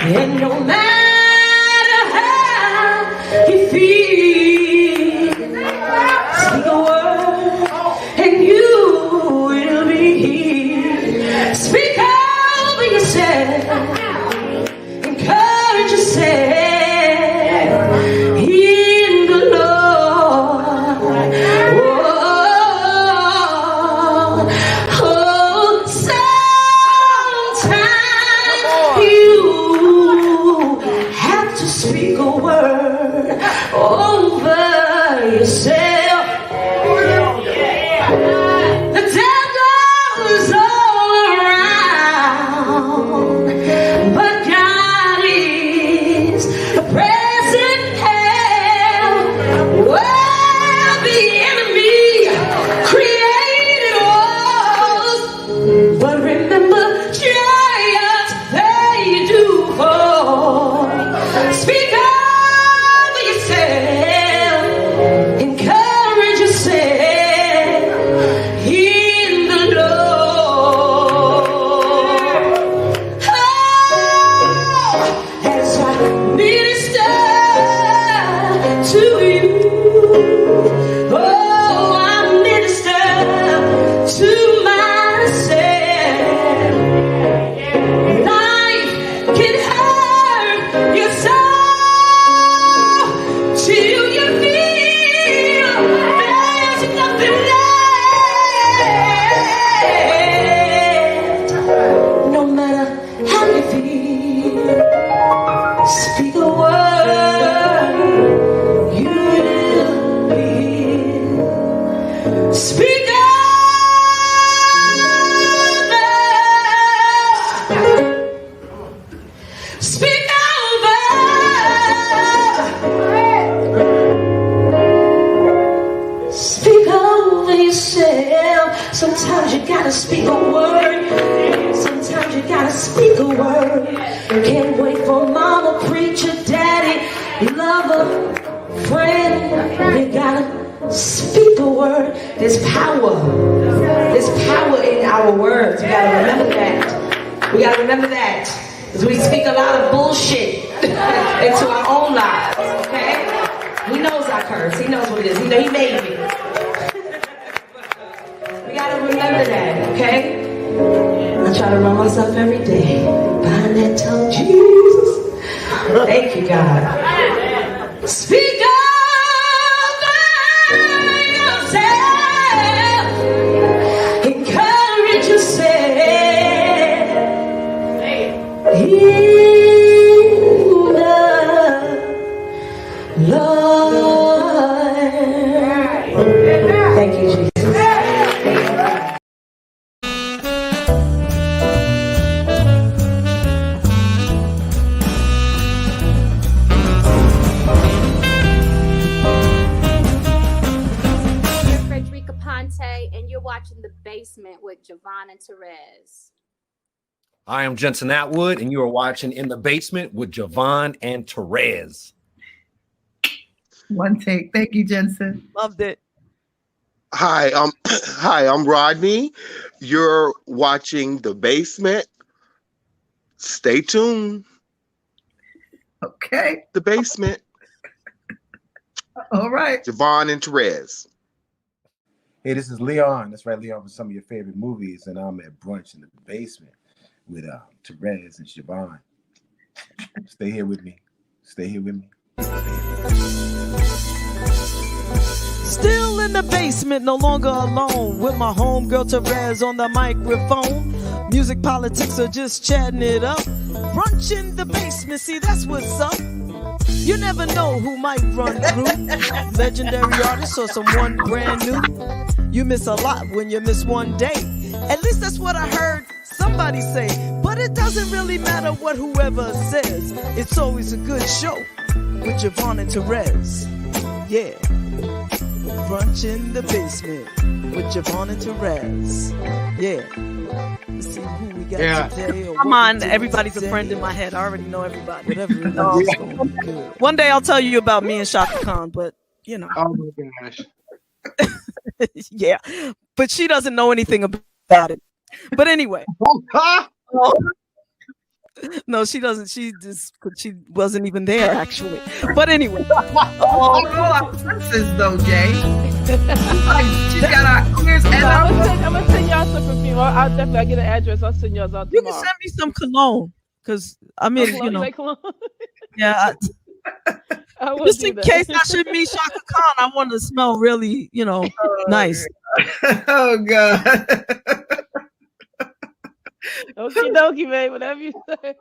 And no matter how you feel, speak a word and you will be healed. Speak over yourself, encourage yourself in the Lord. Sometimes you have to speak a word over yourself. The devil is all around, but God is a present help. Well, the enemy created walls, but remember, giants they do fall. Speak over yourself, encourage yourself in the Lord. Oh, as I minister to you, oh, I minister to myself. Life can hurt your soul till you feel there's nothing left. No matter how you feel, speak a word, you will be healed. Speak over, speak over, speak over yourself. Sometimes you gotta speak a word. Sometimes you gotta speak a word. Can't wait for mama, preacher, daddy, lover, friend. You gotta speak a word. There's power. There's power in our words. We gotta remember that. We gotta remember that. Because we speak a lot of bullshit into our own lives. Okay? He knows I curse. He knows what it is. He made me. We gotta remember that, okay? I try to run myself every day. Behind that tongue, Jesus. Thank you, God. Speak over yourself. Encourage yourself. In the Lord. Thank you, Jesus. And you're watching The Basement with JaVonne and Terez. I am Jensen Atwood, and you are watching In the Basement with JaVonne and Terez. One take. Thank you, Jensen. Loved it. Hi, I'm Rodney. You're watching The Basement. Stay tuned. Okay. The Basement. All right. JaVonne and Terez. Hey, this is Leon. That's right, Leon, for some of your favorite movies, and I'm at brunch in the basement with Terez and JaVonne. Stay here with me. Stay here with me. Still in the basement, no longer alone, with my homegirl Terez on the microphone. Music, politics, or just chatting it up. Brunch in the basement, see, that's what's up. You never know who might run through. Legendary artist or someone brand new. You miss a lot when you miss one day. At least that's what I heard somebody say. But it doesn't really matter what whoever says. It's always a good show with JaVonne and Terez. Yeah. Brunch in the basement with JaVonne and Terez. Yeah. Let's see who we got today. Come on, everybody's a friend in my head. I already know everybody. Whatever it is, it's gonna be good. One day I'll tell you about me and Shaka Khan, but you know. Oh my gosh. Yeah, but she doesn't know anything about it. But anyway, No, she doesn't. She wasn't even there actually. But anyway, All our senses, though, Jay. Like, she got our ears and our. I'm gonna send y'all some perfume. I'll definitely get an address. I'll send y'all out you tomorrow. can send me some cologne because I mean, Cologne, you know, like cologne? yeah. I will Just do in that. case I should meet Shaka Khan, I want to smell really, you know, nice. Oh God. Okie dokie, babe. Whatever you say.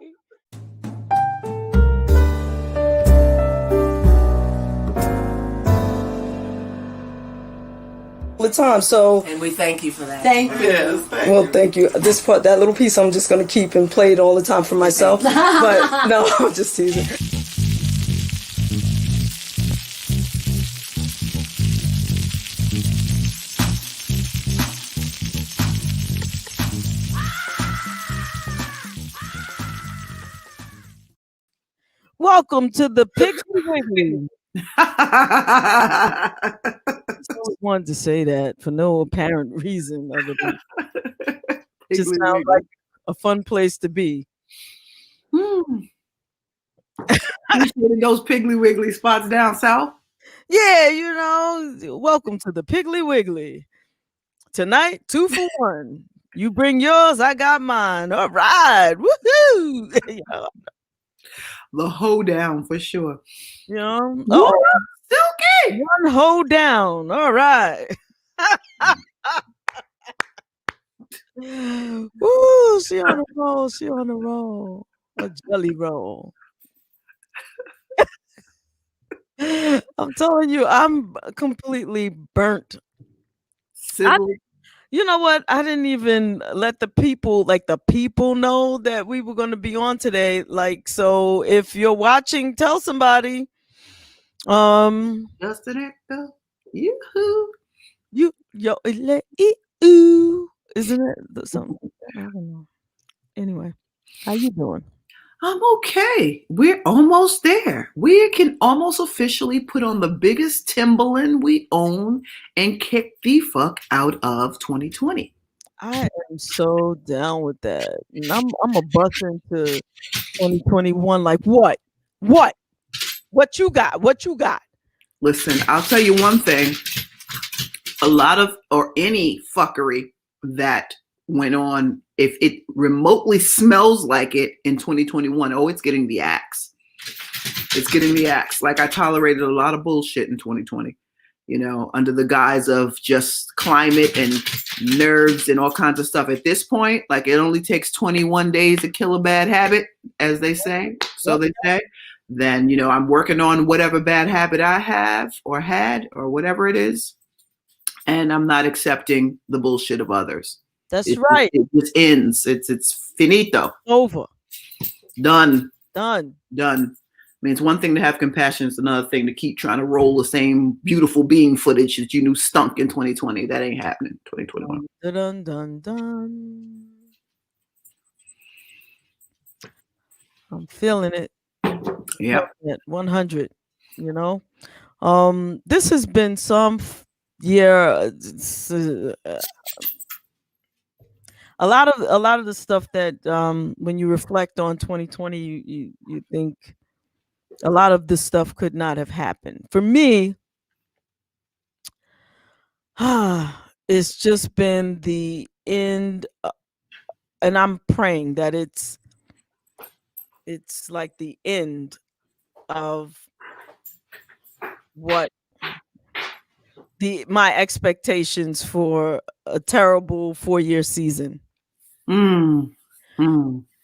The time, so And we thank you for that. thank you. Well, thank you. This part, that little piece, I'm just gonna keep and play it all the time for myself. But no, I'm just teasing. Welcome to the Piggly Wiggly. I always wanted to say that for no apparent reason other than it just sounds like a fun place to be. You shooting those Piggly Wiggly spots down south? Yeah, you know, welcome to the Piggly Wiggly. Tonight, 2 for 1. You bring yours, I got mine. All right. Woohoo! The hoedown for sure. You know, What up, Silky? one hold down. All right. Woo, she on a roll. She on a roll. A jelly roll. I'm telling you, I'm completely burnt. You know what? I didn't even let the people know that we were going to be on today. Like, so if you're watching, tell somebody. Just an actor. Yoo-hoo. Isn't it something? I don't know. Anyway, how you doing? I'm okay. We're almost there. We can almost officially put on the biggest Timberland we own and kick the fuck out of 2020. I am so down with that. And I'm a bust into 2021. Like what? What you got? What you got? Listen, I'll tell you one thing. A lot of, or any fuckery that went on, if it remotely smells like it in 2021, oh, it's getting the axe. It's getting the axe. Like, I tolerated a lot of bullshit in 2020, you know, under the guise of just climate and nerves and all kinds of stuff. At this point, like, it only takes 21 days to kill a bad habit, as they say. So they say. Then, you know, I'm working on whatever bad habit I have or had or whatever it is. And I'm not accepting the bullshit of others. That's right. It just ends. It's finito. Over. Done. I mean, it's one thing to have compassion. It's another thing to keep trying to roll the same beautiful being footage that you knew stunk in 2020. That ain't happening in 2021. Dun, dun, dun. I'm feeling it. Yeah. At 100, you know. This has been some year. A lot of the stuff that when you reflect on 2020, you think a lot of this stuff could not have happened. For me, it's just been the end, and I'm praying that it's like the end of what my expectations for a terrible 4-year season.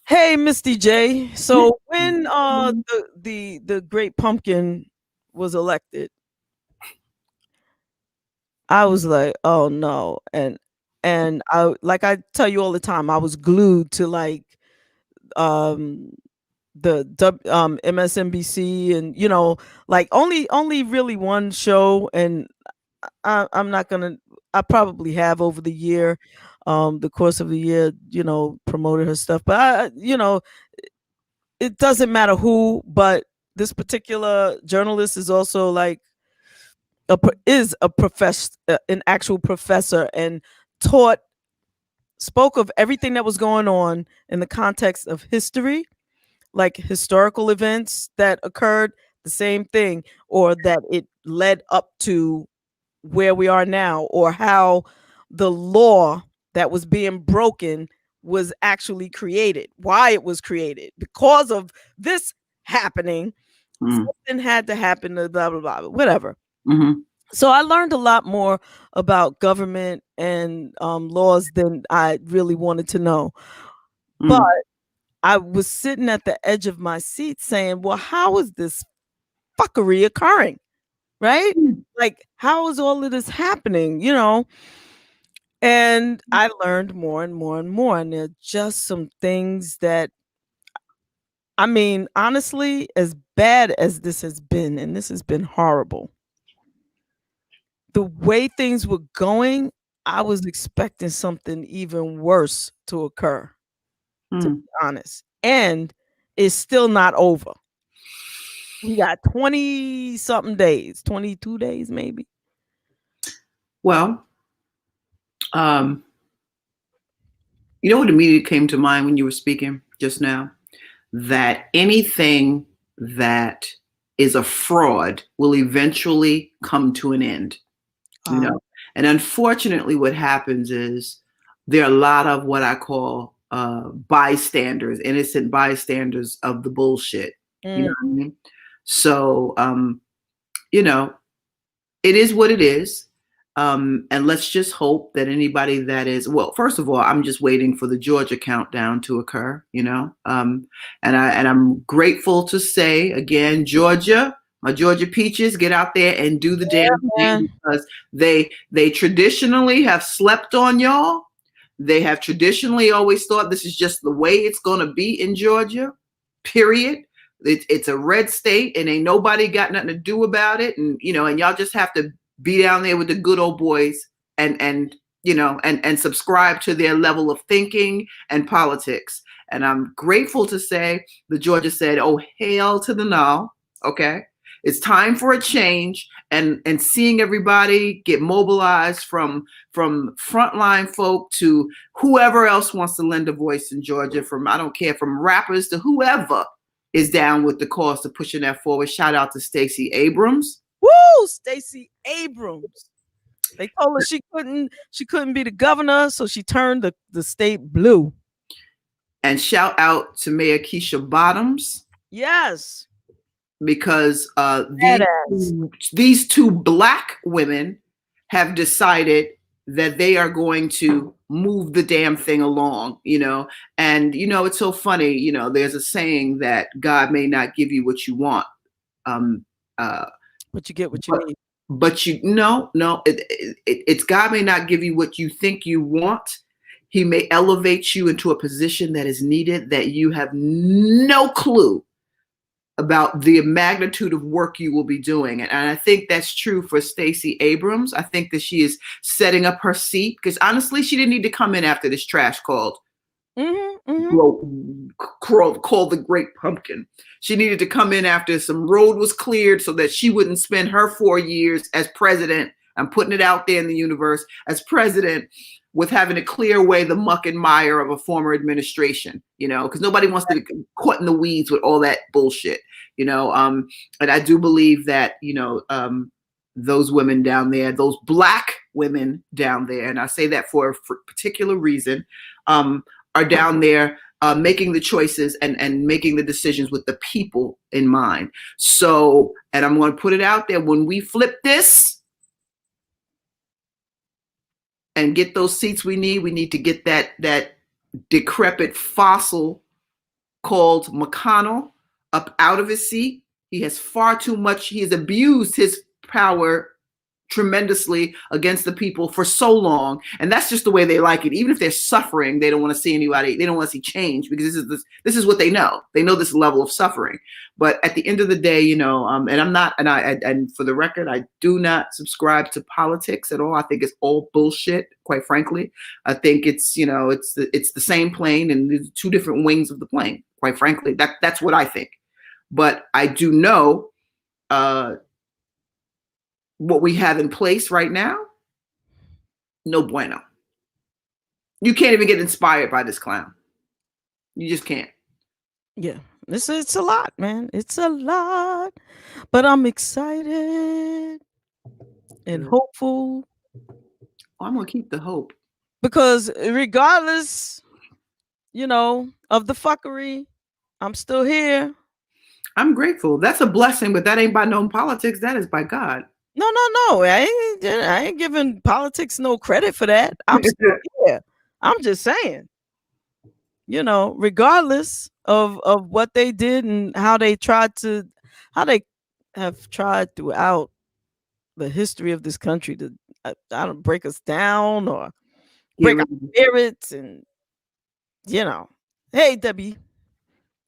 Hey, Misty J. So when the Great Pumpkin was elected, I was like, oh no. And I, like I tell you all the time, I was glued to like the MSNBC, and you know, like only really one show, and I'm not gonna, I probably have over the year, the course of the year, you know, promoted her stuff, but I, you know, it doesn't matter who, but this particular journalist is also like is a professor, an actual professor, and spoke of everything that was going on in the context of history like historical events that occurred, the same thing, or that it led up to where we are now, or how the law that was being broken was actually created, why it was created, because of this happening. Something had to happen, blah blah blah, whatever. So I learned a lot more about government and laws than I really wanted to know. But I was sitting at the edge of my seat saying, well, how is this fuckery occurring? Right? Like, how is all of this happening? You know? And I learned more and more and more. And there are just some things that, I mean, honestly, as bad as this has been, and this has been horrible, the way things were going, I was expecting something even worse to occur, to be honest. And it's still not over. We got 20 something days, 22 days, maybe. Well, you know what immediately came to mind when you were speaking just now? That anything that is a fraud will eventually come to an end. You know, and unfortunately, what happens is there are a lot of what I call bystanders, innocent bystanders of the bullshit. You know what I mean? So, you know, it is what it is. And let's just hope that anybody that is, well, first of all, I'm just waiting for the Georgia countdown to occur, you know, and I'm grateful to say again, Georgia, my Georgia peaches, get out there and do the damn thing, because they traditionally have slept on y'all. They have traditionally always thought this is just the way it's going to be in Georgia, period. It's a red state and ain't nobody got nothing to do about it. And, you know, and y'all just have to be down there with the good old boys and you know, and subscribe to their level of thinking and politics. And I'm grateful to say the Georgia said, oh, hail to the no. Okay. It's time for a change, and seeing everybody get mobilized from frontline folk to whoever else wants to lend a voice in Georgia, from, I don't care, from rappers to whoever is down with the cause of pushing that forward. Shout out to Stacey Abrams. Woo, Stacey Abrams. They told her she couldn't be the governor, so she turned the state blue. And shout out to Mayor Keisha Bottoms. Yes. Because these two Black women have decided that they are going to move the damn thing along, you know. And, you know, it's so funny, you know, there's a saying that God may not give you what you want. But you get what you need. But it's God may not give you what you think you want. He may elevate you into a position that is needed, that you have no clue about the magnitude of work you will be doing. And I think that's true for Stacey Abrams. I think that she is setting up her seat, because honestly, she didn't need to come in after this trash called called the Great Pumpkin. She needed to come in after some road was cleared so that she wouldn't spend her 4 years as president. I'm putting it out there in the universe as president, with having to clear away the muck and mire of a former administration, you know, because nobody wants to be caught in the weeds with all that bullshit, you know. And I do believe that, you know, those women down there, those Black women down there, and I say that for a particular reason, are down there making the choices and making the decisions with the people in mind. So, and I'm going to put it out there, when we flip this and get those seats we need to get that decrepit fossil called McConnell up out of his seat. He has far too much. He has abused his power tremendously against the people for so long, and that's just the way they like it. Even if they're suffering, they don't want to see anybody. They don't want to see change, because this is what they know. They know this level of suffering. But at the end of the day, you know, and I'm not, and for the record, I do not subscribe to politics at all. I think it's all bullshit, quite frankly. I think it's, you know, it's the same plane, and there's two different wings of the plane. Quite frankly, that's what I think. But I do know what we have in place right now, no bueno. You can't even get inspired by this clown. You just can't. Yeah. It's a lot, man. It's a lot. But I'm excited and hopeful I'm gonna keep the hope. because regardless, of the fuckery, I'm still here. I'm grateful. That's a blessing, but that ain't by no politics. That is by God. No. I ain't giving politics no credit for that. I'm still here. I'm just saying, regardless of what they did and how they have tried throughout the history of this country to I don't break us down or break our spirits and hey Debbie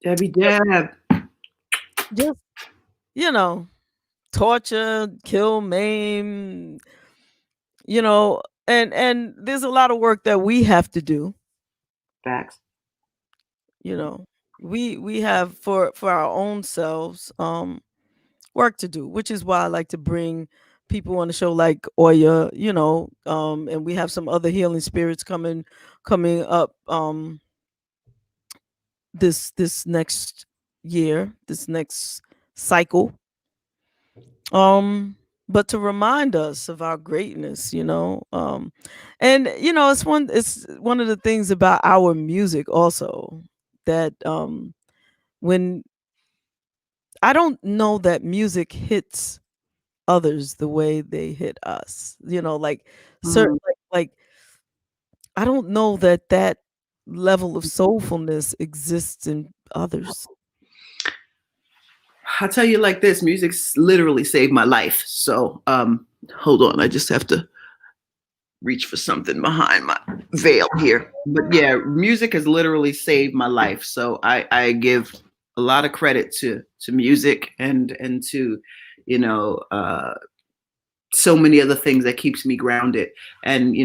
Deb. just torture, kill, maim, and there's a lot of work that we have to do. Facts. We have for our own selves work to do, which is why I like to bring people on the show like Oya, and we have some other healing spirits coming up this next year, this next cycle. But to remind us of our greatness, and it's one of the things about our music also that when I don't know that music hits others the way they hit us, like certain like I don't know that level of soulfulness exists in others. I'll tell you like this, music literally saved my life. So hold on, I just have to reach for something behind my veil here. But yeah, music has literally saved my life. So I give a lot of credit to music and to so many other things that keeps me grounded. And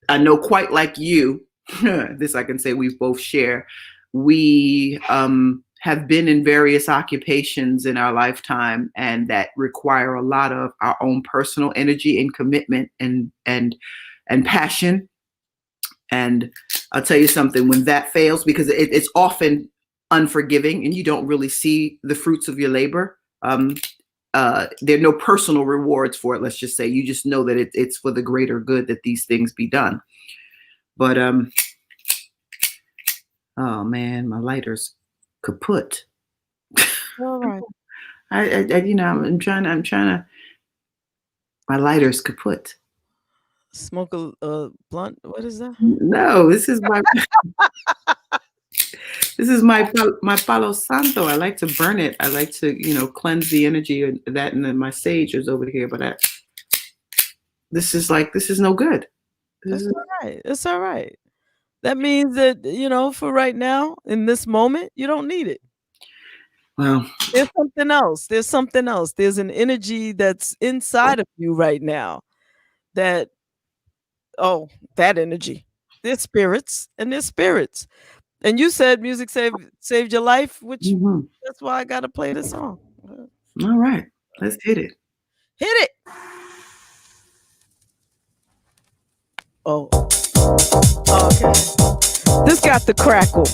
I know, quite like you, this I can say we both share, we have been in various occupations in our lifetime and that require a lot of our own personal energy and commitment and passion. And I'll tell you something, when that fails, because it's often unforgiving and you don't really see the fruits of your labor, there are no personal rewards for it. Let's just say you just know that it's for the greater good that these things be done. But oh man, my lighter's kaput. All right. I'm trying to. My lighter's kaput. Smoke a blunt. What is that? No, this is my. This is my Palo Santo. I like to burn it. I like to, cleanse the energy of that. And then my sage is over here. But this is no good. It's all right. It's all right. That means that, for right now, in this moment, you don't need it. Well, there's something else. There's something else. There's an energy that's inside of you right now that energy. There's spirits and there's spirits. And you said music saved your life, which that's why I got to play this song. All right. Let's hit it. Hit it. Oh, okay. This got the crackle.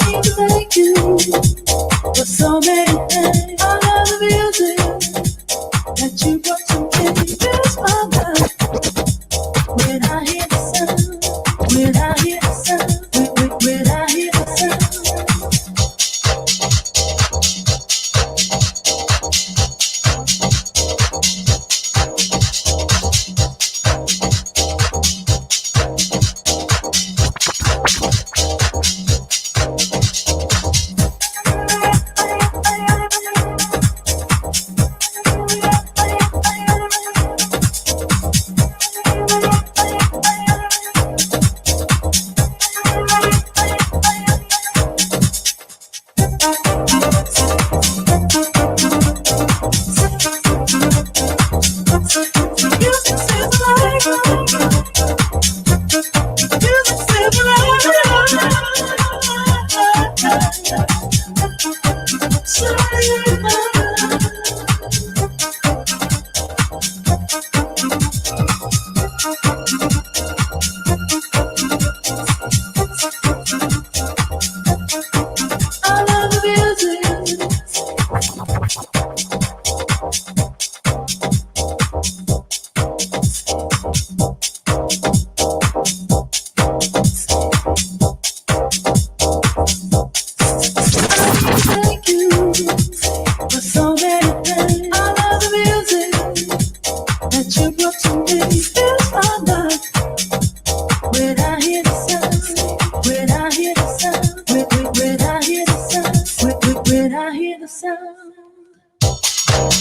need to thank you for so many things. I love the music that you brought to me. Fills my mind when I hear the sound. When I hear the sound. When I hear the sound. I love the music. Thank you for so many things. I love the music that you brought to me. Fills my mind when I hear the sound. When I hear the sound. When I hear the sound. When I hear the sound. When I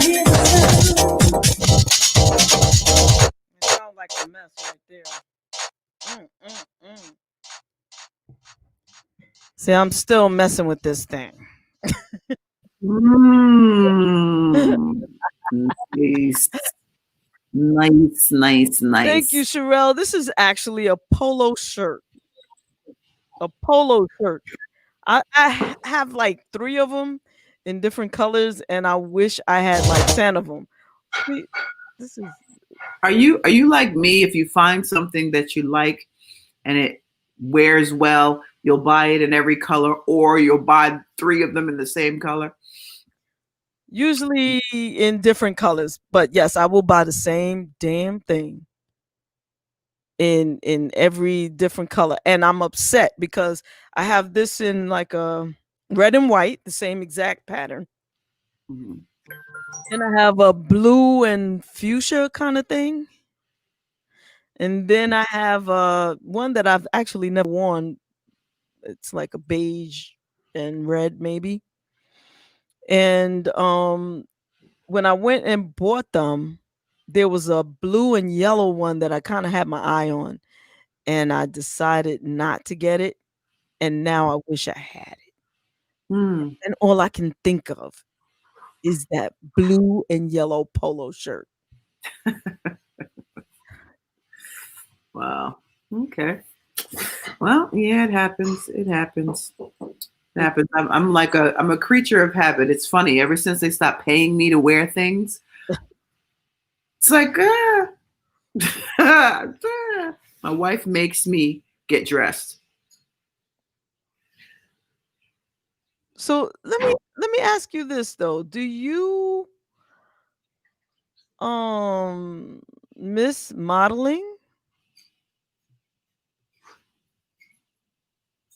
hear the sound. It sounds like a mess right there. See, I'm still messing with this thing. Nice. Nice. Thank you, Sherelle. This is actually a polo shirt. A polo shirt. I have like 3 of them in different colors, and I wish I had like 10 of them. See, this is Are you like me? If you find something that you like and it wears well, you'll buy it in every color, or you'll buy 3 of them in the same color. usually in different colors, but yes, I will buy the same damn thing in every different color. And I'm upset because I have this in like a red and white, the same exact pattern. Mhm. Then I have a blue and fuchsia kind of thing. And then I have one that I've actually never worn. It's like a beige and red maybe. And when I went and bought them, there was a blue and yellow one that I kind of had my eye on, and I decided not to get it. And now I wish I had it. Hmm. And all I can think of is that blue and yellow polo shirt. Wow. Okay. Well, yeah, it happens. It happens. It happens. I'm a creature of habit. It's funny. Ever since they stopped paying me to wear things, it's like my wife makes me get dressed. So let me ask you this though. Do you miss modeling?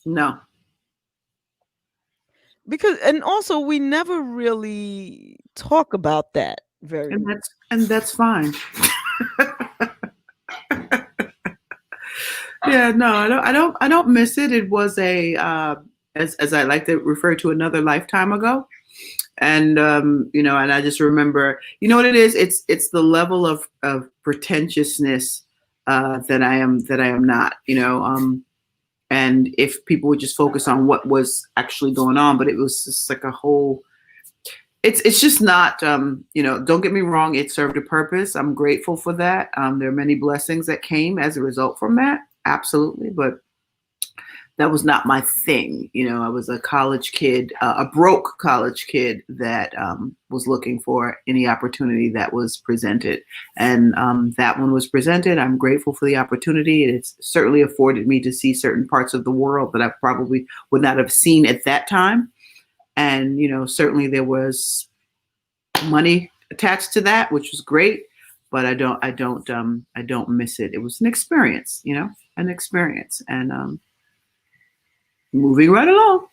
No. Because and also we never really talk about that very And much. that's fine. Yeah, no, I don't miss it. It was a as I like to refer to, another lifetime ago. And and I just remember, you know what it is? It's the level of pretentiousness that I am not, and if people would just focus on what was actually going on, but it was just like a whole, it's just not, don't get me wrong, it served a purpose. I'm grateful for that. There are many blessings that came as a result from that. Absolutely. But that was not my thing. I was a college kid, a broke college kid that was looking for any opportunity that was presented. And that one was presented. I'm grateful for the opportunity. It's certainly afforded me to see certain parts of the world that I probably would not have seen at that time. And, certainly there was money attached to that, which was great, but I don't miss it. It was an experience, an experience, and moving right along.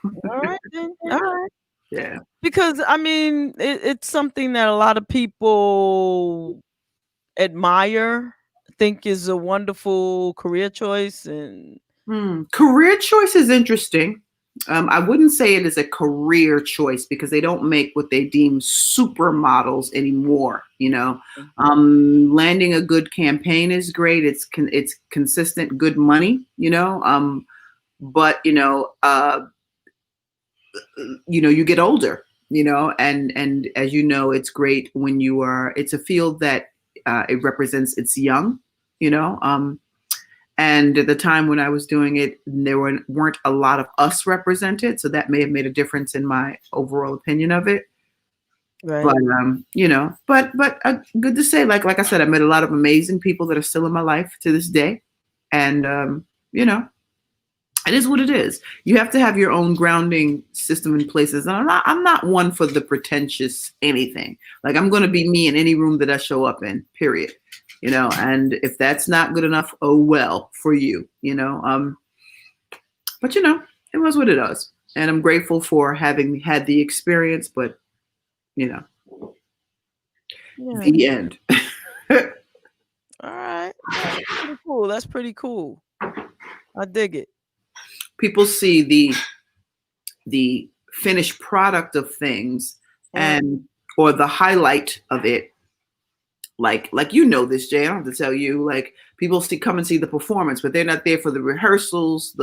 All right, then. All right. Yeah. Because I mean, it's something that a lot of people admire, think is a wonderful career choice, and career choice is interesting. I wouldn't say it is a career choice because they don't make what they deem supermodels anymore. Landing a good campaign is great. It's consistent, good money. But you get older. And as it's great when you are. It's a field that it represents. It's young. And at the time when I was doing it, there weren't a lot of us represented. So that may have made a difference in my overall opinion of it. right. But, but good to say, like I said, I met a lot of amazing people that are still in my life to this day. And, it is what it is. You have to have your own grounding system in places. And I'm not one for the pretentious anything. Like I'm going to be me in any room that I show up in, period. And if that's not good enough, oh well for you, but it was what it was. And I'm grateful for having had the experience, but Yeah. the end. All right. That's pretty cool. That's pretty cool. I dig it. People see the finished product of things or the highlight of it. Like this, Jay. I don't have to tell you. Like people come and see the performance, but they're not there for the rehearsals,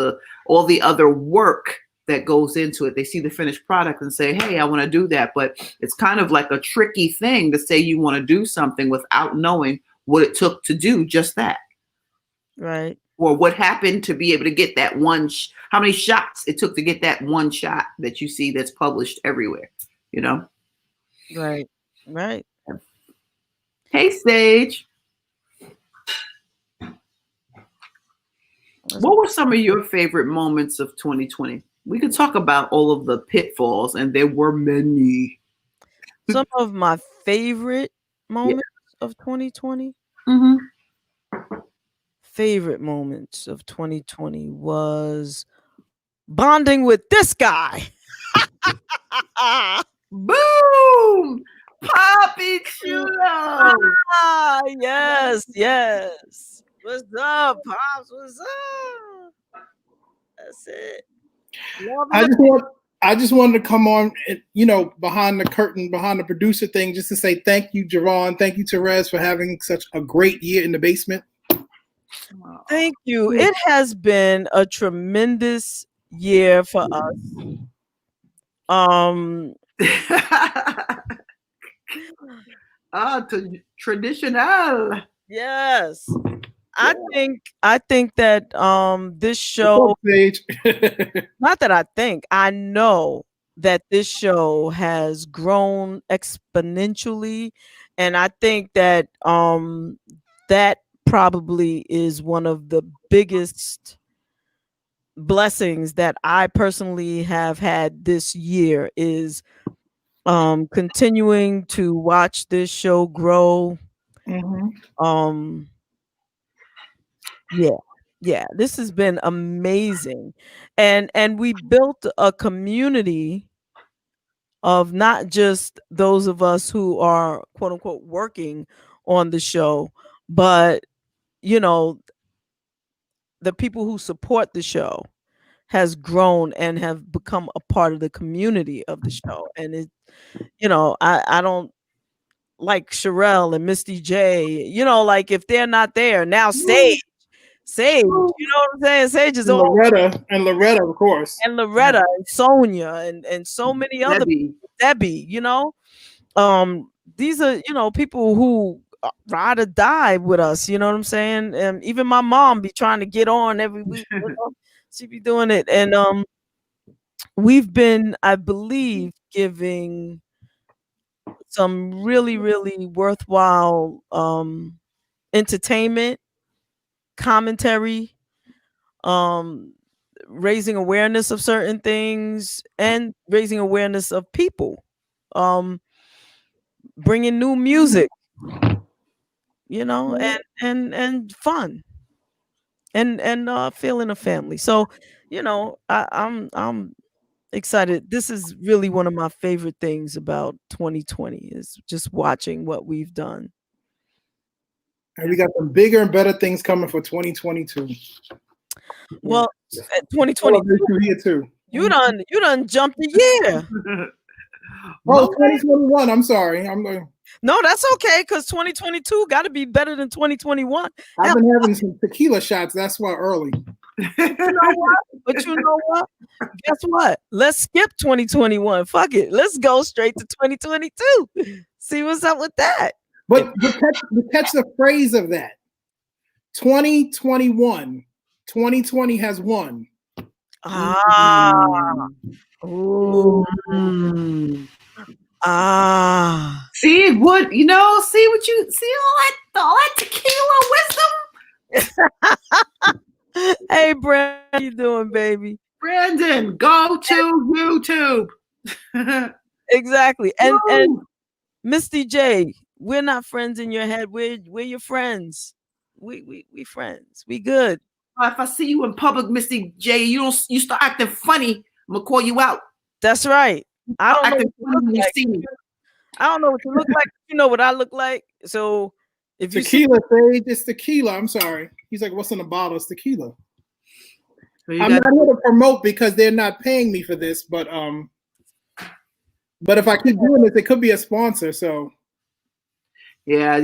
all the other work that goes into it. They see the finished product and say, "Hey, I want to do that." But it's kind of like a tricky thing to say you want to do something without knowing what it took to do just that, Right. or what happened to be able to get that one. How many shots it took to get that one shot that you see that's published everywhere. Right. Right. Hey, Sage. What were some of your favorite moments of 2020? We could talk about all of the pitfalls, and there were many. Some of my favorite moments of 2020. Mm-hmm. Favorite moments of 2020 was bonding with this guy. Boom! Poppy Chulo! Yes. What's up, Pops? What's up? That's it. I just wanted to come on, behind the curtain, behind the producer thing, just to say thank you, JaVonne. Thank you, Terez, for having such a great year in the basement. Thank you. It has been a tremendous year for us. Traditional. Yes. I think that this show not that I know that this show has grown exponentially, and I think that that probably is one of the biggest blessings that I personally have had this year is continuing to watch this show grow. Mm-hmm. Yeah, this has been amazing. And we built a community of not just those of us who are quote unquote working on the show, but the people who support the show has grown and have become a part of the community of the show. And it, I don't like Sherelle and Misty J, like if they're not there now, Sage Sage, you know what I'm saying? Sage is all Loretta, of course. and Loretta and Sonia and so many other people. Debbie, you know. These are, you know, people who ride or die with us, you know what I'm saying? And even my mom be trying to get on every week. You know? She be doing it. And we've been, I believe, giving some really, really worthwhile entertainment, commentary, raising awareness of certain things, and raising awareness of people, bringing new music, you know, and fun, and feeling a family. So, you know, I'm excited. This is really one of my favorite things about 2020 is just watching what we've done. And we got some bigger and better things coming for 2022. Well, 2022 here too. You done jumped a year. Oh, 2021. I'm sorry. I'm going. No, that's okay, because 2022 got to be better than 2021. I've been having some tequila shots. That's why early. You know what? But you know what? Guess what? Let's skip 2021. Fuck it. Let's go straight to 2022. See what's up with that. But catch the phrase of that. 2021. 2020 has won. Ooh. See what you know? See what you see all that tequila wisdom? Hey, Brandon, how you doing, baby? Brandon, go to YouTube. Exactly. And Misty J, we're not friends in your head. We're your friends. We friends. We good. If I see you in public, Misty J, you start acting funny, I'm gonna call you out. That's right. I don't know what you look like. I don't know what you look like. You know what I look like. So if you tequila, Sage, it's tequila. I'm sorry. He's like, what's in the bottle? It's tequila. I'm not here to promote because they're not paying me for this, but if I keep doing this, it could be a sponsor. So yeah,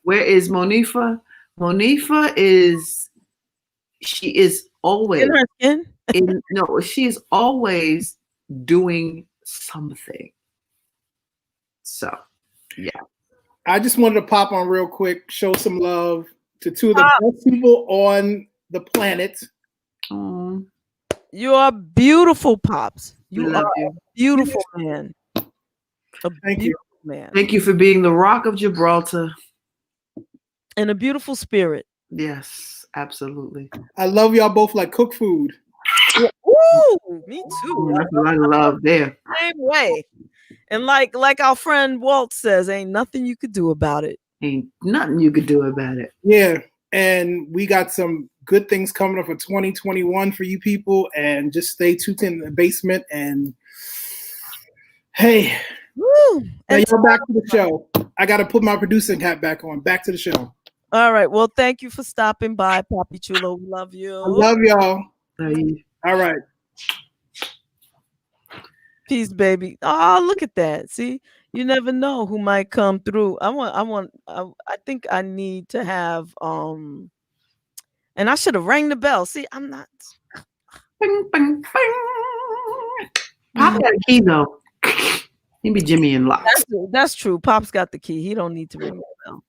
where is Monifa? Monifa she is always she is always doing something. So yeah. I just wanted to pop on real quick, show some love to two of the best people on the planet. You are beautiful, Pops. You are a beautiful man. Thank you. Man. Thank you for being the Rock of Gibraltar. And a beautiful spirit. Yes, absolutely. I love y'all both like cook food. Yeah. Ooh, me too. That's what I love there. Same way. And like our friend Walt says, ain't nothing you could do about it. Ain't nothing you could do about it. Yeah. And we got some good things coming up for 2021 for you people. And just stay tuned in the basement. And hey, woo. Now y'all back to the show. I got to put my producing hat back on. Back to the show. All right. Well, thank you for stopping by, Papi Chulo. We love you. I love y'all. Bye. All right. Peace, baby. Oh, look at that. See, you never know who might come through. I think I need to have and I should have rang the bell. See, I'm not. Bing, bing, bing. Pop got a key though. He be Jimmy and Locke. That's true. Pop's got the key. He don't need to ring the bell.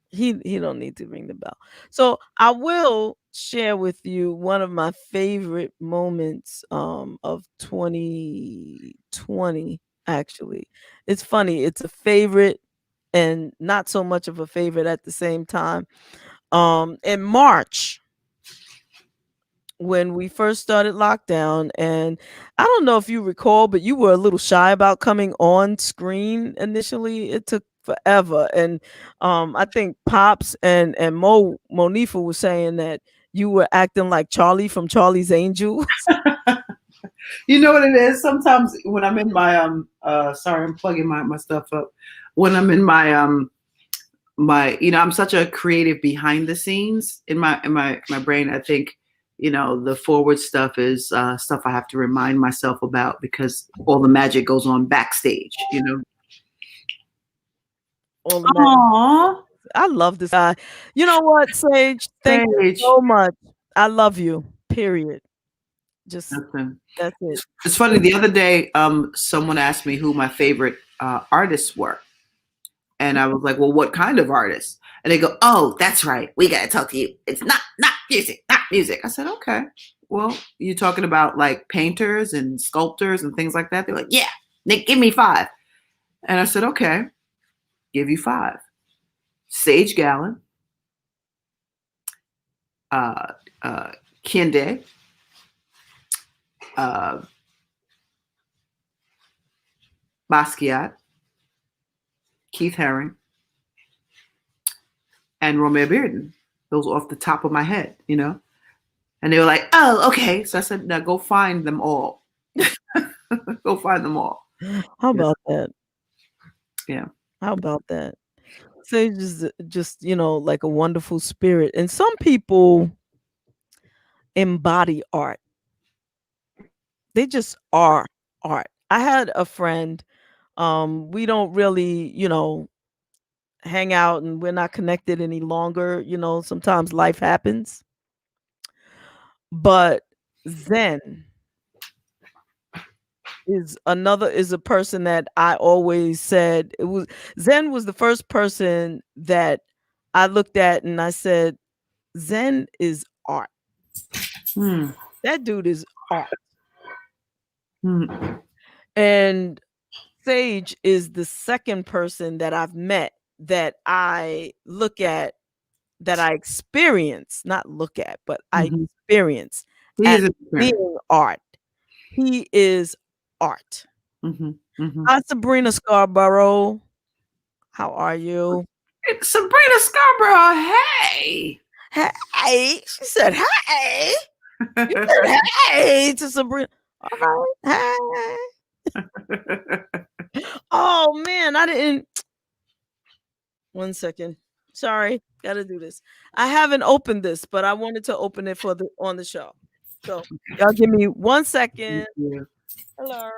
He don't need to ring the bell. So I will share with you one of my favorite moments of 2020. Actually, it's funny. It's a favorite and not so much of a favorite at the same time. In March, when we first started lockdown, and I don't know if you recall, but you were a little shy about coming on screen initially. It took forever, and I think Pops and Monifa was saying that you were acting like Charlie from Charlie's Angels. You know what it is? Sometimes when I'm in my sorry, I'm plugging my stuff up. When I'm in my I'm such a creative behind the scenes in my brain. I think the forward stuff is stuff I have to remind myself about because all the magic goes on backstage. Aww. I love this guy. You know what, Sage? Thank you Sage. so much. I love you. Period. Just Listen, that's it. it's funny. The other day, someone asked me who my favorite artists were, and I was like, "Well, what kind of artists?" And they go, "Oh, that's right. We gotta talk to you. It's not music, not music." I said, "Okay. Well, you talking about like painters and sculptors and things like that?" They're like, "Yeah, Nick, give me 5." And I said, "Okay, give you 5. Sage Gallen, Kende, Basquiat, Keith Haring, and Romeo Bearden." Those off the top of my head, you know? And they were like, "Oh, okay." So I said, "Now go find them all." Go find them all. How about that? Yeah. How about that? Sage is just, like a wonderful spirit. And some people embody art. They just are art. I had a friend, we don't really, hang out and we're not connected any longer. Sometimes life happens. But Zen is a person that I always said Zen was the first person that I looked at and I said, Zen is art. That dude is art. And Sage is the second person that I've met that I look at, that I experience, not look at, but I experience as being art. He is art. Hi, Sabrina Scarborough. How are you? Sabrina Scarborough, hey. Hey. She said, hey. You said, hey to Sabrina. All right. Hey. Oh, man. I didn't. 1 second. Sorry. Got to do this. I haven't opened this, but I wanted to open it on the show. So y'all give me 1 second. Hello.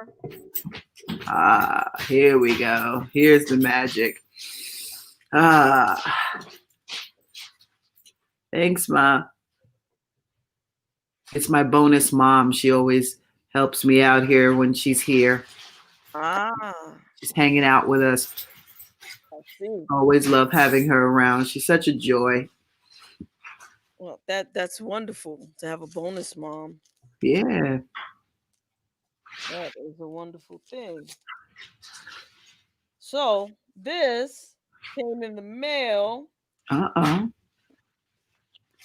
Here we go. Here's the magic. Thanks, Ma. It's my bonus mom. She always helps me out here when she's here. She's hanging out with us. I see. Always love having her around. She's such a joy. Well, that's wonderful to have a bonus mom. Yeah. That is a wonderful thing. So this came in the mail.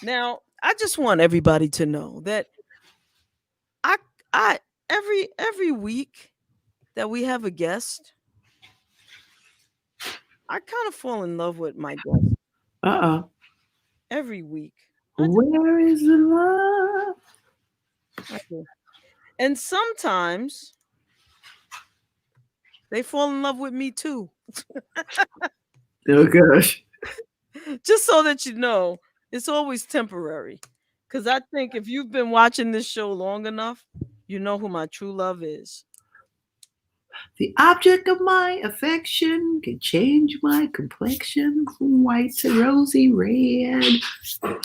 Now, I just want everybody to know that I every week that we have a guest, I kind of fall in love with my guest. Every week. Where is the love? Okay. And sometimes they fall in love with me too. Oh gosh. Just so that you know, it's always temporary. Because I think if you've been watching this show long enough, you know who my true love is. The object of my affection can change my complexion from white to rosy red. I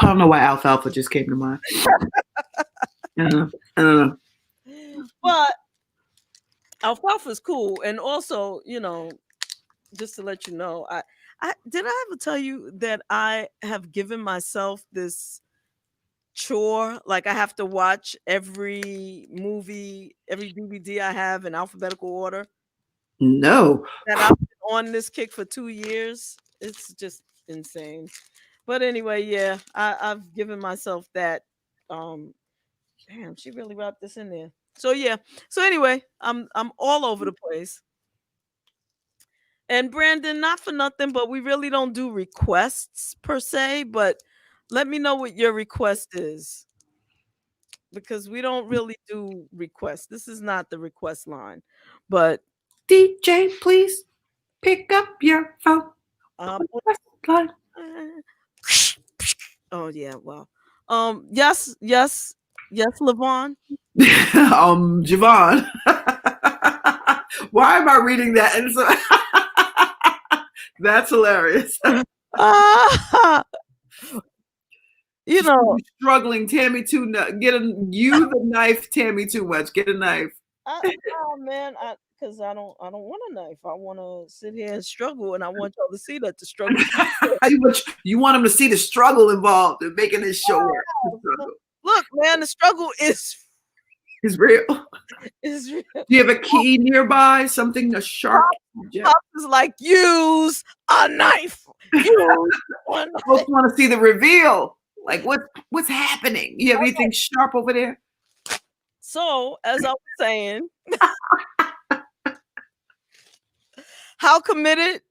don't know why alfalfa just came to mind. I don't know. But alfalfa is cool. And also, just to let you know, I did I ever tell you that I have given myself this chore? Like I have to watch every movie, every DVD I have in alphabetical order. No. That I've been on this kick for 2 years. It's just insane. But anyway, yeah, I've given myself that. Damn, she really wrapped this in there. So yeah. So anyway, I'm all over the place. And Brandon, not for nothing, but we really don't do requests per se, but let me know what your request is. Because we don't really do requests. This is not the request line. But DJ, please pick up your phone. Oh yeah, well. Yes, LaVonne. JaVonne. Why am I reading that? And so that's hilarious. You know, struggling, Tammy too. Get the knife, Tammy too much. Get a knife. Oh man, because I don't want a knife. I want to sit here and struggle, and I want y'all to see that the struggle. You want them to see the struggle involved in making this show work. Look, man, the struggle is real. Is real. Do you have a key nearby? Something a sharp? Pop is like, use a knife. Folks want to see the reveal. Like what's happening? You have anything sharp over there? So, as I was saying, how committed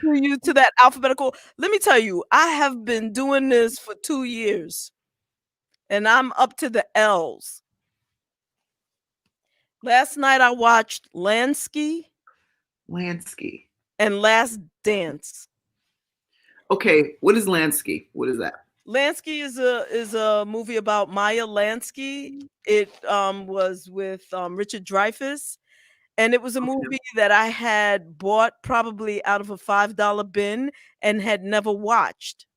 are you to that alphabetical? Let me tell you, I have been doing this for 2 years, and I'm up to the L's. Last night I watched Lansky, and Last Dance. Okay, what is Lansky? What is that? Lansky is a movie about Maya Lansky. It was with Richard Dreyfuss, and it was a movie that I had bought probably out of a $5 bin and had never watched.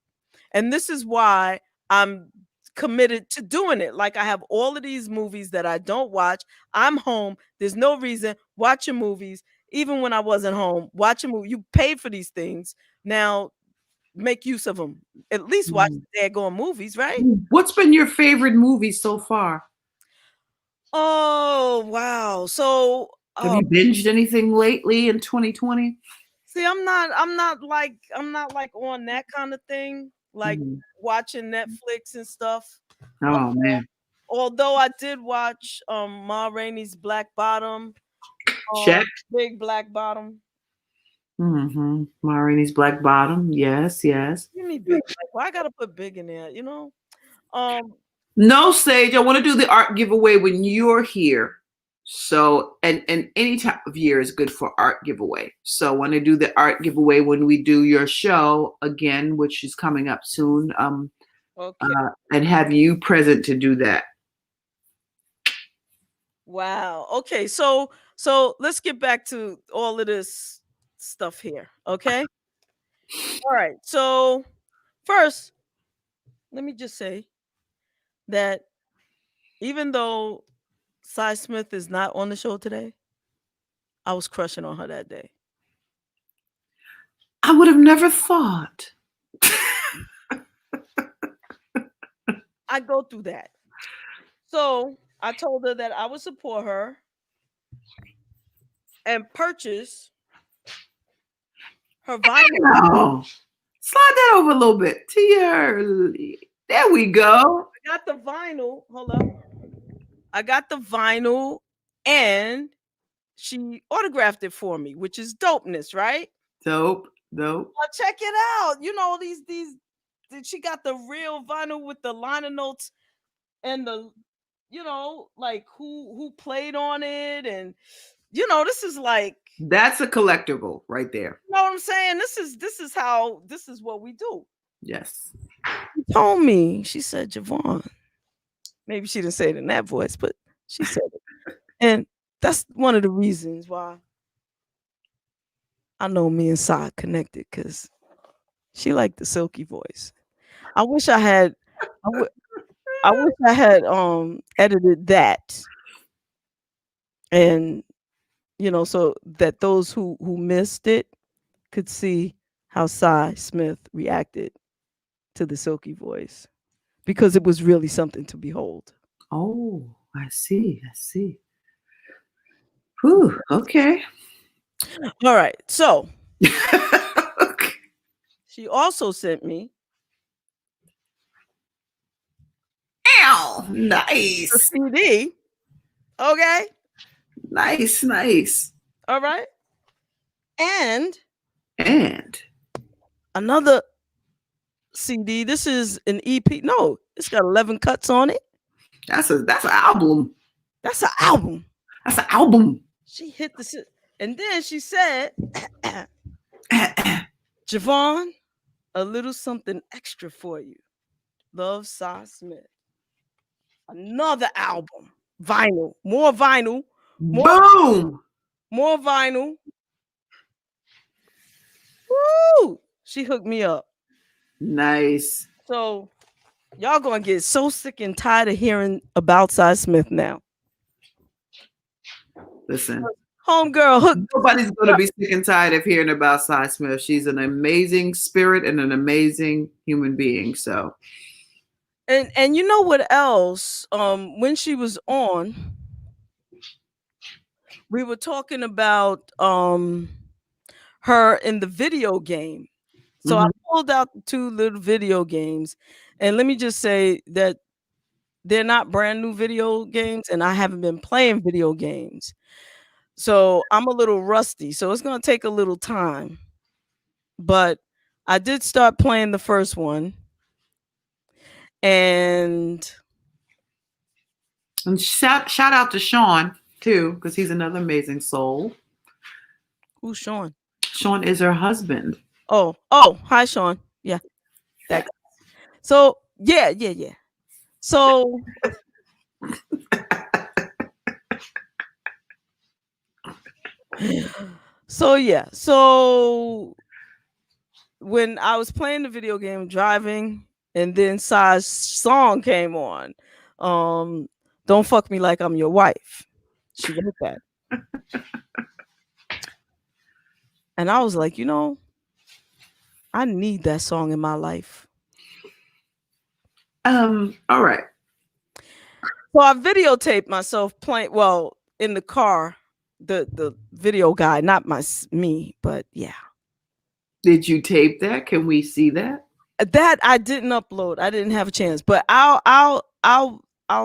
And this is why I'm committed to doing it. Like, I have all of these movies that I don't watch. I'm home. There's no reason watching movies. Even when I wasn't home, watch a movie. You paid for these things. Now, make use of them. At least watch the daggone movies, right? What's been your favorite movie so far? Oh, wow. So have you binged anything lately in 2020? See, I'm not like on that kind of thing, like watching Netflix and stuff. Oh man. Although I did watch Ma Rainey's Black Bottom. Check. Big Black Bottom. Ma Rainey's Black Bottom. Yes. Give me big. Well, I gotta put big in there, you know. No, Sage. I want to do the art giveaway when you're here. So, and any time of year is good for art giveaway. So, I want to do the art giveaway when we do your show again, which is coming up soon. And have you present to do that. Wow. Okay. So let's get back to all of this stuff here. Okay. All right. So first, let me just say that even though Cy Smith is not on the show today, I was crushing on her that day. I would have never thought. I go through that. So I told her that I would support her and purchase her vinyl. Slide that over a little bit to your. There we go. I got the vinyl. Hold up. I got the vinyl, and she autographed it for me, which is dopeness, right? Dope. Well, check it out. You know, these. She got the real vinyl with the liner notes and the, you know, like who played on it, and you know, this is like. That's a collectible right there. You know what I'm saying? This is what we do. Yes. She told me, she said, JaVonne. Maybe she didn't say it in that voice, but she said it. And that's one of the reasons why I know me and Sai connected, because she liked the silky voice. I wish I had edited that. And you know, so that those who missed it could see how Cy Smith reacted to the silky voice, because it was really something to behold. Oh, I see. Whew, okay. All right. So she also sent me nice a CD. Okay. Nice. All right. And another CD. This is an EP. No, it's got 11 cuts on it. That's an album. That's an album. She hit the shit. And then she said, JaVonne, a little something extra for you. Love, Cy Smith. Another album. Vinyl. More vinyl. Boom. More vinyl. Woo! She hooked me up. Nice. So y'all gonna get so sick and tired of hearing about Cy Smith now. Listen, Homegirl hooked. nobody's gonna be sick and tired of hearing about Cy Smith. She's an amazing spirit and an amazing human being. So, And you know what else? When she was on, we were talking about her in the video game. So I pulled out the 2 little video games, and let me just say that they're not brand new video games, and I haven't been playing video games. So I'm a little rusty. So it's going to take a little time. But I did start playing the first one. And shout out to Sean too, because he's another amazing soul. Who's Sean? Sean is her husband. Oh, hi Sean. Yeah. That. So yeah. So yeah. So when I was playing the video game, driving, and then Cy's song came on, "Don't Fuck Me Like I'm Your Wife." She wrote that, and I was like, I need that song in my life. All right. So I videotaped myself playing. Well, in the car, the video guy, not me, but yeah. Did you tape that? Can we see that? That I didn't upload. I didn't have a chance, but I'll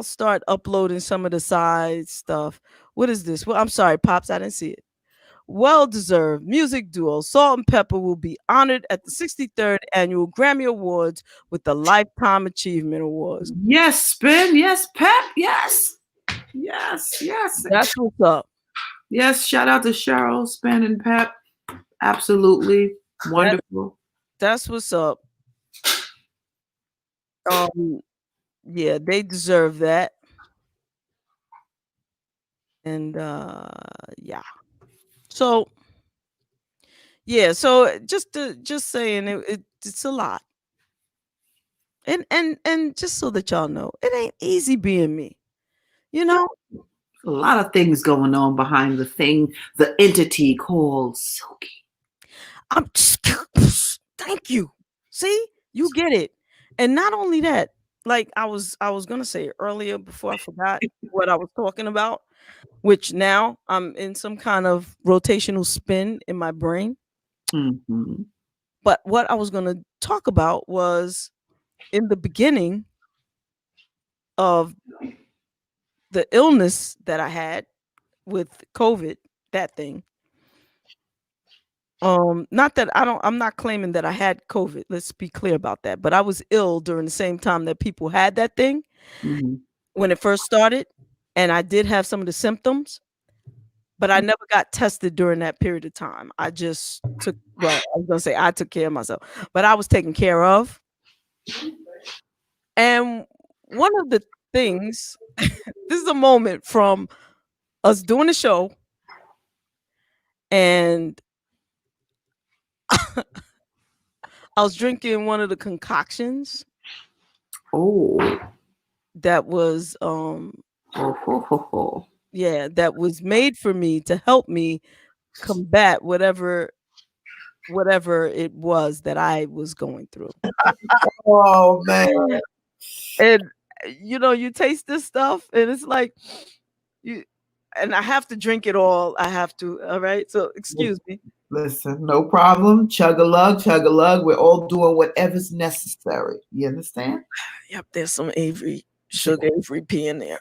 start uploading some of the side stuff. What is this? Well, I'm sorry, Pops, I didn't see it. Well-deserved music duo Salt and Pepper will be honored at the 63rd Annual Grammy Awards with the Lifetime Achievement Awards. Yes, Spin. Yes, Pep. Yes. That's what's up. Yes, shout out to Cheryl, Spin, and Pep. Absolutely wonderful. That's what's up. Yeah, they deserve that. And yeah. So yeah, so just saying it's a lot. And just so that y'all know, it ain't easy being me. A lot of things going on behind the entity called Silky. Thank you. See, you get it. And not only that, like I was gonna say earlier before I forgot what I was talking about, which now I'm in some kind of rotational spin in my brain. Mm-hmm. But what I was gonna talk about was in the beginning of the illness that I had with COVID, that thing. Not that I'm not claiming that I had COVID. Let's be clear about that. But I was ill during the same time that people had that thing when it first started. And I did have some of the symptoms, but I never got tested during that period of time. I just I was gonna say I took care of myself, but I was taken care of. And one of the things, this is a moment from us doing the show, and I was drinking one of the concoctions. Oh. That was yeah, that was made for me to help me combat whatever it was that I was going through. Oh man. And you taste this stuff and it's like and I have to drink it all. I have to. All right. So excuse me. Listen, no problem. Chug a lug. We're all doing whatever's necessary. You understand? Yep. There's some sugar Avery P in there.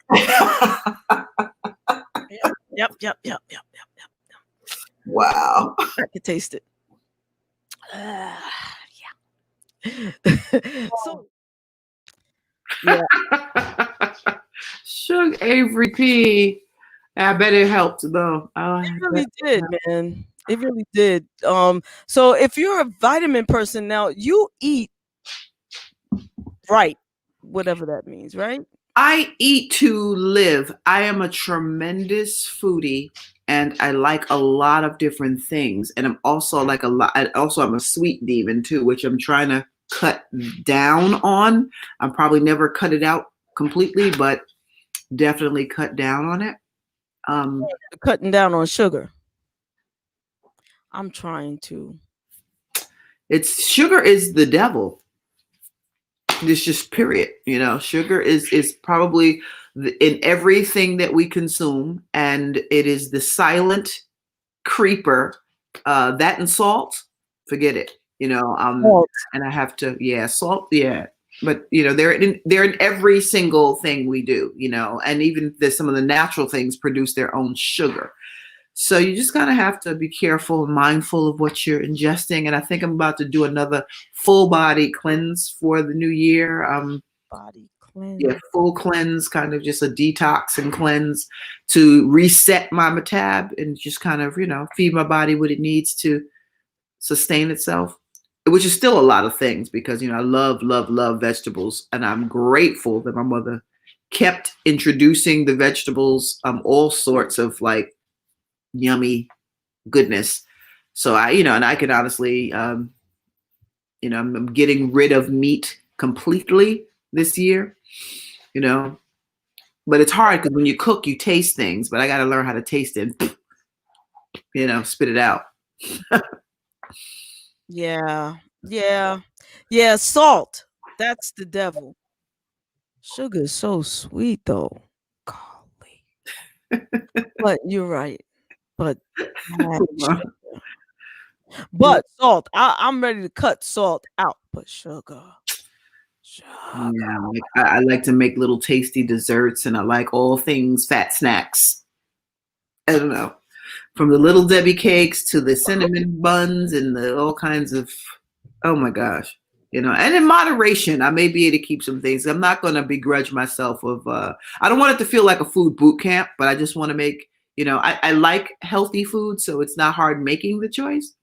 Yep. Wow. I can taste it. Yeah. So. Yeah. Sugar Avery P. I bet it helped though. It really did, man. It really did. So if you're a vitamin person now, you eat right, whatever that means, right? I eat to live. I am a tremendous foodie. and I like a lot of different things. And I'm also like I'm a sweet demon too, which I'm trying to cut down on. I'm probably never cut it out completely, but definitely cut down on it. Cutting down on sugar. I'm trying to. Sugar is the devil. It's just period. Sugar is probably in everything that we consume, and it is the silent creeper. That and salt, forget it. Salt. And I have to, salt, but they're in every single thing we do. And even some of the natural things produce their own sugar. So you just kind of have to be careful and mindful of what you're ingesting. And I think I'm about to do another full body cleanse for the new year. Body cleanse. Yeah, full cleanse, kind of just a detox and cleanse to reset my metab and just kind of, feed my body what it needs to sustain itself, which is still a lot of things because, I love, love, love vegetables. And I'm grateful that my mother kept introducing the vegetables, all sorts of like yummy goodness. So and I can honestly, I'm getting rid of meat completely this year, but it's hard because when you cook, you taste things, but I got to learn how to taste it, spit it out. Yeah. Salt. That's the devil. Sugar is so sweet though. Golly. But you're right. But salt. I'm ready to cut salt out. But sugar. Yeah, I like to make little tasty desserts, and I like all things fat snacks. I don't know, from the little Debbie cakes to the cinnamon buns and the all kinds of. Oh my gosh, and in moderation, I may be able to keep some things. I'm not going to begrudge myself of. I don't want it to feel like a food boot camp, but I just want to make. I like healthy food, so it's not hard making the choice.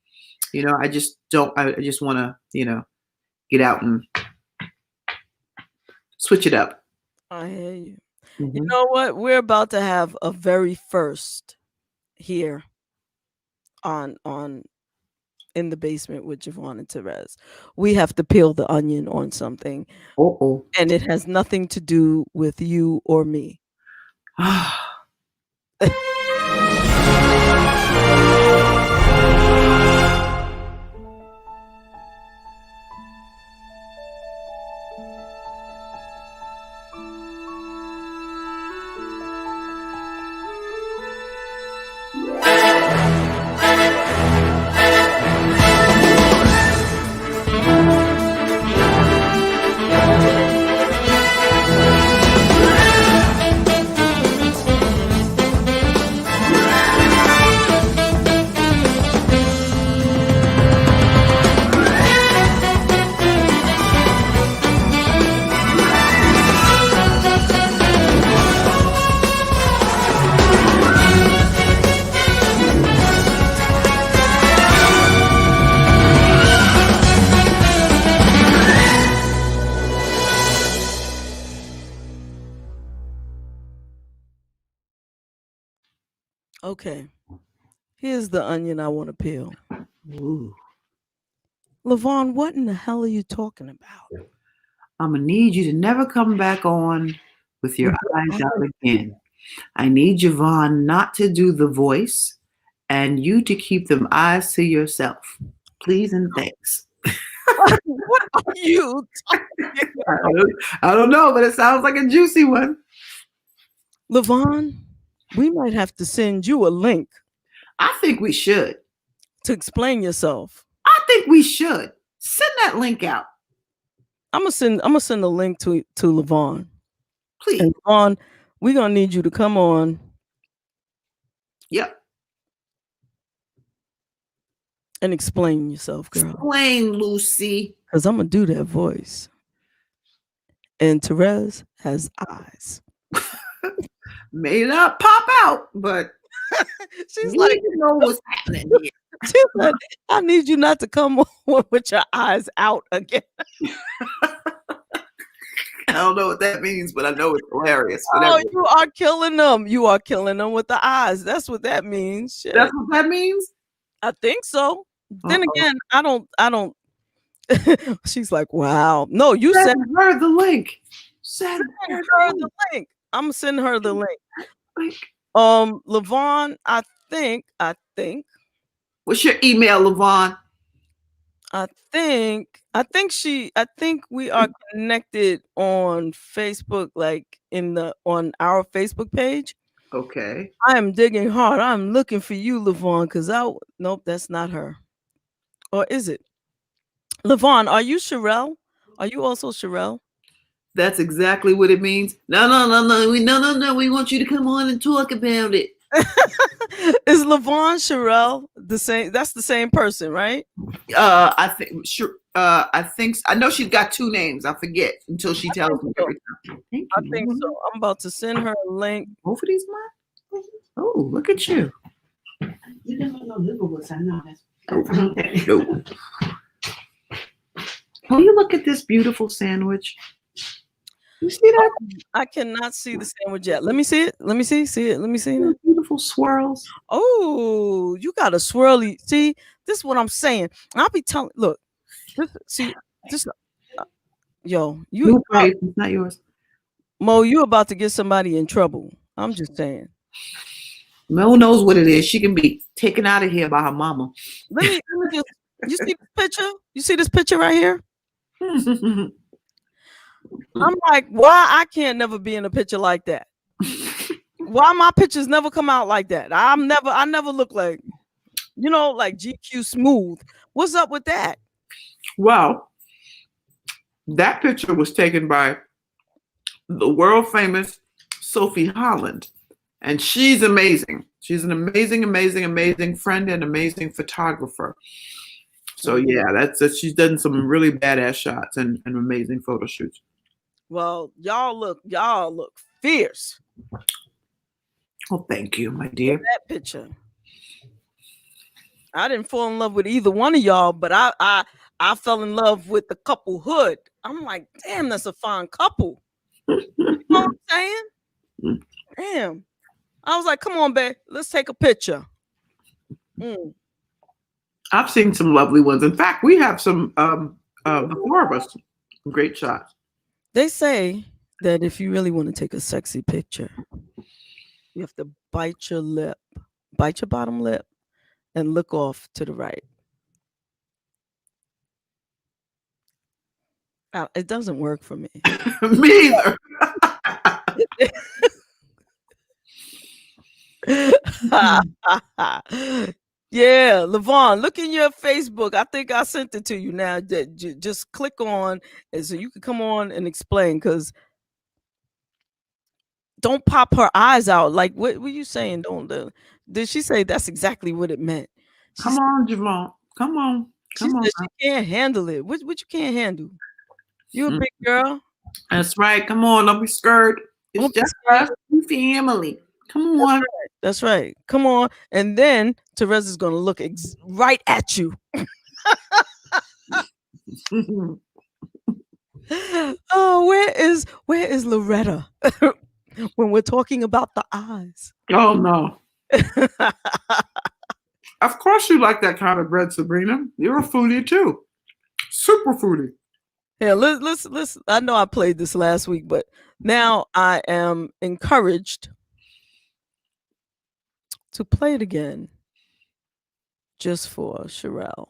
I just don't. I just want to, get out and switch it up. I hear you. Mm-hmm. You know what? We're about to have a very first here on In the Basement with JaVonne and Terez. We have to peel the onion on something. Uh-oh. And it has nothing to do with you or me. Okay. Here's the onion I want to peel. Ooh. LaVon, what in the hell are you talking about? I'm going to need you to never come back on with your eyes out again. I need JaVonne not to do the voice and you to keep them eyes to yourself. Please and thanks. What are you talking about? I don't know, but it sounds like a juicy one. LaVon, we might have to send you a link. I think we should. To explain yourself. I think we should. Send that link out. I'm gonna send a link to LaVon. Please. And LaVon, we're gonna need you to come on. Yep. And explain yourself, girl. Explain, Lucy. Because I'm gonna do that voice. And Terez has eyes. May not pop out, but she's like, you know what's happening here. She's like, I need you not to come on with your eyes out again. I don't know what that means, but I know it's hilarious. Oh, Whatever. you are killing them. You are killing them with the eyes. That's what that means. Shit. That's what that means? I think so. Then Uh-oh. again, I don't. She's like, wow. No, you said Send her the link. Send her her the link. I'm sending her the link. link. LaVonne, I think. What's your email, LaVonne? I think we are connected on Facebook, like on our Facebook page. Okay. I am digging hard. I'm looking for you, LaVonne, because nope, that's not her. Or is it? LaVonne, are you Sherelle? Are you also Sherelle? That's exactly what it means. No. We want you to come on and talk about it. Is LaVonne Sherelle the same? That's the same person, right? I think sure. I think I know she's got two names. I forget until she tells me every time. I think so. I'm about to send her a link. Both of these mine? Oh, look at you. You didn't know liverwoods. I know that. No. Will you look at this beautiful sandwich? You see that? I cannot see the sandwich yet. Let me see it. Let me see. See it. Let me see it. Beautiful swirls. Oh, you got a swirly. See, this is what I'm saying. I'll be telling. Look, this. Yo, it's not yours. Mo, you about to get somebody in trouble. I'm just saying. Mo knows what it is. She can be taken out of here by her mama. Let me just. You see this picture? You see this picture right here? I'm like, why I can't never be in a picture like that? Why my pictures never come out like that? I never look like, like GQ smooth. What's up with that? Well, that picture was taken by the world famous Sophie Holland, and she's amazing. She's an amazing friend and amazing photographer. So yeah, she's done some really badass shots and amazing photo shoots. Well, y'all look fierce. Oh, thank you, my dear. That picture. I didn't fall in love with either one of y'all, but I fell in love with the couple hood. I'm like, damn, that's a fine couple. You know what I'm saying? Damn. I was like, come on, babe, let's take a picture. I've seen some lovely ones. In fact, we have some the four of us, great shots. They say that if you really want to take a sexy picture, you have to bite your bottom lip, and look off to the right. It doesn't work for me. Me either. Yeah, LaVonne, look in your Facebook. I think I sent it to you now. Just click on, and so you can come on and explain. Because don't pop her eyes out. Like, what were you saying? Did she say that's exactly what it meant? Come on, JaVonne. Come on. She said she can't handle it. What you can't handle? You a big girl. That's right. Come on, don't be scared. It's just us, family. Come on. That's right. Come on. And then Terez is going to look right at you. Oh, where is Loretta when we're talking about the eyes? Oh no. Of course you like that kind of bread, Sabrina. You're a foodie too. Super foodie. Yeah, let's I know I played this last week, but now I am encouraged to play it again just for Sherelle.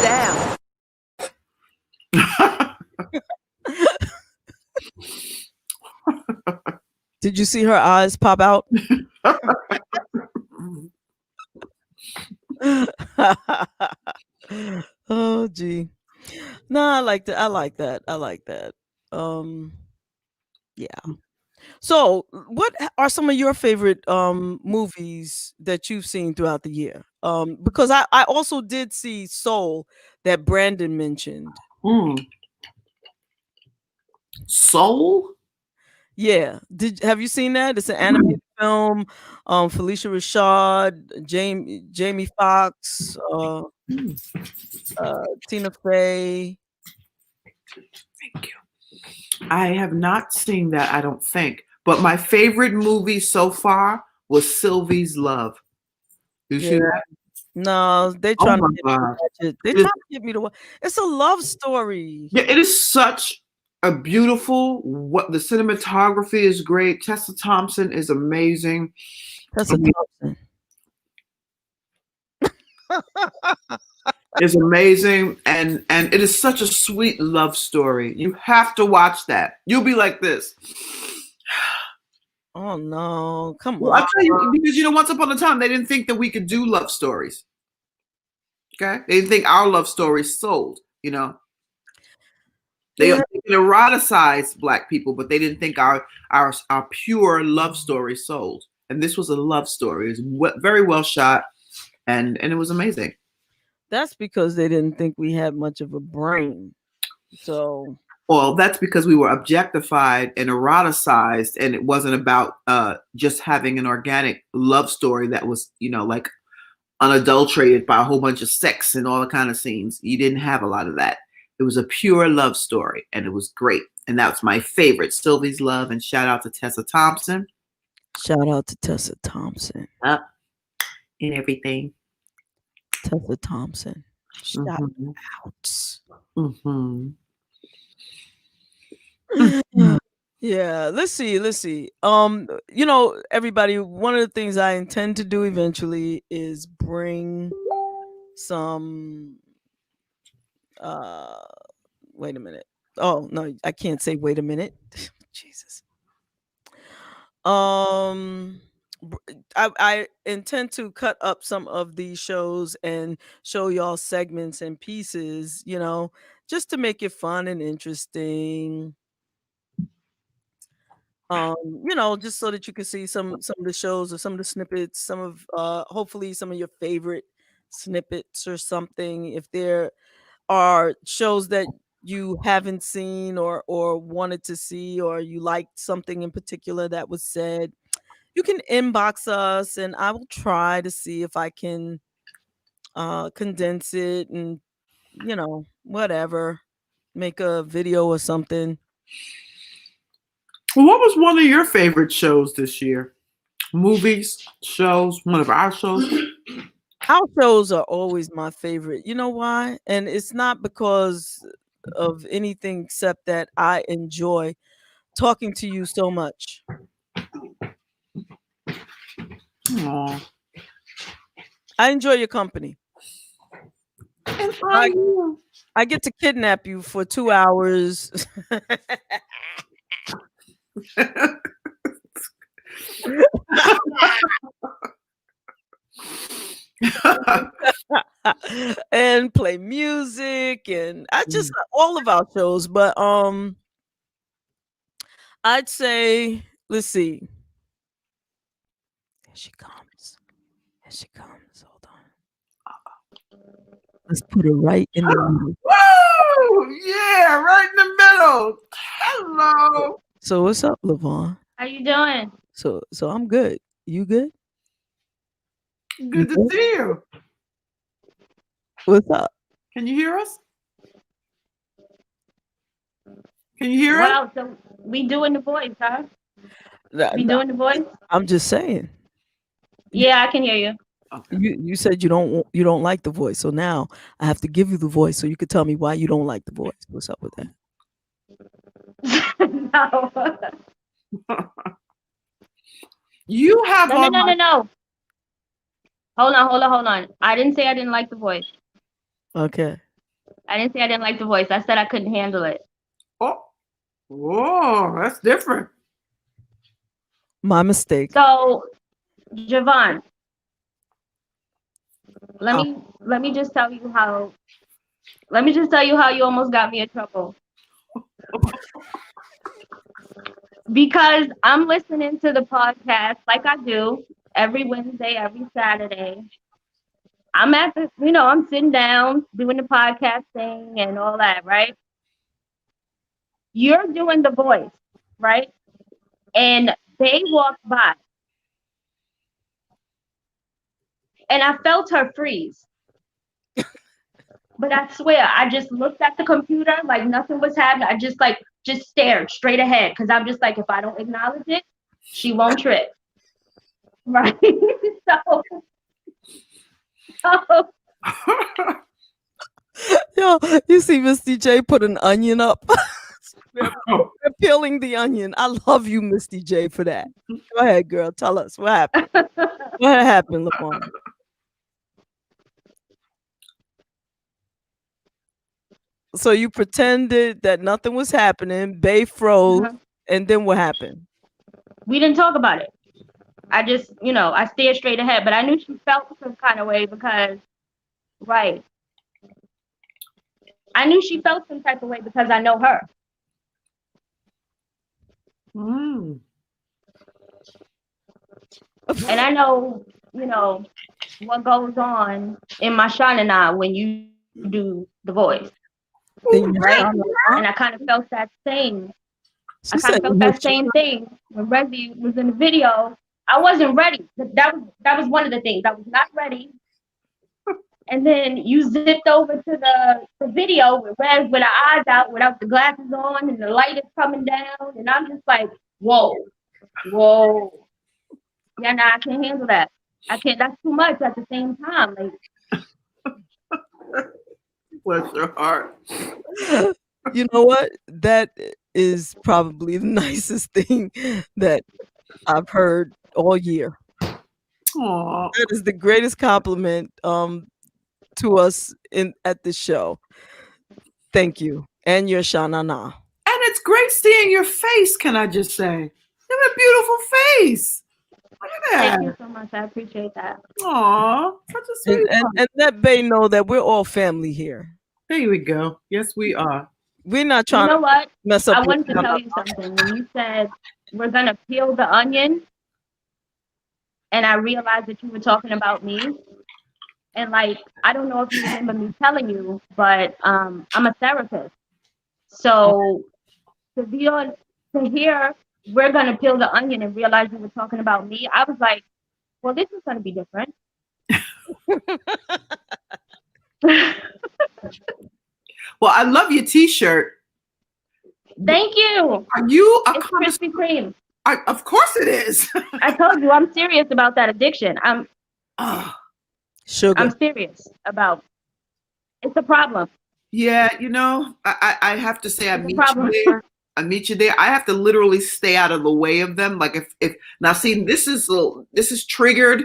down. Did you see her eyes pop out? Oh gee. No, I like that. I like that. I like that. Yeah. So, what are some of your favorite movies that you've seen throughout the year? Because I also did see Soul that Brandon mentioned. Soul? Yeah. Have you seen that? It's an animated film. Felicia Rashad, Jamie Foxx, Tina Fey. Thank you. I have not seen that, I don't think. But my favorite movie so far was Sylvie's Love. You see that? No, they Oh trying my to get me to God. watch it. They trying to get me to watch. It's a love story. Yeah, it is such a beautiful. What the cinematography is great. Tessa Thompson is amazing. Tessa Thompson is amazing, and it is such a sweet love story. You have to watch that. You'll be like this. Oh no, come Well, on. I'll tell you, because once upon a time they didn't think that we could do love stories. Okay, they didn't think our love stories sold. They eroticized Black people, but they didn't think our pure love story sold. And this was a love story. It was very well shot, and it was amazing. That's because they didn't think we had much of a brain. So, well, that's because we were objectified and eroticized, and it wasn't about just having an organic love story that was, like unadulterated by a whole bunch of sex and all the kind of scenes. You didn't have a lot of that. It was a pure love story, and it was great. And that's my favorite, Sylvie's Love. And shout out to Tessa Thompson. Shout out to Tessa Thompson. And everything. Tessa Thompson. Shout out. Yeah, let's see. Everybody, one of the things I intend to do eventually is bring some wait a minute. Oh no, I can't say wait a minute. Jesus. I intend to cut up some of these shows and show y'all segments and pieces, just to make it fun and interesting. Just so that you can see some of the shows or some of the snippets, some of hopefully some of your favorite snippets or something. If there are shows that you haven't seen or wanted to see, or you liked something in particular that was said, you can inbox us and I will try to see if I can condense it and whatever, make a video or something. Well, what was one of your favorite shows this year? Movies, shows, one of our shows? Our shows are always my favorite. You know why? And it's not because of anything except that I enjoy talking to you so much. Aww. I enjoy your company. I get to kidnap you for 2 hours. And play music, and I just all of our shows, but I'd say, let's see. Here she comes. Hold on. Let's put her right in the middle. Woo! Yeah, right in the middle. Hello. So what's up, LaVon? How you doing? So I'm good. You good? Good to see you. What's up? Can you hear us? Can you hear us? Wow, so we doing the voice, huh? We doing the voice? I'm just saying. Yeah, I can hear you. Okay. You said you don't like the voice, so now I have to give you the voice so you could tell me why you don't like the voice. What's up with that? No. You have No. Hold on. I didn't say I didn't like the voice. Okay. I didn't say I didn't like the voice. I said I couldn't handle it. Oh, that's different. My mistake. So, JaVonne, let me just tell you how you almost got me in trouble. Because I'm listening to the podcast like I do every Wednesday, every Saturday. I'm at the, I'm sitting down doing the podcast thing and all that, right? You're doing the voice, right? And they walked by. And I felt her freeze. But I swear, I just looked at the computer like nothing was happening. I just stared straight ahead because I'm just like, if I don't acknowledge it, she won't trip. Right? so Yo, you see Miss DJ put an onion up. We're peeling the onion. I love you, Miss DJ, for that. Go ahead, girl. Tell us what happened. What happened, LaVon? So you pretended that nothing was happening. Bay froze, and then what happened? We didn't talk about it. I just, I stared straight ahead, but I knew she felt some kind of way because, right. I knew she felt some type of way because I know her. And I know, what goes on in my Shanana when you do the voice. Right? And I kind of felt that same. I kind of felt that same thing when Rezi was in the video. I wasn't ready. That was one of the things. I was not ready. And then you zipped over to the video with Rez with her eyes out, without the glasses on, and the light is coming down. And I'm just like, whoa. Yeah, nah, I can't handle that. I can't. That's too much at the same time. Bless your heart. You know what? That is probably the nicest thing that I've heard all year. Aww. That is the greatest compliment to us at the show. Thank you. And your Shanana. And it's great seeing your face, can I just say? You have a beautiful face. Look at that. Thank you so much. I appreciate that. Aw, such a sweet and let Bay know that we're all family here. There we go. Yes, we are. We're not trying to mess up. I wanted to tell you something. When you said we're gonna peel the onion, and I realized that you were talking about me. And I don't know if you remember me telling you, but I'm a therapist. So to hear we're gonna peel the onion and realize you were talking about me, I was like, well, this is gonna be different. Well, I love your T-shirt. Thank you. Are you a Krispy Kreme? Of course it is. I told you I'm serious about that addiction. Sugar. I'm serious about. It's a problem. Yeah, I have to say I meet you there. I meet you there. I have to literally stay out of the way of them. Like if now, see, this is triggered.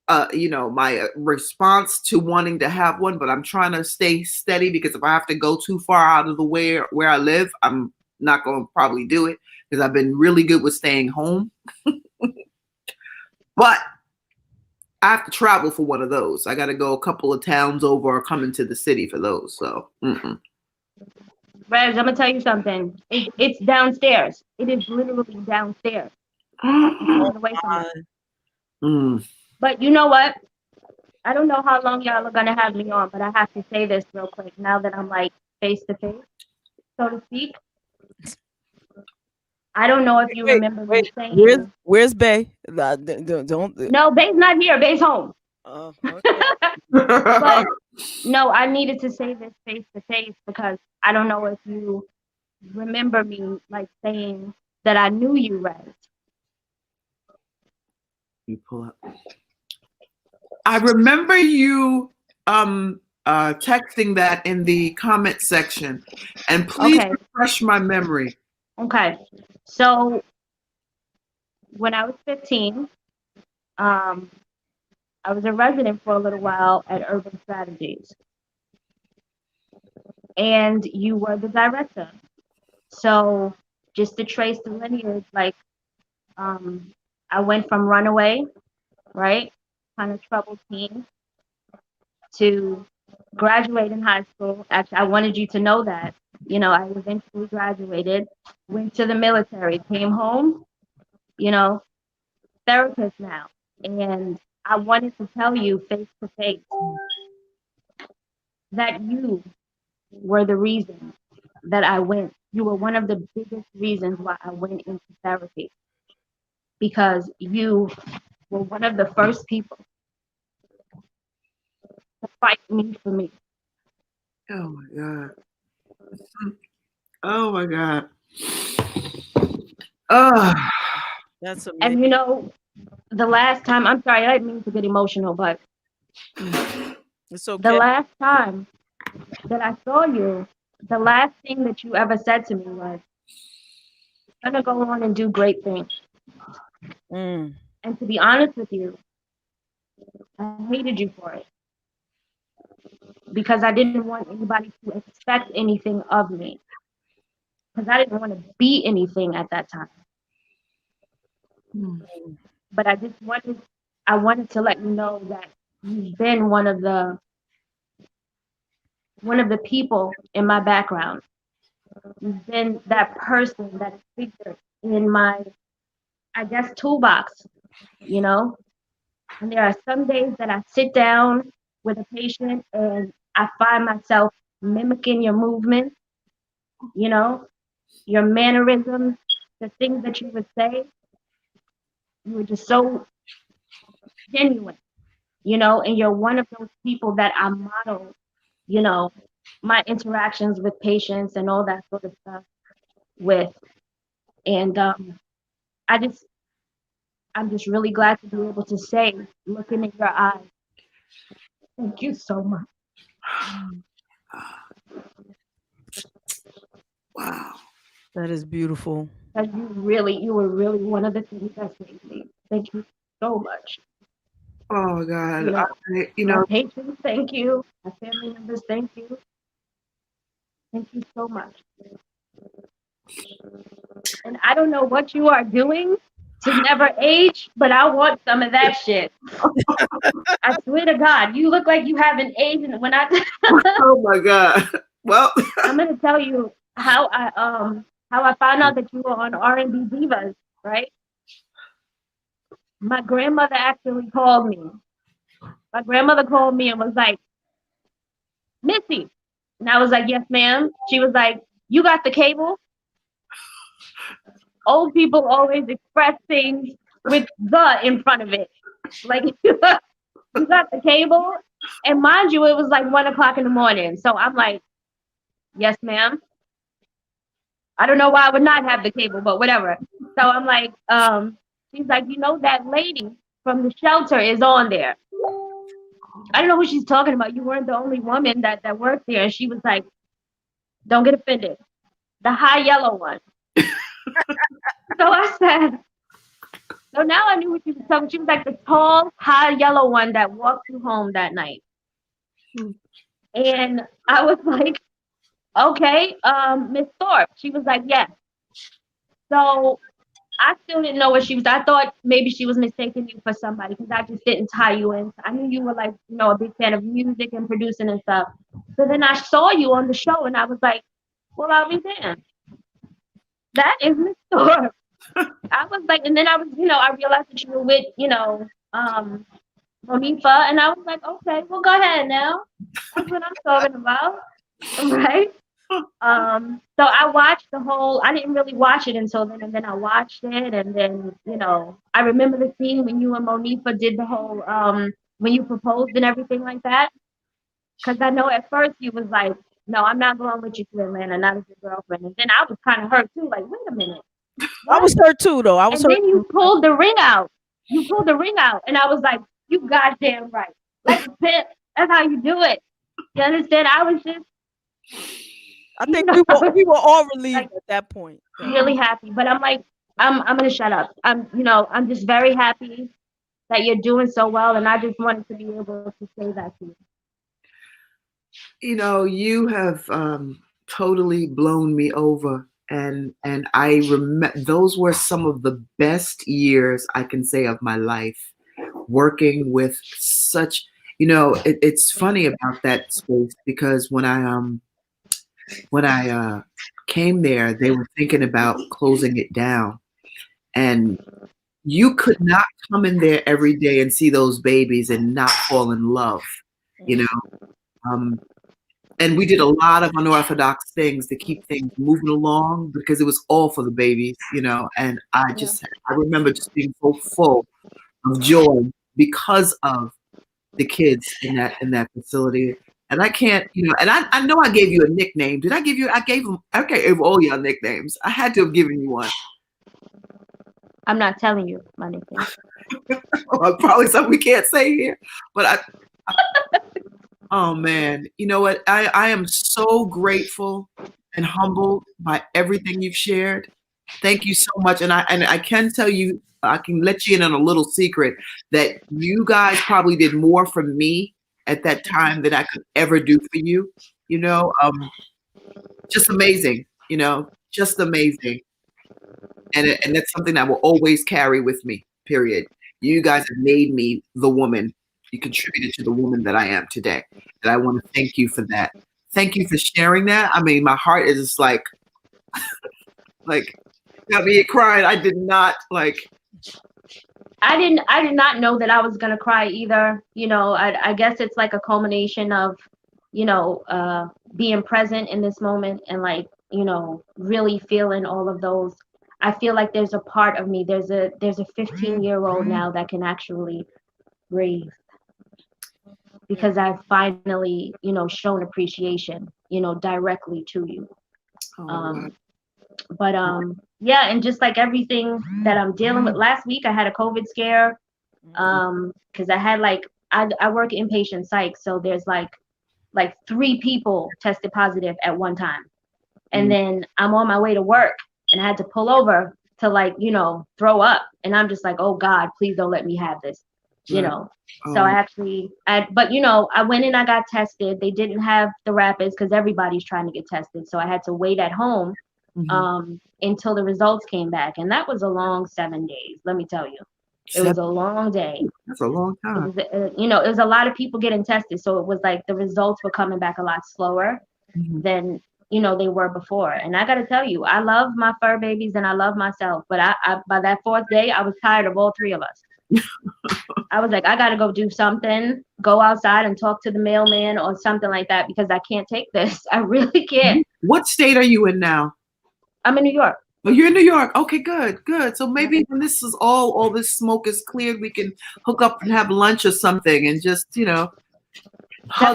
My response to wanting to have one, but I'm trying to stay steady because if I have to go too far out of the way where I live, I'm not going to probably do it because I've been really good with staying home. But I have to travel for one of those. I got to go a couple of towns over or come into the city for those. So, Rez, I'm gonna tell you something. It's downstairs. It is literally downstairs. Away from it. But you know what? I don't know how long y'all are gonna have me on, but I have to say this real quick. Now that I'm face to face, so to speak. I don't know if you remember me saying. Where's Bay? Don't. No, Bay's not here. Bay's home. Okay. But no, I needed to say this face to face because I don't know if you remember me saying that I knew you, Rez. You pull up. I remember you texting that in the comment section, and please refresh my memory. Okay, so when I was 15, I was a resident for a little while at Urban Strategies. and you were the director. So just to trace the lineage, like I went from Runaway, right, kind of troubled teen, to graduating high school. Actually, I wanted you to know that. You know, I eventually graduated, went to the military, came home, you know, therapist now. And I wanted to tell you face to face that you were the reason that I went. You were one of the biggest reasons why I went into therapy, because you were one of the first people to fight me for me. Oh my God. Oh my God. Oh. That's amazing. And you know, the last time, I'm sorry, I didn't mean to get emotional, but it's okay. The last time that I saw you, the last thing that you ever said to me was, "I'm gonna go on and do great things." Mm. And to be honest with you, I hated you for it, because I didn't want anybody to expect anything of me, because I didn't want to be anything at that time. But I wanted to let you know that you've been one of the people in my background. You've been that person, that figure in my, I guess, toolbox, you know? And there are some days that I sit down with a patient and I find myself mimicking your movements, you know, your mannerisms, the things that you would say. You were just so genuine, you know, and you're one of those people that I model, you know, my interactions with patients and all that sort of stuff with. And I'm just really glad to be able to say, looking in your eyes, thank you so much. Wow. That is beautiful. Because you were really one of the things that saved me. Thank you so much. Oh God. You know, my patrons, thank you. My family members, thank you. Thank you so much. And I don't know what you are doing to never age, but I want some of that shit. I swear to God, you look like you haven't aged. And when I oh my God. Well, I'm gonna tell you how I found out that you were on R&B Divas, right? My grandmother actually called me. My grandmother called me and was like, "Missy," and I was like, "Yes, ma'am." She was like, "You got the cable?" Old people always express things with "the" in front of it. Like, you got the cable? And mind you, it was like 1 o'clock in the morning. So I'm like, "Yes, ma'am." I don't know why I would not have the cable, but whatever. So I'm like, she's like, "You know, that lady from the shelter is on there." I don't know who she's talking about. You weren't the only woman that worked there. And she was like, "Don't get offended. The high yellow one." So I said, so now I knew what she was talking. She was like the tall, high yellow one that walked you home that night. And I was like, "Okay, Miss Thorpe." She was like, "Yes." So I still didn't know what she was. I thought maybe she was mistaking you for somebody, because I just didn't tie you in. I knew you were like, you know, a big fan of music and producing and stuff. So then I saw you on the show and I was like, well, I'll be damned. That is Miss Thorpe. I was like, and then I was, you know, I realized that you were with, you know, Monifa, and I was like, okay, well, go ahead now. That's what I'm talking about, right? So I watched the whole, I didn't really watch it until then, and then I watched it, and then, you know, I remember the scene when you and Monifa did the whole, when you proposed and everything like that, because I know at first you was like, "No, I'm not going with you to Atlanta, not as your girlfriend," and then I was kind of hurt too, like, wait a minute. I was hurt too, though. And then you pulled the ring out. You pulled the ring out, and I was like, "You goddamn right. Like, that's how you do it." You understand? I was just, I think we were all relieved like, at that point. Really happy, but I'm like, I'm gonna shut up. I'm just very happy that you're doing so well, and I just wanted to be able to say that to you. You know, you have totally blown me over. And I remember those were some of the best years I can say of my life, working with such, it's funny about that space because when I came there, they were thinking about closing it down. And you could not come in there every day and see those babies and not fall in love, you know. And we did a lot of unorthodox things to keep things moving along because it was all for the babies, and I remember just being so full of joy because of the kids in that facility. And I can't, and I know I gave you a nickname. Did I give you? I gave all y'all nicknames. I had to have given you one. I'm not telling you my nickname. Well, probably something we can't say here, but oh man, you know what? I am so grateful and humbled by everything you've shared. Thank you so much. And I can tell you, I can let you in on a little secret that you guys probably did more for me at that time than I could ever do for you. Just amazing, just amazing. And that's something I will always carry with me, period. You guys have made me the woman. You contributed to the woman that I am today. And I want to thank you for that. Thank you for sharing that. I mean, my heart is just like got me crying. I did not I did not know that I was gonna cry either. I guess it's like a culmination of, being present in this moment and really feeling all of those. I feel like there's a part of me. There's a 15-year-old now that can actually breathe. Because I've finally, shown appreciation, directly to you. Yeah, and just like everything that I'm dealing with. Last week I had a COVID scare because I had I work inpatient psych, so there's like 3 people tested positive at one time. And then I'm on my way to work and I had to pull over to throw up. And I'm just like, oh God, please don't let me have this. So I went in, I got tested. They didn't have the rapids because everybody's trying to get tested. So I had to wait at home until the results came back. And that was a long 7 days, let me tell you. It was a long day. That's a long time. It was a lot of people getting tested. So it was like the results were coming back a lot slower than, they were before. And I got to tell you, I love my fur babies and I love myself. But I by that 4th day, I was tired of all 3 of us. I was like, I gotta go do something, go outside and talk to the mailman or something like that because I can't take this. I really can't. What state are you in now? I'm in New York. Oh, you're in New York. Okay, good. So maybe when this is all this smoke is cleared, we can hook up and have lunch or something and just, hug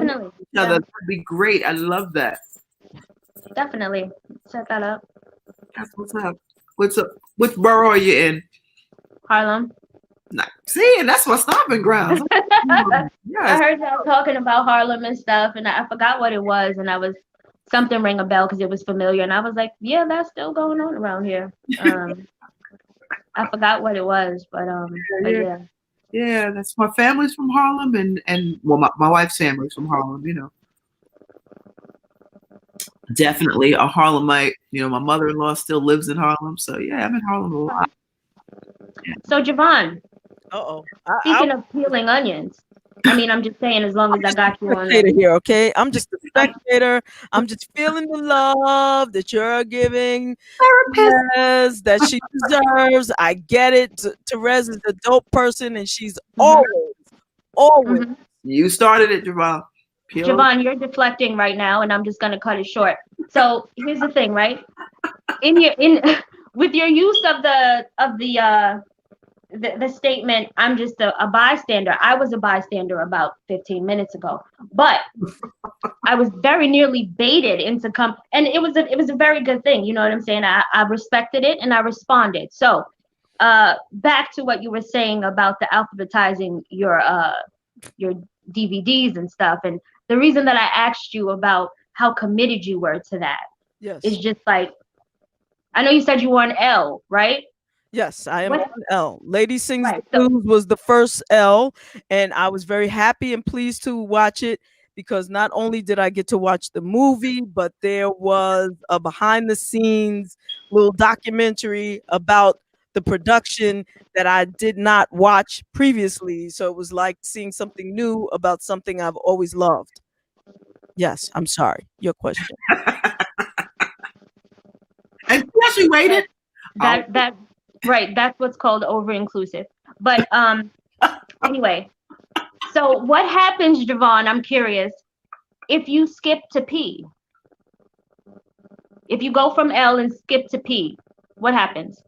Definitely. each other. That'd be great. I love that. Definitely. Set that up. That's what's up. What's up? Which borough are you in? Harlem. See, and that's my stomping grounds. Yes. I heard y'all talking about Harlem and stuff, and I forgot what it was, and something rang a bell because it was familiar, and I was like, yeah, that's still going on around here. I forgot what it was, but yeah. Yeah, that's my family's from Harlem, and my wife's family's from Harlem. Definitely a Harlemite. My mother-in-law still lives in Harlem, so yeah, I'm in Harlem a lot. Yeah. So JaVonne. Speaking of peeling onions, I'm just saying, as long as I got you on here, okay? I'm just a spectator. I'm just feeling the love that you're giving Terez, that she deserves. I get it. Terez is a dope person, and she's always. You started it, JaVonne. JaVonne, you're deflecting right now, and I'm just gonna cut it short. So here's the thing, right? With your use of the statement, I'm just a bystander. I was a bystander about 15 minutes ago, but I was very nearly baited into and it was a very good thing. You know what I'm saying? I respected it and I responded. So back to what you were saying about the alphabetizing your DVDs and stuff. And the reason that I asked you about how committed you were to that is just like, I know you said you were an L, right? Yes, I am on L. Lady Sings the Blues was the first L, and I was very happy and pleased to watch it because not only did I get to watch the movie, but there was a behind the scenes little documentary about the production that I did not watch previously. So it was like seeing something new about something I've always loved. Yes, I'm sorry. Your question. And yes, we waited. That right. That's what's called over inclusive. But anyway, so what happens, JaVonne? I'm curious. If you skip to P, if you go from L and skip to P, what happens?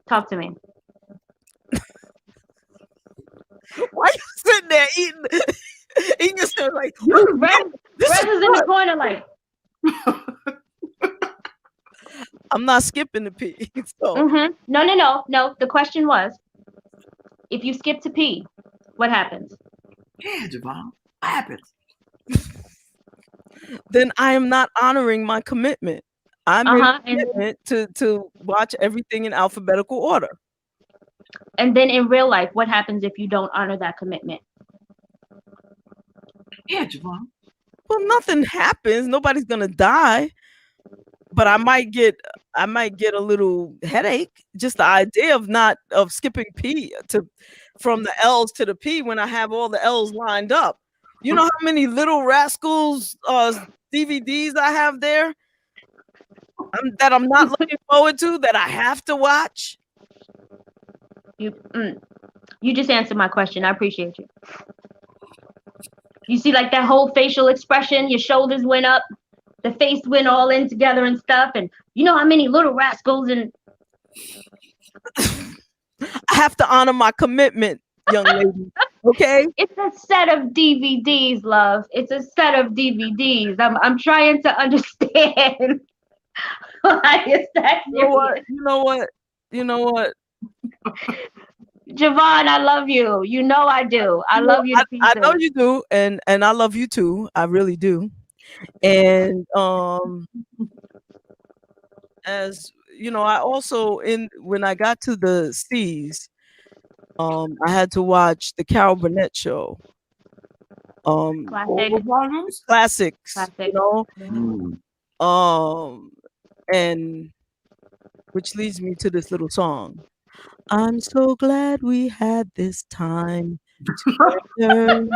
Talk to me. Why you sitting there eating your stuff like Red is in the corner like. I'm not skipping the P. So. No. The question was, if you skip to P, what happens? Yeah, JaVonne, what happens? Then I am not honoring my commitment. I'm commitment to watch everything in alphabetical order. And then in real life, what happens if you don't honor that commitment? Yeah, JaVonne. Well, nothing happens. Nobody's gonna die. But I might get a little headache. Just the idea of skipping P from the L's to the P when I have all the L's lined up. You know how many Little Rascals DVDs I have there that I'm not looking forward to, that I have to watch? You just answered my question. I appreciate you. You see, like that whole facial expression, your shoulders went up, the face went all in together and stuff. And you know how many Little Rascals and I have to honor my commitment, young lady. Okay? It's a set of DVDs, love. It's a set of DVDs. I'm trying to understand why is that. You know what? JaVonne, I love you. You know I do. I love you to pieces. I know you do, and I love you too. I really do. And as you know, I also when I got to the C's, I had to watch the Carol Burnett show. Classics. You know? And which leads me to this little song. I'm so glad we had this time together.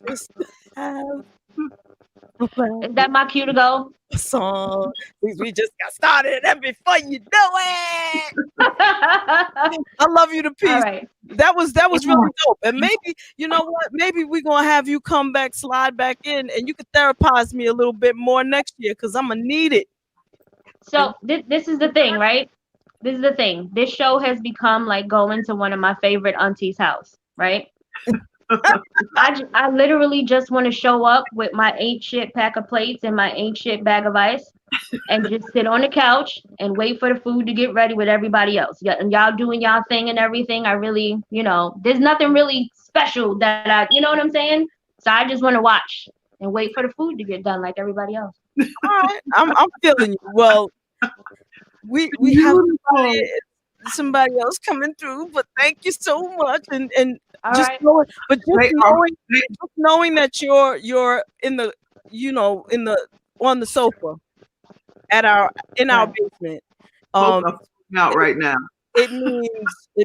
Just have Is that my cue to go? A song. We just got started, and before you know it, I love you to pieces. Right. That was really dope. And maybe, you know what? Maybe we're gonna have you come back, slide back in, and you could therapize me a little bit more next year because I'm gonna need it. So this is the thing, right? This is the thing. This show has become like going to one of my favorite aunties' house, right? I literally just want to show up with my ain't shit pack of plates and my ain't shit bag of ice and just sit on the couch and wait for the food to get ready with everybody else. Yeah, and y'all doing y'all thing and everything. I really, there's nothing really special that you know what I'm saying? So I just want to watch and wait for the food to get done like everybody else. All right. I'm feeling you. Well, we have somebody else coming through, but thank you so much. And just knowing, but just knowing that you're in the on the sofa in our basement. Out right now. It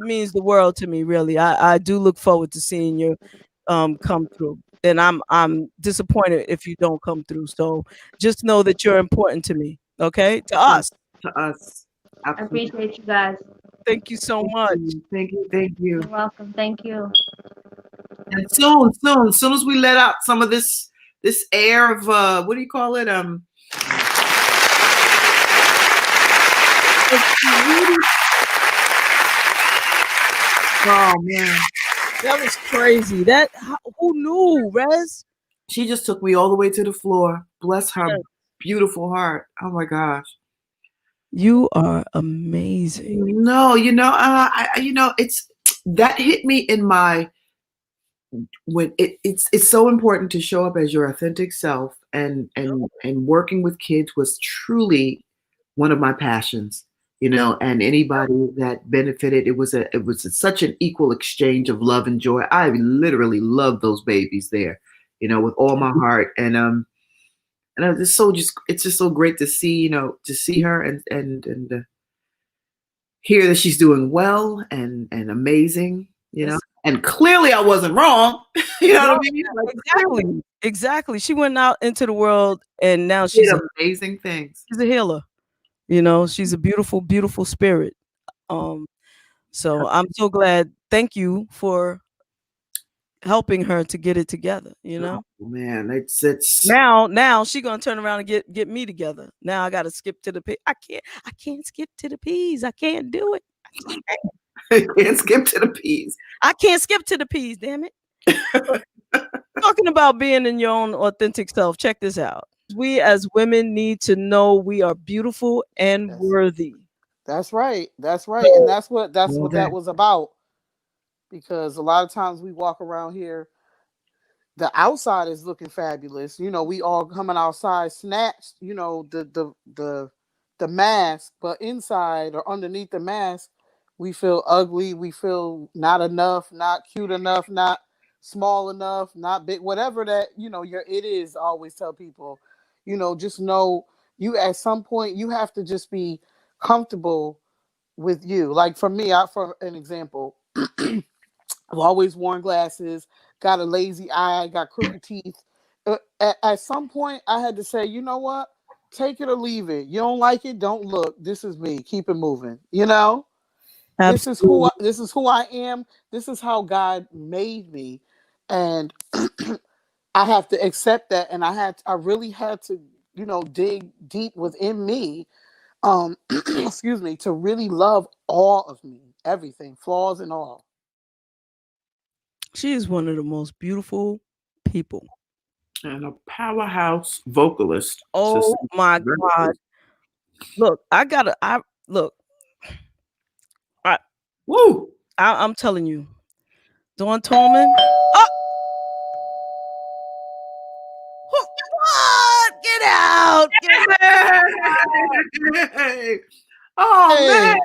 means the world to me, really. I do look forward to seeing you come through. And I'm disappointed if you don't come through. So just know that you're important to me. Okay? To us. Absolutely. I appreciate you guys. Thank you so much. Thank you. You're welcome. Thank you. And soon, as soon as we let out some of this air of what do you call it? Oh man, that was crazy. Who knew, Rez? She just took me all the way to the floor. Bless her beautiful heart. Oh my gosh. You are amazing. No, it's that hit me in my when it's so important to show up as your authentic self, and working with kids was truly one of my passions. you know, and anybody that benefited, it was such an equal exchange of love and joy. I literally love those babies there, you know, with all my heart. And it's just so great to see, you know, to see her and hear that she's doing well and amazing, you know. And clearly I wasn't wrong. You know what I mean? Like, Exactly. She went out into the world and now she she's did amazing things. She's a healer. You know, she's a beautiful, beautiful spirit. So I'm so glad. Thank you for helping her to get it together, you know. Oh, man, it's now she gonna turn around and get me together. Now I gotta skip to the P. I can't skip to the P's. I can't do it. I can't skip to the P's. I can't skip to the P's, damn it. Talking about being in your own authentic self. Check this out. We as women need to know we are beautiful and worthy. That's right. That's right. And that's what that was about. Because a lot of times we walk around here, the outside is looking fabulous. You know, we all coming outside snatched, you know, the mask, but inside or underneath the mask, we feel ugly. We feel not enough, not cute enough, not small enough, not big, whatever that, you know, it is. I always tell people, you know, just know you at some point you have to just be comfortable with you. Like for me, for an example, I've always worn glasses, got a lazy eye, got crooked teeth. At some point, I had to say, you know what? Take it or leave it. You don't like it, don't look. This is me. Keep it moving. You know, Absolutely. this is who I am. This is how God made me, and I have to accept that. And I really had to, you know, dig deep within me, excuse me, to really love all of me, everything, flaws and all. She is one of the most beautiful people. And a powerhouse vocalist. Oh my God. Look, Woo! I'm telling you. Dawn Tallman. Oh! What? Get out! Hey. Oh man.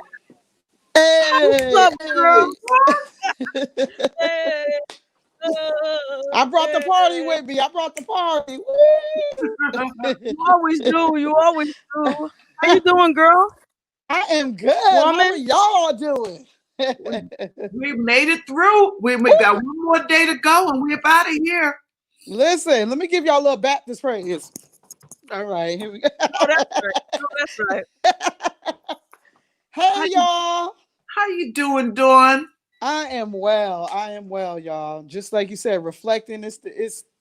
Hey, what's up, girl? Hey. I brought the party with me. I brought the party. You always do. You always do. How you doing, girl? I am good. Woman. How are y'all doing? We made it through. We got one more day to go, and we're out of here. Listen, let me give y'all a little Baptist praise. All right, here we go. Oh, that's right. Oh, that's right. Hey, y'all. How you doing, Dawn? I am well. I am well, y'all. Just like you said, reflecting. It's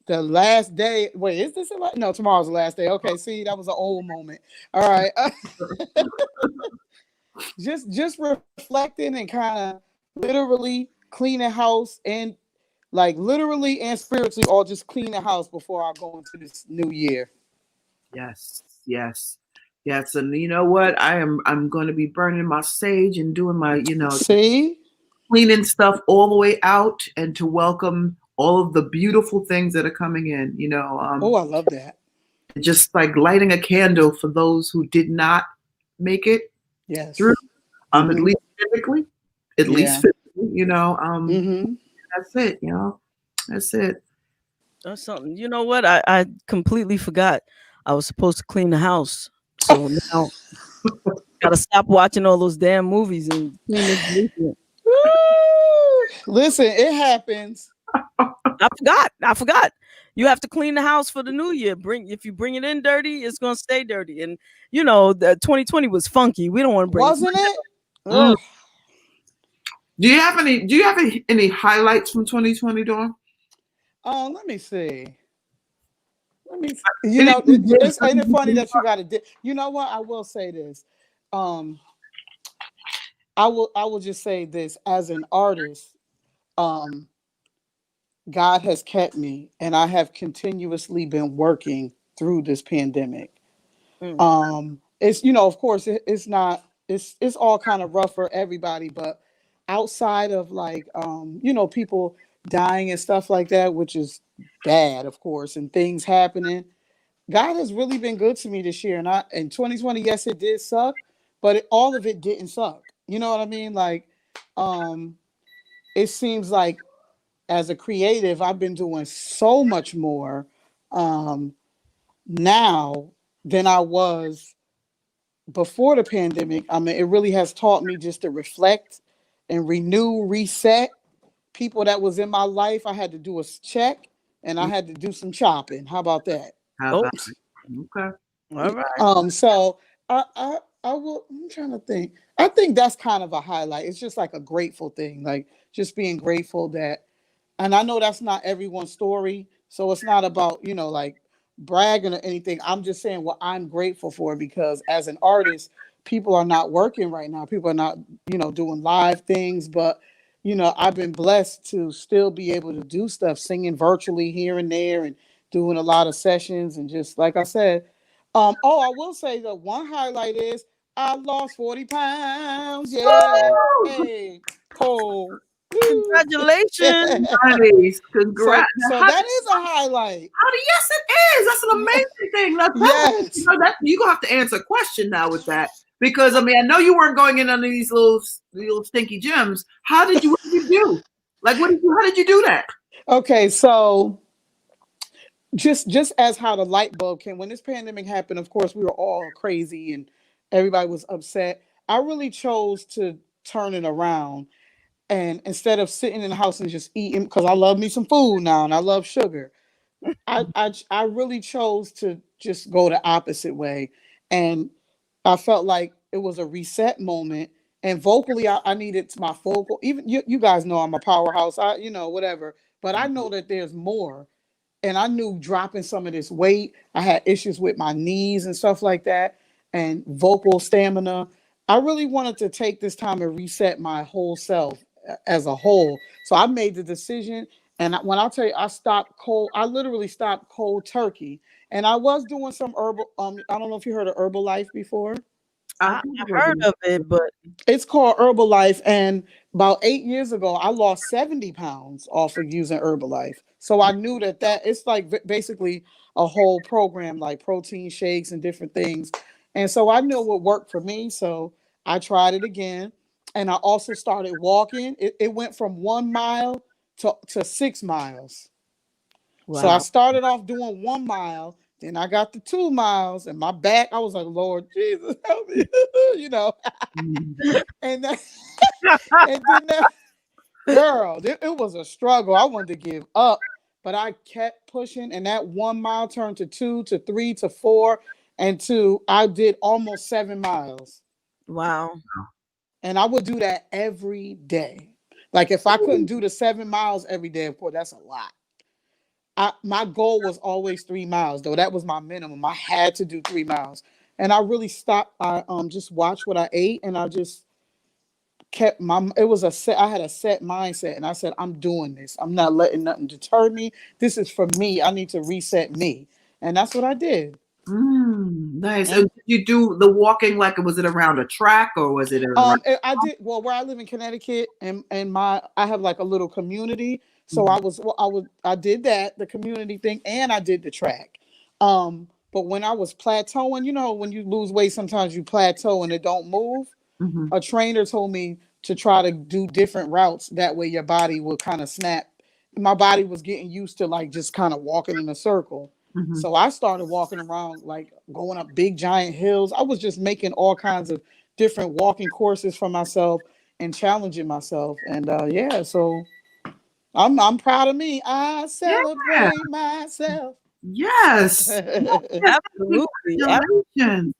the last day. Wait, is this no? Tomorrow's the last day. Okay, see, that was an old moment. All right. just reflecting and kind of literally cleaning house and like literally and spiritually, all just clean the house before I go into this new year. Yes. And you know what? I'm going to be burning my sage and doing my, you know, cleaning stuff all the way out and to welcome all of the beautiful things that are coming in, you know. Oh, I love that. Just like lighting a candle for those who did not make it through, at least physically, you know. That's it, you know. That's it. That's something. You know what? I completely forgot. I was supposed to clean the house. So now gotta stop watching all those damn movies and clean this basement. Listen, it happens. I forgot. You have to clean the house for the new year. If you bring it in dirty, it's gonna stay dirty. And you know, the 2020 was funky. We don't want to bring Wasn't it? Do you have any highlights from 2020, Dawn? Let me see. You know, it's ain't it funny that you got to. You know what? I will say this. I will just say this as an artist. God has kept me, and I have continuously been working through this pandemic. It's, you know, of course, it's not. It's all kind of rough for everybody, but outside of like, you know, people dying and stuff like that, which is bad, of course, and things happening. God has really been good to me this year, and in 2020, yes, it did suck, but all of it didn't suck. You know what I mean? Like, it seems like as a creative, I've been doing so much more now than I was before the pandemic. I mean, it really has taught me just to reflect and renew, reset. People that was in my life, I had to do a check and I had to do some chopping. How about that? How about it? Okay. All right. So I will. I'm trying to think. I think that's kind of a highlight. It's just like a grateful thing, like just being grateful that. And I know that's not everyone's story, so it's not about like bragging or anything. I'm just saying what I'm grateful for, because as an artist, people are not working right now. People are not doing live things, but I've been blessed to still be able to do stuff, singing virtually here and there, and doing a lot of sessions, and just like I said. I will say that one highlight is I lost 40 pounds. Yeah. Hey, Cole. Congratulations. Nice. Congrats. So that is a highlight. Yes, it is. That's an amazing thing. Now, yes. You're going to have to answer a question now with that. Because, I mean, I know you weren't going in under these little stinky gyms. What did you do? Like, how did you do that? Okay, so just as how the light bulb came when this pandemic happened, of course we were all crazy and everybody was upset. I really chose to turn it around, and instead of sitting in the house and just eating, because I love me some food now and I love sugar, I really chose to just go the opposite way. And I felt like it was a reset moment, and vocally I needed my vocal. Even you guys know I'm a powerhouse, whatever, but I know that there's more. And I knew dropping some of this weight, I had issues with my knees and stuff like that, and vocal stamina. I really wanted to take this time and reset my whole self as a whole. So I made the decision. And when I tell you, I literally stopped cold turkey. And I was doing some herbal, I don't know if you heard of Herbalife before. I heard of it, but it's called Herbalife. And about 8 years ago, I lost 70 pounds off of using Herbalife. So I knew that it's like basically a whole program, like protein shakes and different things. And so I knew what worked for me. So I tried it again. And I also started walking. It went from 1 mile to 6 miles. Wow. So I started off doing 1 mile. Then I got to 2 miles, and my back, I was like, Lord Jesus, help me, and then girl, it was a struggle. I wanted to give up, but I kept pushing, and that 1 mile turned to 2 to 3 to 4 and I did almost 7 miles. Wow. And I would do that every day. Like if I couldn't do the 7 miles every day, of course, that's a lot. My goal was always 3 miles, though. That was my minimum. I had to do 3 miles. And I really stopped. I just watched what I ate, and I just kept I had a set mindset, and I said, I'm doing this. I'm not letting nothing deter me. This is for me. I need to reset me. And that's what I did. Nice. And did you do the walking was it around a track, or was it I did where I live in Connecticut, and I have like a little community. So I did that, the community thing, and I did the track. But when I was plateauing, when you lose weight, sometimes you plateau and it don't move. Mm-hmm. A trainer told me to try to do different routes. That way your body will kind of snap. My body was getting used to just kind of walking in a circle. Mm-hmm. So I started walking around, going up big giant hills. I was just making all kinds of different walking courses for myself and challenging myself. And so I'm proud of me. I celebrate myself. Yes. Absolutely. Congratulations.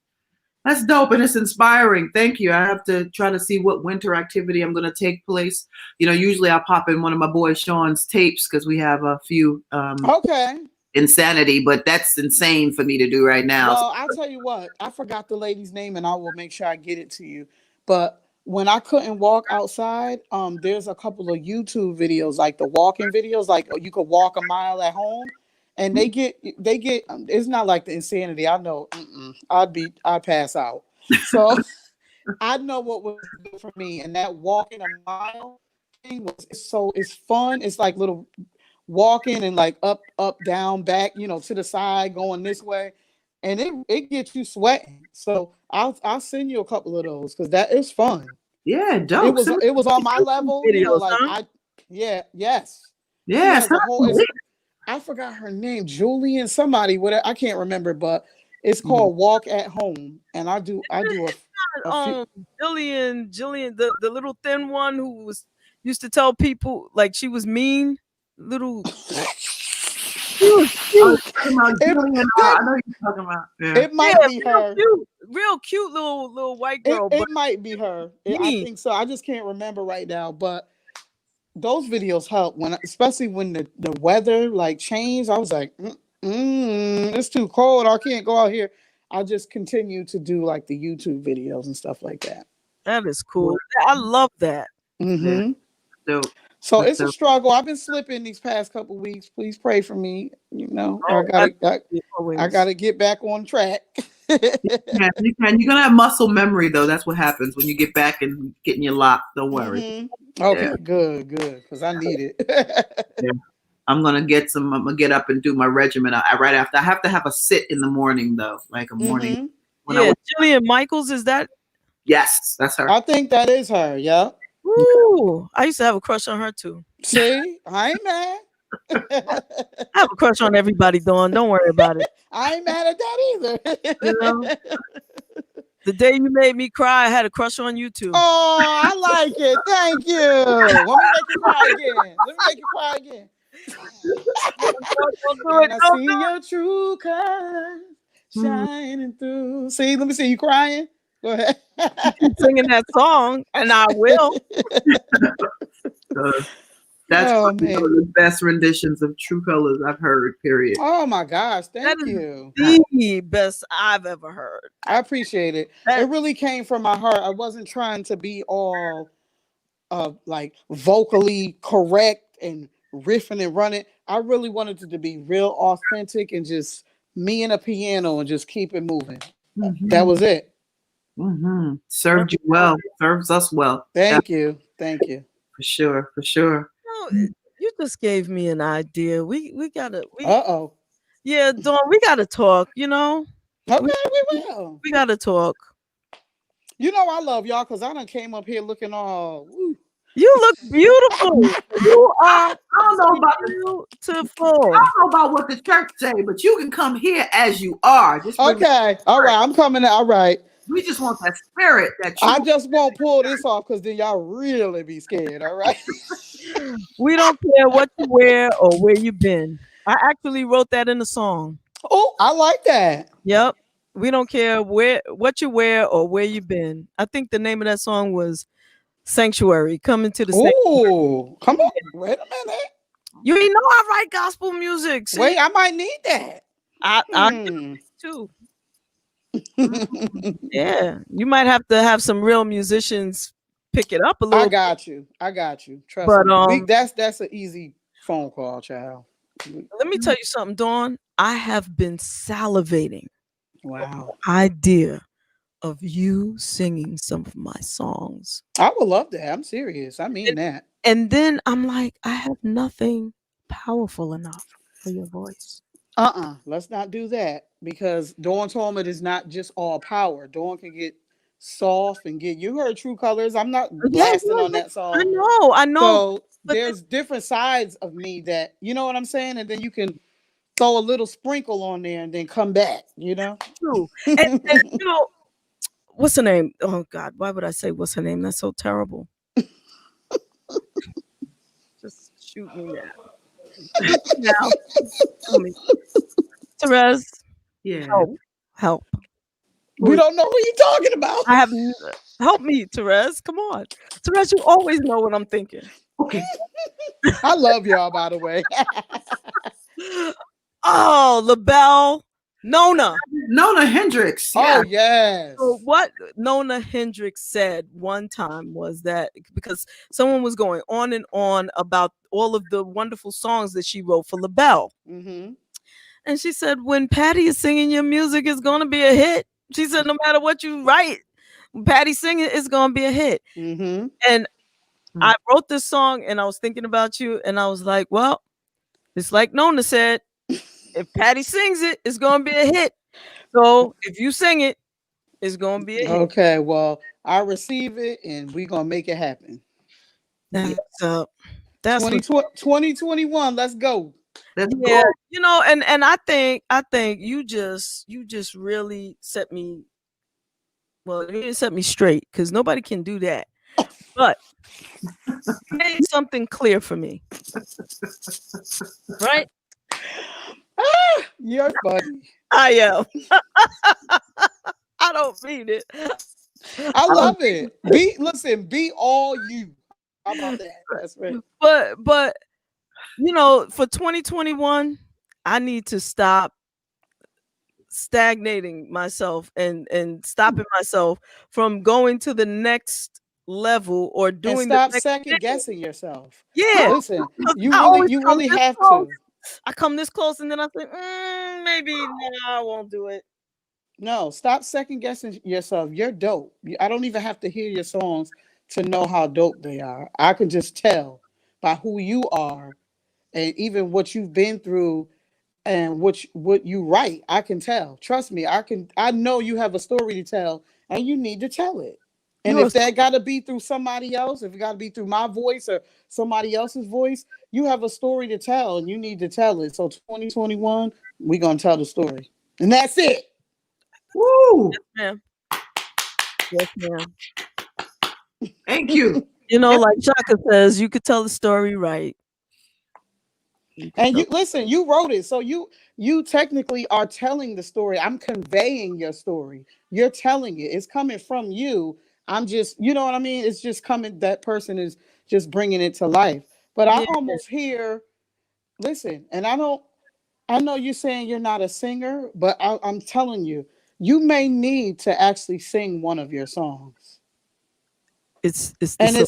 That's dope, and it's inspiring. Thank you. I have to try to see what winter activity I'm going to take place. Usually I'll pop in one of my boy Sean's tapes because we have a few insanity, but that's insane for me to do right now. Well, I'll tell you what. I forgot the lady's name, and I will make sure I get it to you. But when I couldn't walk outside, there's a couple of YouTube videos, like the walking videos, like you could walk a mile at home, and they get. It's not like the insanity. I know. I'd pass out. So I know what was good for me, and that walking a mile thing it's fun. It's like little walking and up, down, back, to the side, going this way. and it gets you sweating. So I'll send you a couple of those because that is fun. Yeah, dope. It was on my level, you know, videos, like huh? yes. She Yeah, has a whole, I forgot her name, Julian, somebody, whatever, I can't remember, but it's called Walk at Home, and I do a few. Jillian, the little thin one who used to tell people like she was mean, little. She was cute. I know you're talking about. Yeah. It might be her. Real cute little white girl. It might be her. I think so. I just can't remember right now, but those videos help especially when the weather like changed. I was like, it's too cold. I can't go out here. I just continue to do like the YouTube videos and stuff like that. That is cool. I love that. Mm-hmm. Dope. So it's a struggle. I've been slipping these past couple weeks. Please pray for me. You know, I gotta get back on track. You can. You're gonna have muscle memory though. That's what happens when you get back and get in your lock. Don't worry. Mm-hmm. Okay, good, because I need it. Yeah. I'm gonna get up and do my regimen right after. I have to have a sit in the morning though, like a morning. Jillian Michaels, is that? Yes, that's her. I think that is her. Yeah. Woo! I used to have a crush on her too. See, I ain't mad. I have a crush on everybody, Dawn. Don't worry about it. I ain't mad at that either. You know? The day you made me cry, I had a crush on you too. Oh, I like it. Thank you. Let me make you cry again. I see your true colors shining through. See, let me see you crying. Go ahead. Keep singing that song, and I will. That's one of the best renditions of True Colors I've heard, period. Oh my gosh, thank you. The best I've ever heard. I appreciate it. It really came from my heart. I wasn't trying to be all like vocally correct and riffing and running. I really wanted it to be real authentic and just me and a piano and just keep it moving. Mm-hmm. That was it. Mm-hmm. Served you well. Serves us well. Thank you. For sure. No, you just gave me an idea. We gotta. Yeah, Dawn, we gotta talk. You know. Okay, we will. We gotta talk. You know I love y'all because I done came up here looking all. Woo. You look beautiful. You are. I don't know about what the church say, but you can come here as you are. Okay. All right. I'm coming. All right. We just want that spirit that I just won't pull this off because then y'all really be scared. All right. We don't care what you wear or where you've been. I actually wrote that in the song. Oh, I like that. Yep. We don't care what you wear or where you've been. I think the name of that song was Sanctuary. Coming to the Sanctuary. Come on. Wait a minute. You ain't know I write gospel music. See? Wait, I might need that. I too. Yeah, you might have to have some real musicians pick it up a little. I got you. Trust me. That's an easy phone call, child. Let me tell you something, Dawn. I have been salivating. Wow. Idea of you singing some of my songs. I would love that. I'm serious. I mean that. And then I'm like, I have nothing powerful enough for your voice. Let's not do that because Dawn told me it is not just all power. Dawn can get soft and you heard True Colors. I'm not blasting on that song. I know. So there's different sides of me that, you know what I'm saying? And then you can throw a little sprinkle on there and then come back, you know? True. And you know, what's her name? Oh God, why would I say what's her name? That's so terrible. Just shoot me now. Terez. Yeah. Help. We don't know what you're talking about. Help me, Terez. Come on. Terez, you always know what I'm thinking. Okay. I love y'all, by the way. Oh, LaBelle. Nona Hendrix. Yeah. Oh, yes. So what Nona Hendrix said one time was that because someone was going on and on about all of the wonderful songs that she wrote for LaBelle. Mm-hmm. And she said, when Patty is singing, your music is going to be a hit. She said, no matter what you write, when Patty singing, it's going to be a hit. Mm-hmm. And I wrote this song and I was thinking about you and I was like, well, it's like Nona said, if Patty sings it, it's going to be a hit. So if you sing it, it's gonna be a hit. Okay, well, I receive it, and we're gonna make it happen. That's 2021. Let's go. Yeah, you know, and I think you just really set me. Well, you didn't set me straight because nobody can do that. But made something clear for me, right? You're funny. I am. I don't mean it. I love it. Be all you. How about that? That's right. But you know, for 2021, I need to stop stagnating myself and stopping myself from going to the next level or doing and stop the next second thing. guessing yourself. Yeah, Listen, you I always really come this have close. to. I come this close and then I think maybe I won't do it. No, stop second guessing yourself. You're dope. I don't even have to hear your songs to know how dope they are. I can just tell by who you are and even what you've been through and what you write. I can tell. Trust me, I know you have a story to tell and you need to tell it. And if that got to be through somebody else, if it got to be through my voice or somebody else's voice, you have a story to tell and you need to tell it. So 2021, we're going to tell the story. And that's it. Woo! Yes, ma'am. Yes, ma'am. Thank you. You know, like Shaka says, you could tell the story right. And you listen, you wrote it. So you technically are telling the story. I'm conveying your story. You're telling it. It's coming from you. I'm just, you know what I mean? It's just coming, that person is just bringing it to life. But I almost hear, listen, and I know you're saying you're not a singer, but I'm telling you, you may need to actually sing one of your songs. It's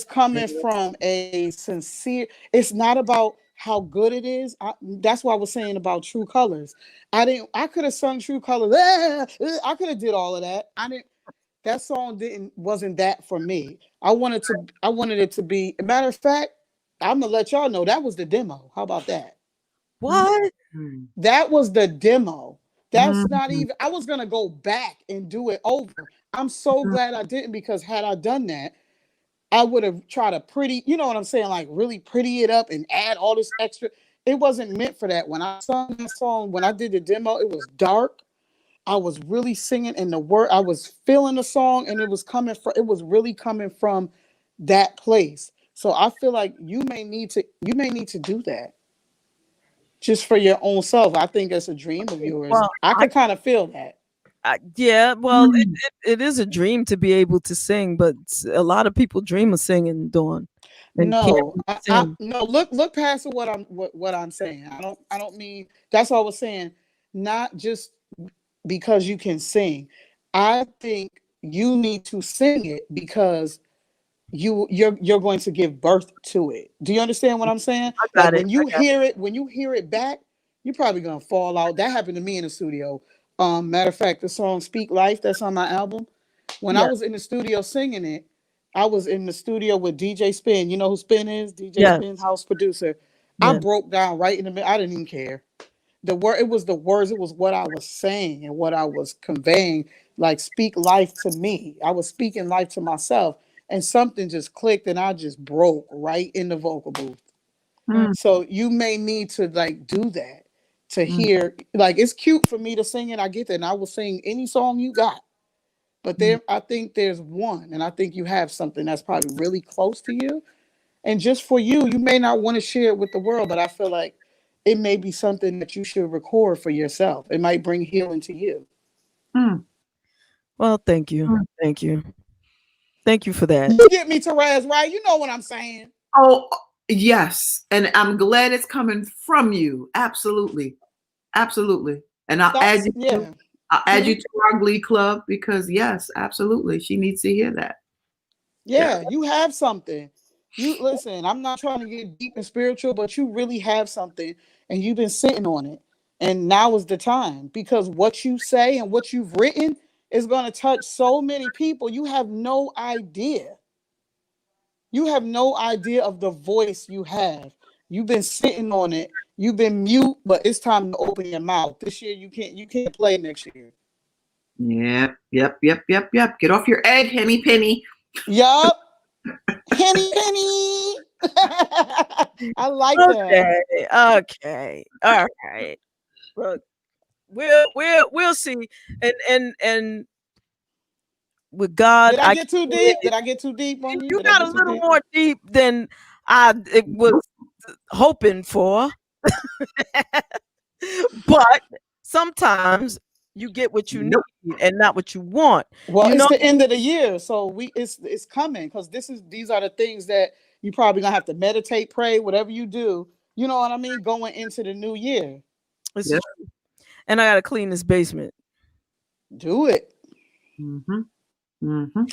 coming from a sincere, it's not about how good it is. That's why I was saying about True Colors. I could have sung True Colors. I could have did all of that. That song wasn't that for me. I wanted it to be, matter of fact, I'm gonna let y'all know that was the demo. How about that? What? That was the demo. That's not even, I was gonna go back and do it over. I'm so glad I didn't, because had I done that, I would have tried to pretty, you know what I'm saying? Like really pretty it up and add all this extra. It wasn't meant for that. When I sung that song, when I did the demo, it was dark. I was really singing, and I was feeling the song, and it was really coming from that place. So I feel like you may need to do that just for your own self. I think it's a dream of yours. Well, I can kind of feel that. Well, it is a dream to be able to sing, but a lot of people dream of singing, Dawn. No, look past what I'm saying. I don't mean, that's all I was saying. Not just because you can sing. I think you need to sing it because you're going to give birth to it. Do you understand what I'm saying? When you hear it back, you're probably gonna fall out. That happened to me in the studio. Matter of fact, the song "Speak Life" that's on my album. When I was in the studio singing it, I was in the studio with DJ Spin. You know who Spin is? DJ Spin, house producer. I broke down right in the middle. I didn't even care. It was the words. It was what I was saying and what I was conveying. Like, speak life to me. I was speaking life to myself, and something just clicked, and I just broke right in the vocal booth. So you may need to do that to hear. Like, it's cute for me to sing it. I get that, and I will sing any song you got. But I think there's one, and I think you have something that's probably really close to you. And just for you, you may not want to share it with the world, but I feel like it may be something that you should record for yourself. It might bring healing to you. Well, thank you. Thank you. Thank you for that. You get me, Terez, right? You know what I'm saying. Oh, yes. And I'm glad it's coming from you. Absolutely. Absolutely. And I'll add you to our Glee Club, because yes, absolutely. She needs to hear that. Yeah, you have something. You listen, I'm not trying to get deep and spiritual, but you really have something, and you've been sitting on it. And now is the time, because what you say and what you've written is going to touch so many people. You have no idea. You have no idea of the voice you have. You've been sitting on it. You've been mute, but it's time to open your mouth. This year you can't play next year. Yep. Get off your egg, Henny Penny. Yup. Henny Penny. I like that. Okay. All right. Look, we'll see. And with God, Did I get too deep? Did I get too deep on you? You got a little more deep than I was hoping for. But sometimes you get what you need and not what you want. Well, you it's know? the end of the year, so it's coming because these are the things that you probably gonna have to meditate, pray, whatever you do. You know what I mean? Going into the new year. True. And I gotta clean this basement. Do it. Mm-hmm.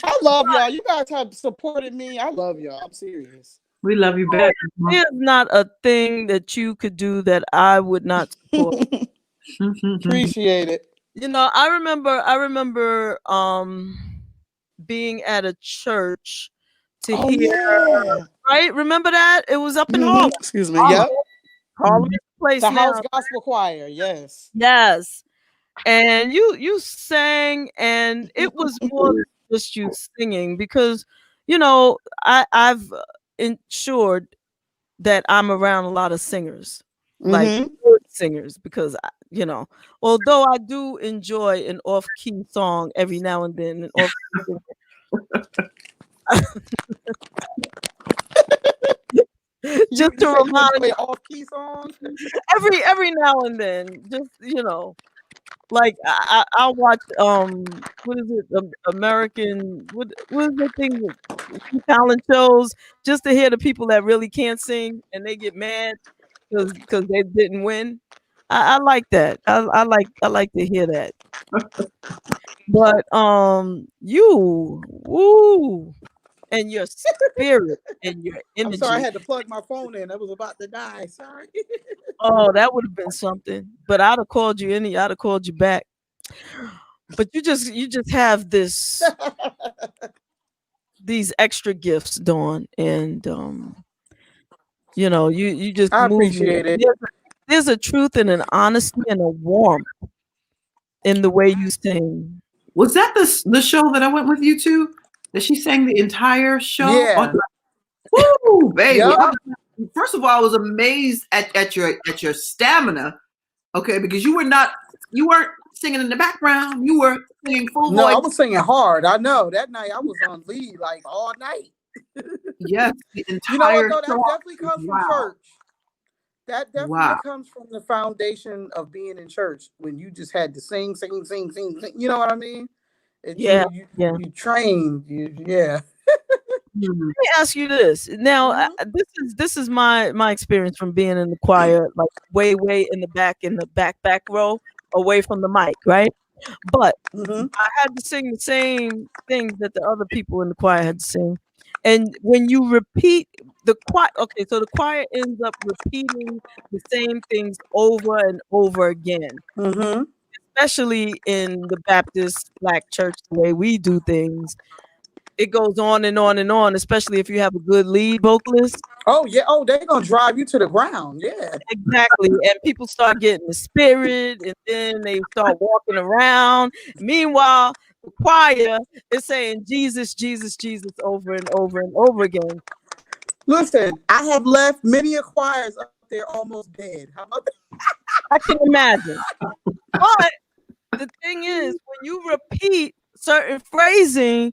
I love y'all. You guys have supported me. I love y'all. I'm serious. We love you back. There's not a thing that you could do that I would not support. Appreciate it. You know, I remember being at a church to hear right? Remember that? It was up in Harlem. Excuse me. Yep. Harlem place the now. House Gospel Choir. Yes. Yes. And you sang, and it was more than just you singing, because you know I've ensured that I'm around a lot of singers, like good singers, because you know, although I do enjoy an off-key song every now and then, just to remind me off-key songs every now and then, just you know. Like I'll watch what is it, American, what is the thing with talent shows, just to hear the people that really can't sing and they get mad because they didn't win. I like that. I like to hear that. But you, woo, and your spirit and your energy. I'm sorry, I had to plug my phone in. I was about to die. Sorry. Oh, that would have been something. But I'd have called you I'd have called you back. But you just have this these extra gifts, Dawn, and you know, you just I move appreciate me. it. There's a truth and an honesty and a warmth in the way you sing. Was that the show that I went with you to? That she sang the entire show? Yeah. Woo, baby. Yep. First of all, I was amazed at your stamina. Okay, because you weren't singing in the background. You were singing full voice. No, I was singing hard. I know. That night I was on lead like all night. Yes, the entire you know what though? That show. definitely comes from church. That definitely comes from the foundation of being in church, when you just had to sing. You know what I mean? You trained. Yeah. Let me ask you this. Now, this is my experience from being in the choir, like way in the back row, away from the mic, right? But I had to sing the same things that the other people in the choir had to sing. And when you repeat the choir, okay, so the choir ends up repeating the same things over and over again. Especially in the Baptist Black church, the way we do things. It goes on and on and on, especially if you have a good lead vocalist. Oh, yeah. Oh, they're going to drive you to the ground. Yeah. Exactly. And people start getting the spirit, and then they start walking around. Meanwhile, the choir is saying Jesus, Jesus, Jesus over and over and over again. Listen, I have left many choirs up there almost dead. How about that? I can imagine. But the thing is, when you repeat certain phrasing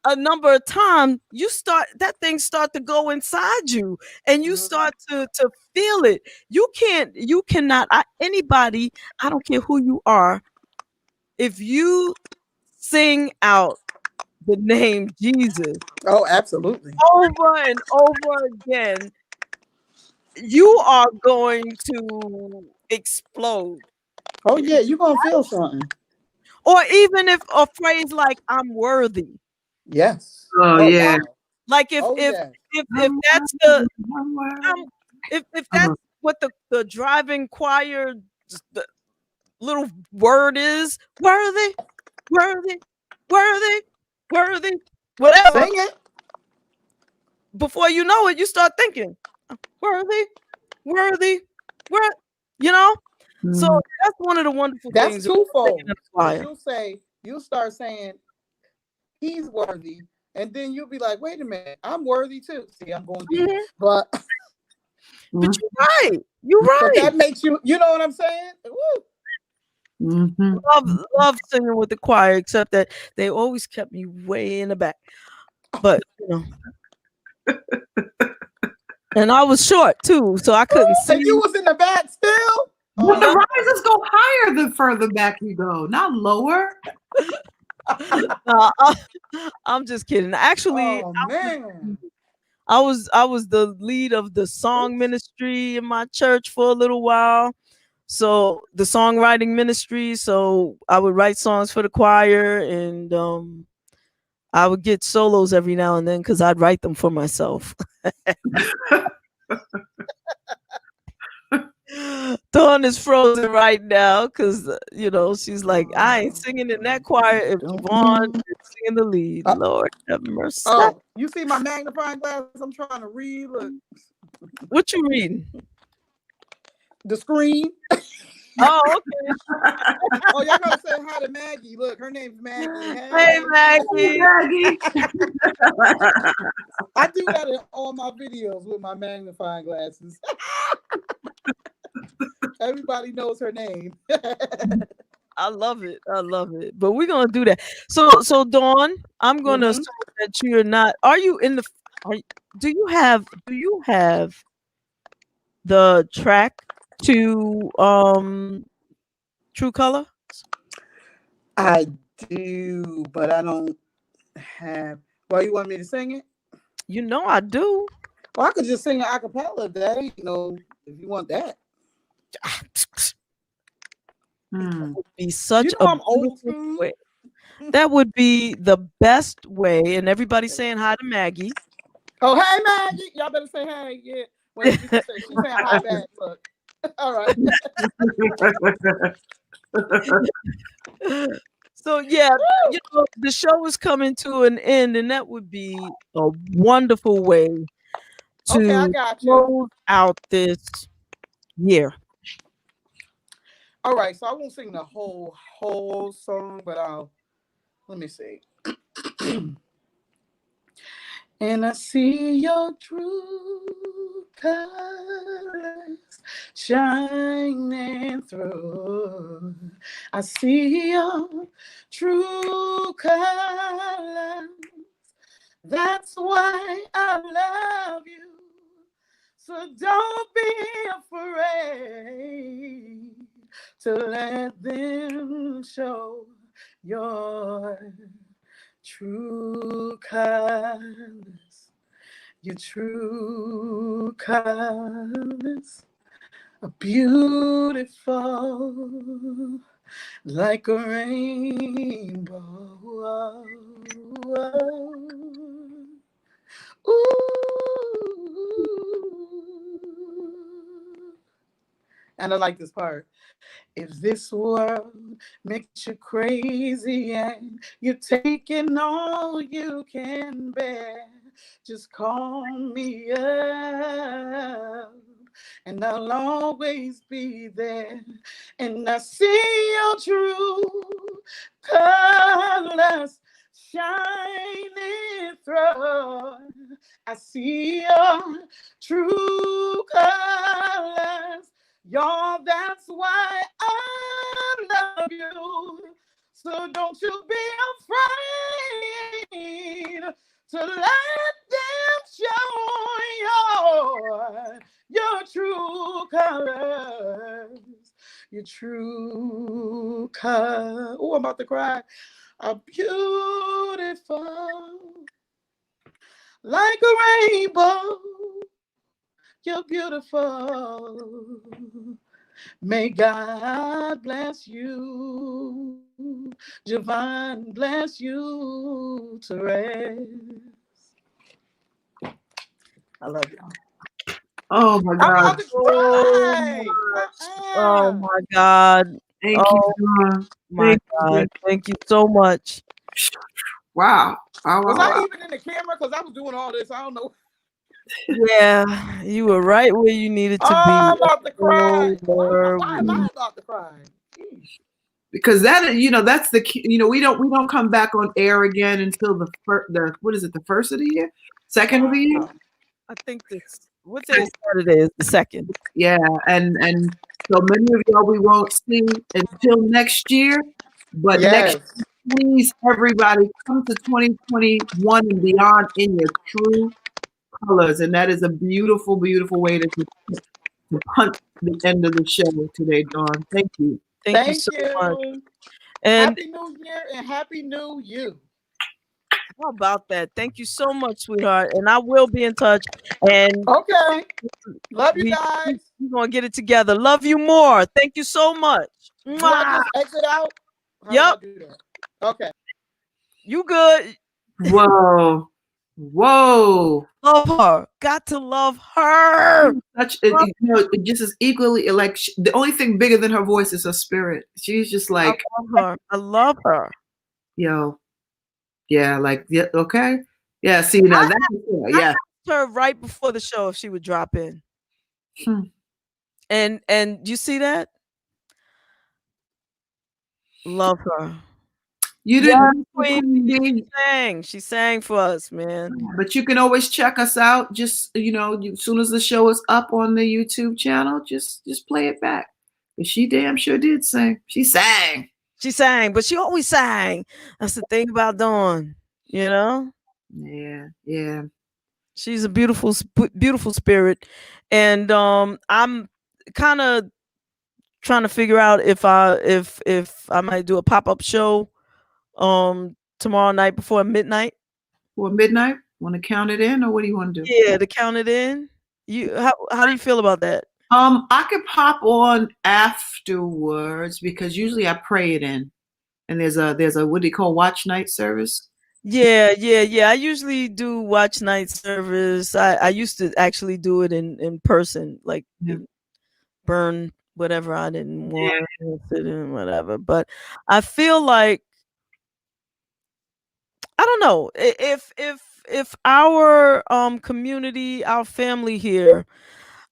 a number of times, that thing start to go inside you, and you start to feel it. You cannot, anybody, I don't care who you are, if you sing out the name Jesus, oh, absolutely, over and over again, you are going to explode. Oh yeah, you're gonna feel something. Or even if a phrase like "I'm worthy." Yes. Oh yeah. Wow. Like if that's the if that's what the driving choir the little word is, worthy, whatever. Sing it. Before you know it, you start thinking, worthy, you know. So that's one of the wonderful That's things. twofold. In the choir. You'll start saying he's worthy, and then you'll be like, wait a minute, I'm worthy too. See, I'm going deep, but you're right. You're right. But that makes you know what I'm saying? Woo. Love singing with the choir, except that they always kept me way in the back. But you know, and I was short too, so I couldn't see. And you was in the back still. But the risers go higher the further back you go, not lower. I'm just kidding. Actually, I was the lead of the song ministry in my church for a little while. So the songwriting ministry. So I would write songs for the choir, and I would get solos every now and then because I'd write them for myself. Dawn is frozen right now because she's like, I ain't singing in that choir if JaVonne is singing the lead. Lord have mercy. Oh, you see my magnifying glass? I'm trying to read. Look. What you reading? The screen. Oh, okay. Oh, y'all gotta say hi to Maggie. Look, her name's Maggie. Hey Maggie. I do that in all my videos with my magnifying glasses. Everybody knows her name. I love it. But we're gonna do that. So Dawn, I'm gonna assume that you're not. Are you in the? Do you have the track to True Color? I do, but I don't have. Why you want me to sing it? You know I do. Well, I could just sing an acapella. That ain't if you want that. That would be such a beautiful way. That would be the best way. And everybody's saying hi to Maggie. Oh, hey Maggie, y'all better say hey. Yeah. Wait, she's saying hi back. Look. All right. So yeah, the show is coming to an end, and that would be a wonderful way to close out this year. All right, so I won't sing the whole song, but let me see. And I see your true colors shining through. I see your true colors. That's why I love you. So don't be afraid to let them show your true colors, your true colors are beautiful like a rainbow. Ooh. And I like this part. If this world makes you crazy and you're taking all you can bear, just call me up and I'll always be there. And I see your true colors shining through. I see your true colors. Y'all, that's why I love you. So don't you be afraid to let them show your true colors. Your true colors. Oh, I'm about to cry. Are beautiful like a rainbow. You're beautiful. May God bless you. JaVonne bless you, Terez. I love y'all. Oh my God. Oh my God. Thank you. My God. Thank you so much. Wow. Was I even in the camera? Because I was doing all this. I don't know. Yeah, you were right where you needed to be. I'm about to cry. Oh, Why am I about to cry? Because that, that's the key. We don't come back on air again until the what is it, the first of the year, second of the year. I think this. What day is Saturday? Is the second. Yeah, and so many of y'all we won't see until next year. But next Yes. year, please, everybody, come to 2021 and beyond in your true colors, and that is a beautiful, beautiful way to punt the end of the show today, Dawn. Thank you. Thank you so much. And Happy New Year and Happy New You. how about that? Thank you so much, sweetheart. And I will be in touch. And okay, love you guys. We're gonna get it together. Love you more. Thank you so much. Do I just exit out? How Yep. do I do that? Okay. You good? Whoa. Love her. Got to love her. It just is equally like the only thing bigger than her voice is her spirit. She's just like, I love her. I love her. Yo, yeah, like yeah, okay, yeah. See now that's I asked her right before the show if she would drop in. And you see that? Love her. You didn't. She sang for us, man. But you can always check us out. Just as soon as the show is up on the YouTube channel, just play it back. But she damn sure did sing. She sang. She sang, but she always sang. That's the thing about Dawn, Yeah. She's a beautiful spirit, and I'm kind of trying to figure out if I might do a pop-up show tomorrow night before midnight. Before midnight? Want to count it in, or what do you want to do? Yeah, to count it in. How do you feel about that? I could pop on afterwards because usually I pray it in, and there's a what do you call watch night service? Yeah. I usually do watch night service. I used to actually do it in person, like burn whatever I didn't want to sit in, whatever. But I feel like I don't know if our community, our family here.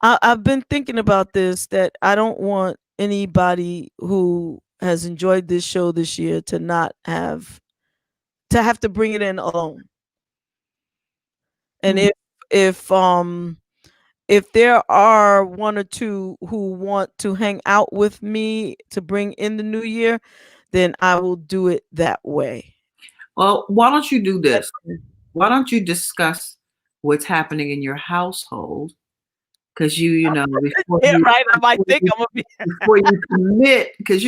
I've been thinking about this, that I don't want anybody who has enjoyed this show this year to not have to bring it in alone. And if there are one or two who want to hang out with me to bring in the new year, then I will do it that way. Well, why don't you do this? Why don't you discuss what's happening in your household? Because before you commit, because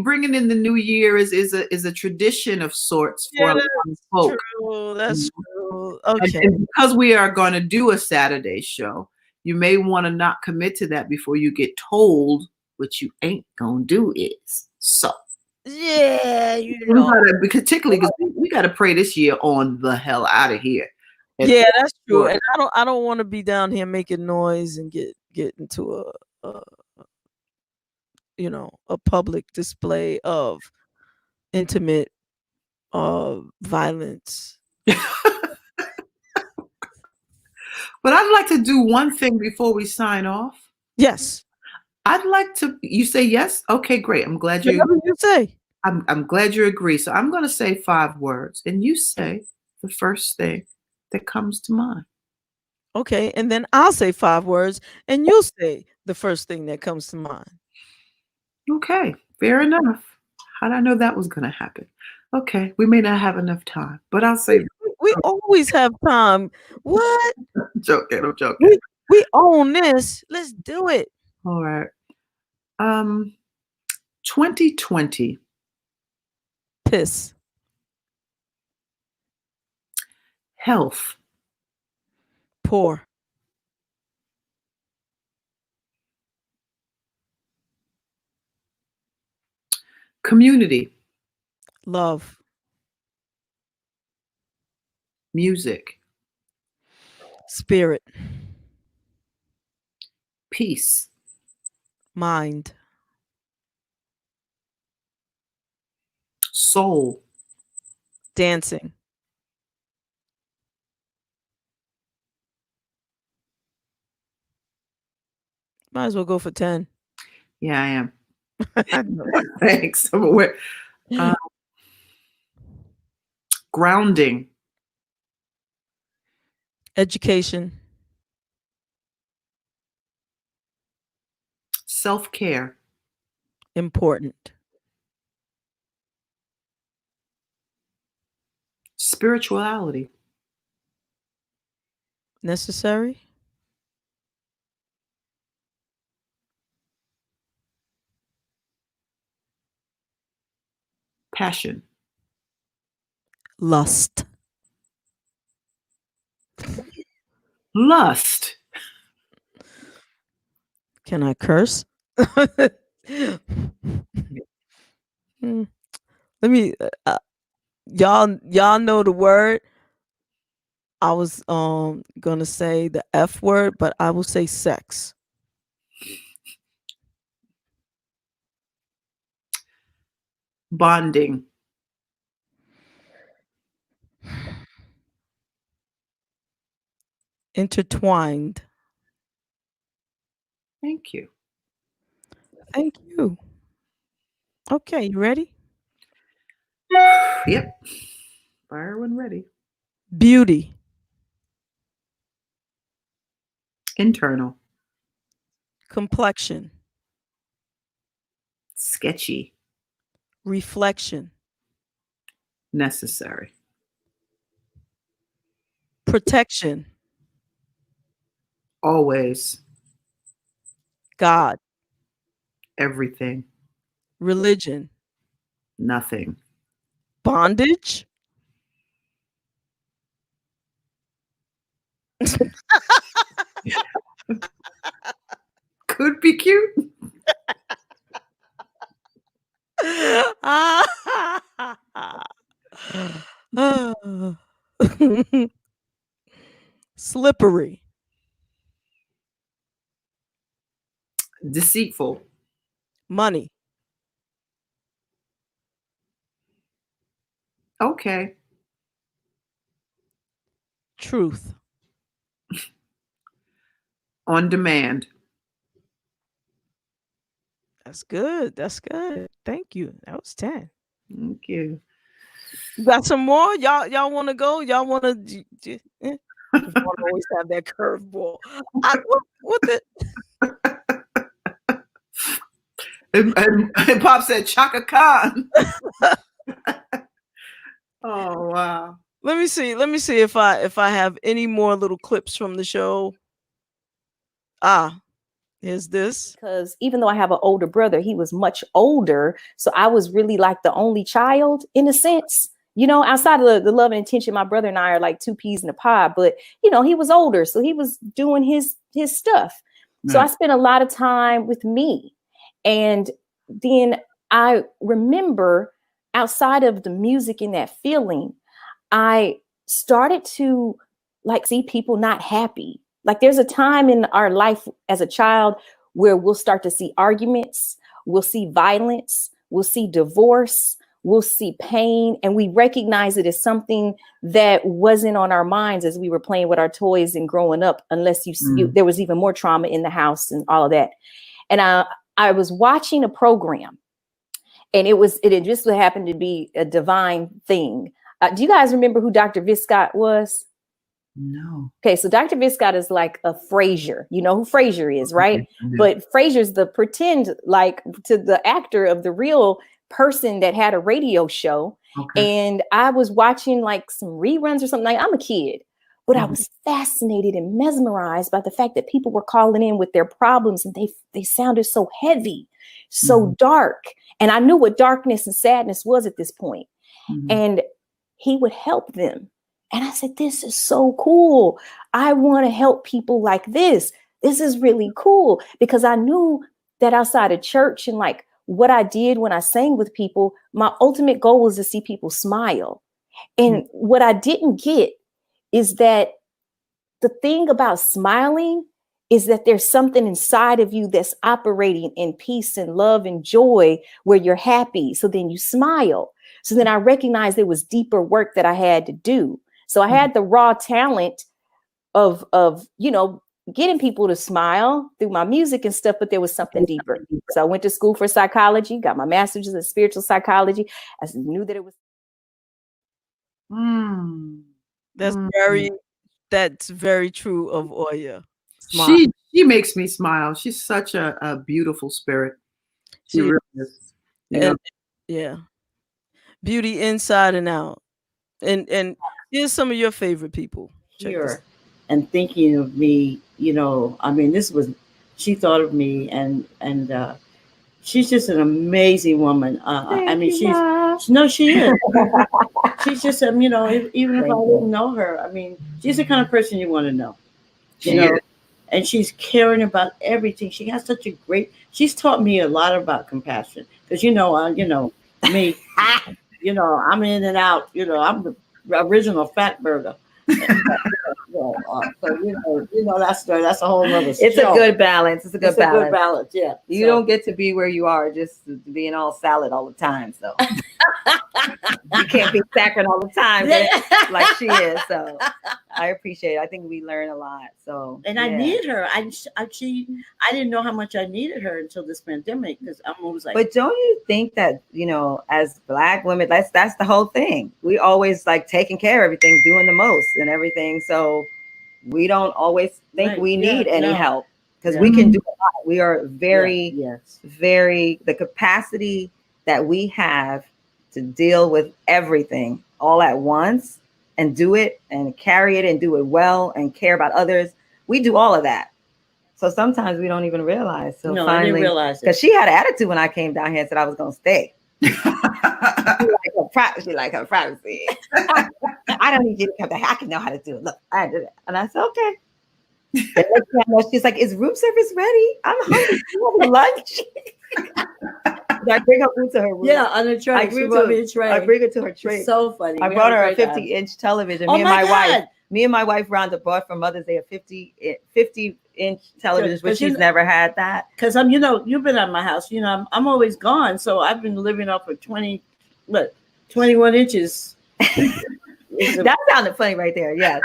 bringing in the new year is a tradition of sorts for a lot of folks. That's true. Okay. And because we are going to do a Saturday show, you may want to not commit to that before you get told what you ain't gonna do is. So yeah, particularly because we got to pray this year on the hell out of here. Yeah, that's true. And I don't want to be down here making noise and get into a public display of intimate violence. But I'd like to do one thing before we sign off. Yes. I'd like to. You say yes? Okay, great. I'm glad you. Whatever you say. I'm glad you agree. So I'm going to say 5 words, and you say the first thing that comes to mind. Okay, and then I'll say 5 words, and you'll say the first thing that comes to mind. Okay, fair enough. How did I know that was going to happen? Okay, we may not have enough time, but I'll say we always have time. What? I'm joking. We own this. Let's do it. All right. 2020. Piss. Health. Poor. Community. Love. Music. Spirit. Peace. Mind. Soul. Dancing. Might as well go for 10. Yeah, I am. Thanks. I'm aware. Grounding. Education. Self-care. Important. Spirituality. Necessary. Passion. Lust. Lust. Can I curse? Let me y'all know the word. I was gonna say the F word, but I will say sex. Bonding. Intertwined. Thank you. Thank you. Okay, you ready? Yep. Fire when ready. Beauty. Internal. Complexion. Sketchy. Reflection. Necessary. Protection. Always. God. Everything. Religion. Nothing. Bondage. Could be cute. Slippery. Deceitful. Money. Okay. Truth. On demand. That's good. That's good. Thank you. That was 10. Thank you. You got some more? Y'all want to go? Y'all want to? Always have that curveball. What the? And Pop said Chaka Khan. Oh wow. Let me see if I have any more little clips from the show. Here's this. Because even though I have an older brother, he was much older. So I was really like the only child in a sense, you know, outside of the love and attention. My brother and I are like two peas in a pod, but you know, he was older. So he was doing his stuff. Right. So I spent a lot of time with me. And then I remember outside of the music and that feeling, I started to like see people not happy. Like there's a time in our life as a child where we'll start to see arguments, we'll see violence, we'll see divorce, we'll see pain, and we recognize it as something that wasn't on our minds as we were playing with our toys and growing up, unless there was even more trauma in the house and all of that. And I was watching a program, and it just happened to be a divine thing. Do you guys remember who Dr. Viscott was? No. Okay, so Dr. Viscott is like a Frasier. You know who Frasier is, right? Okay. But Frasier's the pretend like to the actor of the real person that had a radio show. Okay. And I was watching like some reruns or something. Like I'm a kid, but I was fascinated and mesmerized by the fact that people were calling in with their problems, and they sounded so heavy, so dark. And I knew what darkness and sadness was at this point. And he would help them. And I said, this is so cool. I want to help people like this. This is really cool, because I knew that outside of church and like what I did when I sang with people, my ultimate goal was to see people smile. And what I didn't get is that the thing about smiling is that there's something inside of you that's operating in peace and love and joy where you're happy. So then you smile. So then I recognized there was deeper work that I had to do. So I had the raw talent of, you know, getting people to smile through my music and stuff, but there was something deeper. So I went to school for psychology, got my master's in spiritual psychology. I knew that it was. That's very true of Oya. Smile. She makes me smile. She's such a beautiful spirit. She really is. You know? Yeah. Beauty inside and out. And here's some of your favorite people. Here and thinking of me, you know, I mean, she thought of me and she's just an amazing woman. I mean, she is. She's just, you know, even if I didn't know her, I mean, she's the kind of person you want to know, you know, and she's caring about everything. She has such a she's taught me a lot about compassion because, you know, me, you know, I'm in and out, you know, I'm the original fat burger. So you know that story. That's a whole other. It's a good balance. It's a good balance. Yeah. You don't get to be where you are just being all salad all the time. So you can't be saccharine all the time like she is. So I appreciate it. I think we learn a lot. So I need her. I didn't know how much I needed her until this pandemic because I'm always like. But don't you think that, you know, as Black women, that's the whole thing. We always like taking care of everything, doing the most and everything. So we don't always think we need any help because we can do a lot. We are very the capacity that we have to deal with everything all at once and do it and carry it and do it well and care about others. We do all of that. So sometimes we don't even realize. So finally, I didn't realize because she had an attitude when I came down here and said I was going to stay. She like her privacy. I don't need you to come back. I can know how to do it. Look, I did it. And I said, okay. She's like, is room service ready? I'm hungry. You want lunch? I bring her food to her room. Yeah, on a tray. I bring her to her tray. It's so funny. I brought her a 50-inch television. Me and my wife Rhonda bought for Mother's Day a 50-inch television, but she's never had that. Because you know, you've been at my house. You know, I'm always gone, so I've been living off of 21 inches. That sounded funny right there. Yeah.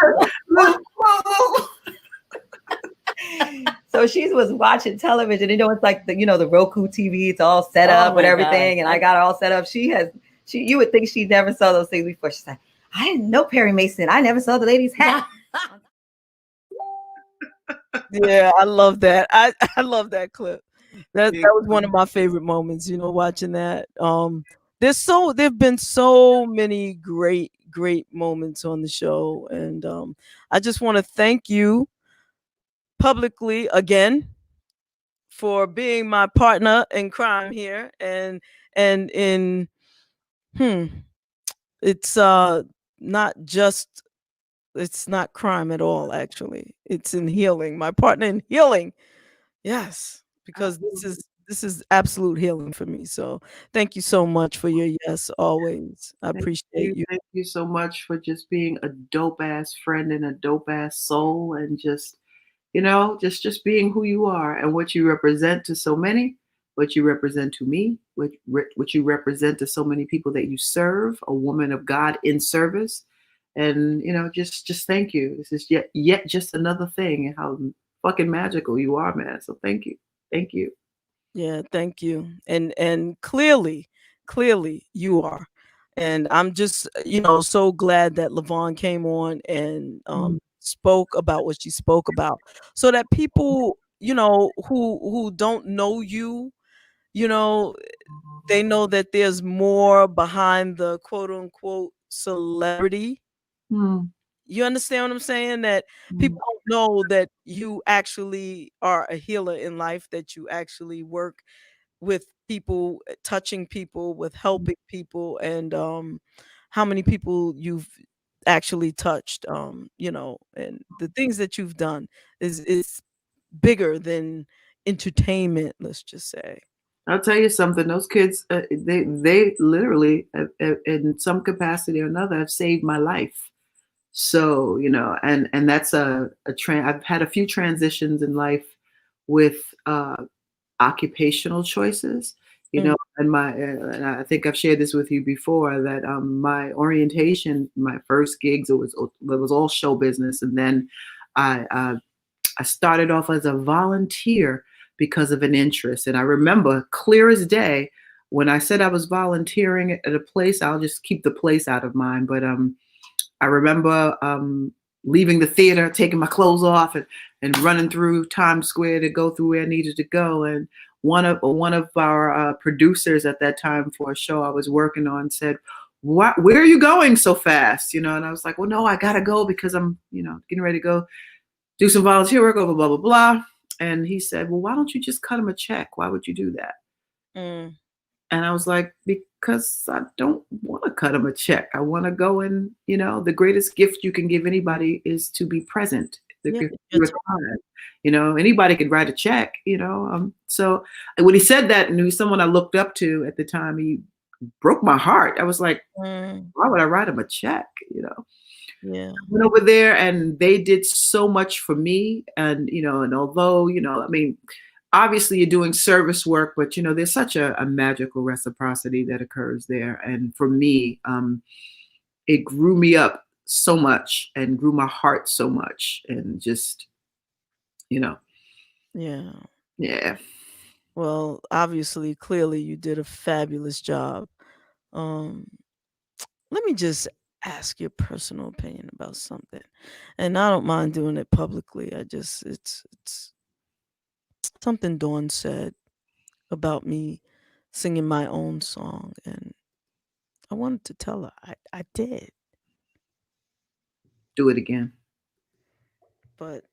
So she was watching television. You know, it's like the Roku TV. It's all set up with everything, and I got it all set up. You would think she never saw those things before. She's like, I didn't know Perry Mason. I never saw the lady's hat. Yeah, I love that. I love that clip. That was one of my favorite moments. You know, watching that. There've been so many great moments on the show, and I just want to thank you publicly again for being my partner in crime here, and in it's not crime at all. Actually, it's in healing. My partner in healing. Yes, because this is absolute healing for me. So thank you so much for your yes always. I appreciate you. Thank you so much for just being a dope ass friend and a dope ass soul, and just, you know, just being who you are and what you represent to so many, what you represent to me, what you represent to so many people that you serve, a woman of God in service. And, you know, just thank you. This is yet just another thing and how fucking magical you are, man. So thank you. Thank you. Yeah, thank you. And clearly you are. And I'm just, so glad that LaVonne came on and spoke about what she spoke about, so that people, who don't know you, they know that there's more behind the quote unquote celebrity. You understand what I'm saying? That people don't know that you actually are a healer in life, that you actually work with people, touching people, with helping people, and how many people you've actually touched, and the things that you've done is bigger than entertainment, let's just say. I'll tell you something. Those kids, they literally, in some capacity or another, have saved my life. So, and that's a trend. I've had a few transitions in life with occupational choices, and and I think I've shared this with you before, that my orientation, my first gigs, it was all show business, and then I I started off as a volunteer because of an interest. And I remember clear as day when I said I was volunteering at a place. I'll just keep the place out of mind. But I remember leaving the theater, taking my clothes off and running through Times Square to go through where I needed to go. And one of our producers at that time for a show I was working on said, where are you going so fast? And I was like, well, no, I got to go because I'm, getting ready to go do some volunteer work, blah, blah, blah, blah. And he said, well, why don't you just cut him a check? Why would you do that? And I was like, because I don't want to cut him a check. I want to go and, the greatest gift you can give anybody is to be present. Your time. Anybody could write a check, So when he said that, and he was someone I looked up to at the time, he broke my heart. I was like, why would I write him a check? Yeah. I went over there and they did so much for me. And, and although, obviously you're doing service work, but, there's such a magical reciprocity that occurs there. And for me, it grew me up so much and grew my heart so much and just, Yeah. Yeah. Well, obviously, clearly you did a fabulous job. Let me just ask your personal opinion about something. And I don't mind doing it publicly. It's something Dawn said about me singing my own song. And I wanted to tell her I did. Do it again. But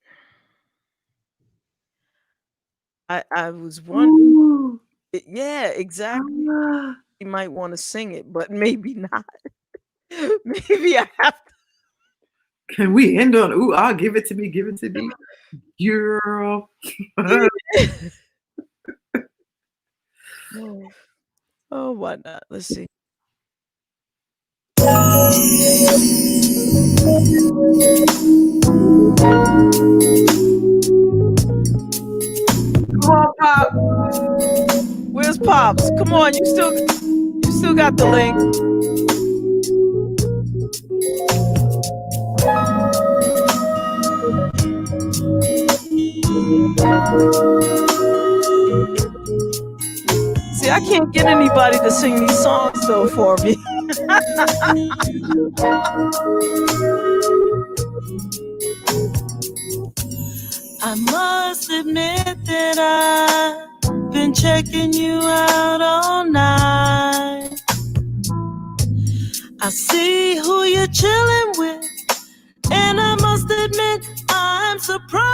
I was wondering. Yeah, exactly. You might want to sing it, but maybe not. Maybe I have to. Can we end on, ooh, I'll give it to me, girl. Oh, why not? Let's see. Come on, Pop. Where's Pops? Come on, you still got the link. See, I can't get anybody to sing these songs though for me. I must admit that I've been checking you out all night. I see who you're chilling with, and I must admit I'm surprised.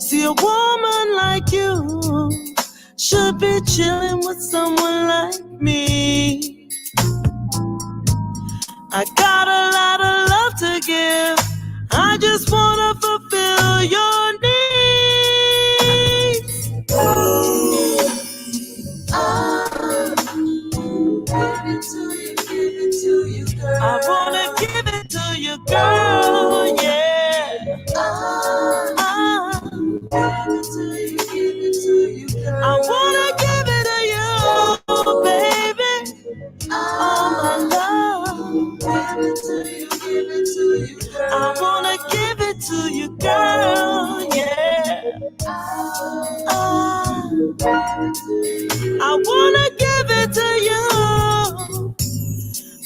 See, a woman like you should be chilling with someone like me. I got a lot of love to give. I just wanna fulfill your needs. Give it to you, girl. I wanna give it to you, girl, yeah. Give it to you, girl. I wanna give it to you, baby. All my love. Give it to you, girl. I wanna give it to you, girl, yeah. I wanna give it to you.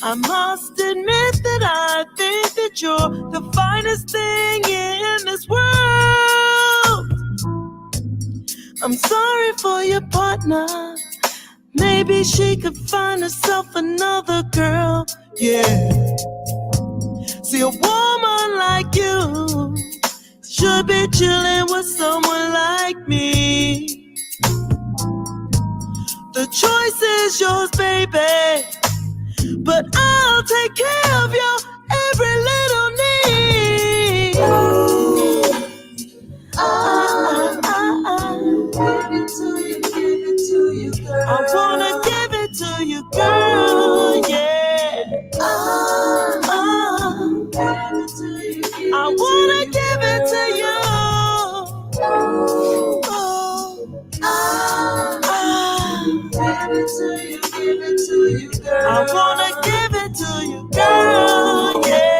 I must admit that I think that you're the finest thing in this world. I'm sorry for your partner. Maybe she could find herself another girl, yeah. See, a woman like you should be chilling with someone like me. The choice is yours, baby, but I'll take care of your every little need. Give it to you, girl. I wanna give it to you, girl, yeah. I wanna give it to you. Give it to you, girl. I wanna give it to you, girl, yeah.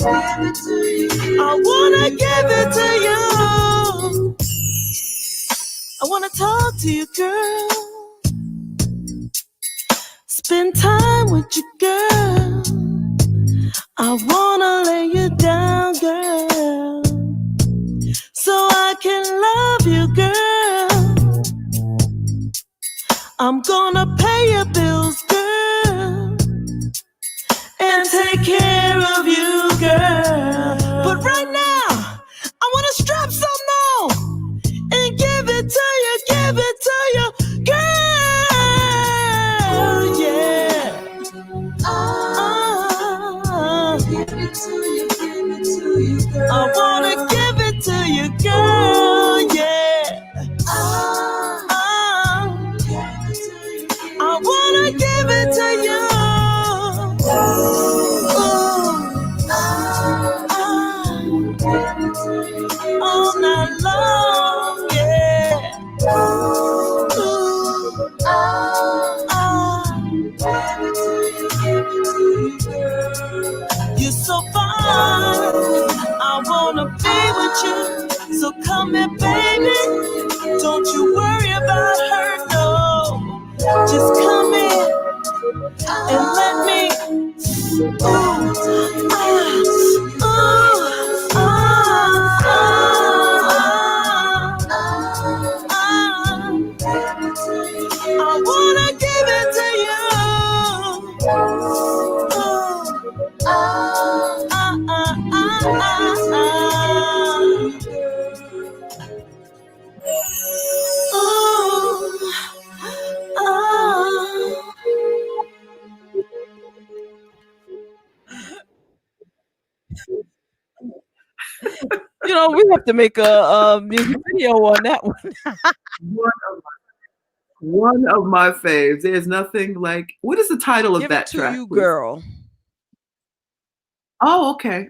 I wanna give it to you. I wanna talk to you, girl. Spend time with you, girl. I wanna lay you down, girl, so I can love you, girl. I'm gonna pay your bills, girl, and take care of you, girl. But right now, I wanna strap something on and give it to you, girl, yeah. Give it to you, girl. I wanna give it to you, girl, yeah. I wanna give it to you. All night long, yeah. You're so fine. I wanna be with you. So come here, baby. Don't you worry about her, no. Just come in and let me. I wanna give it to you. You know, we have to make a music video on that one. One of my faves. There's nothing like. What is the title of Give that it to track? you, please? girl. Oh, okay.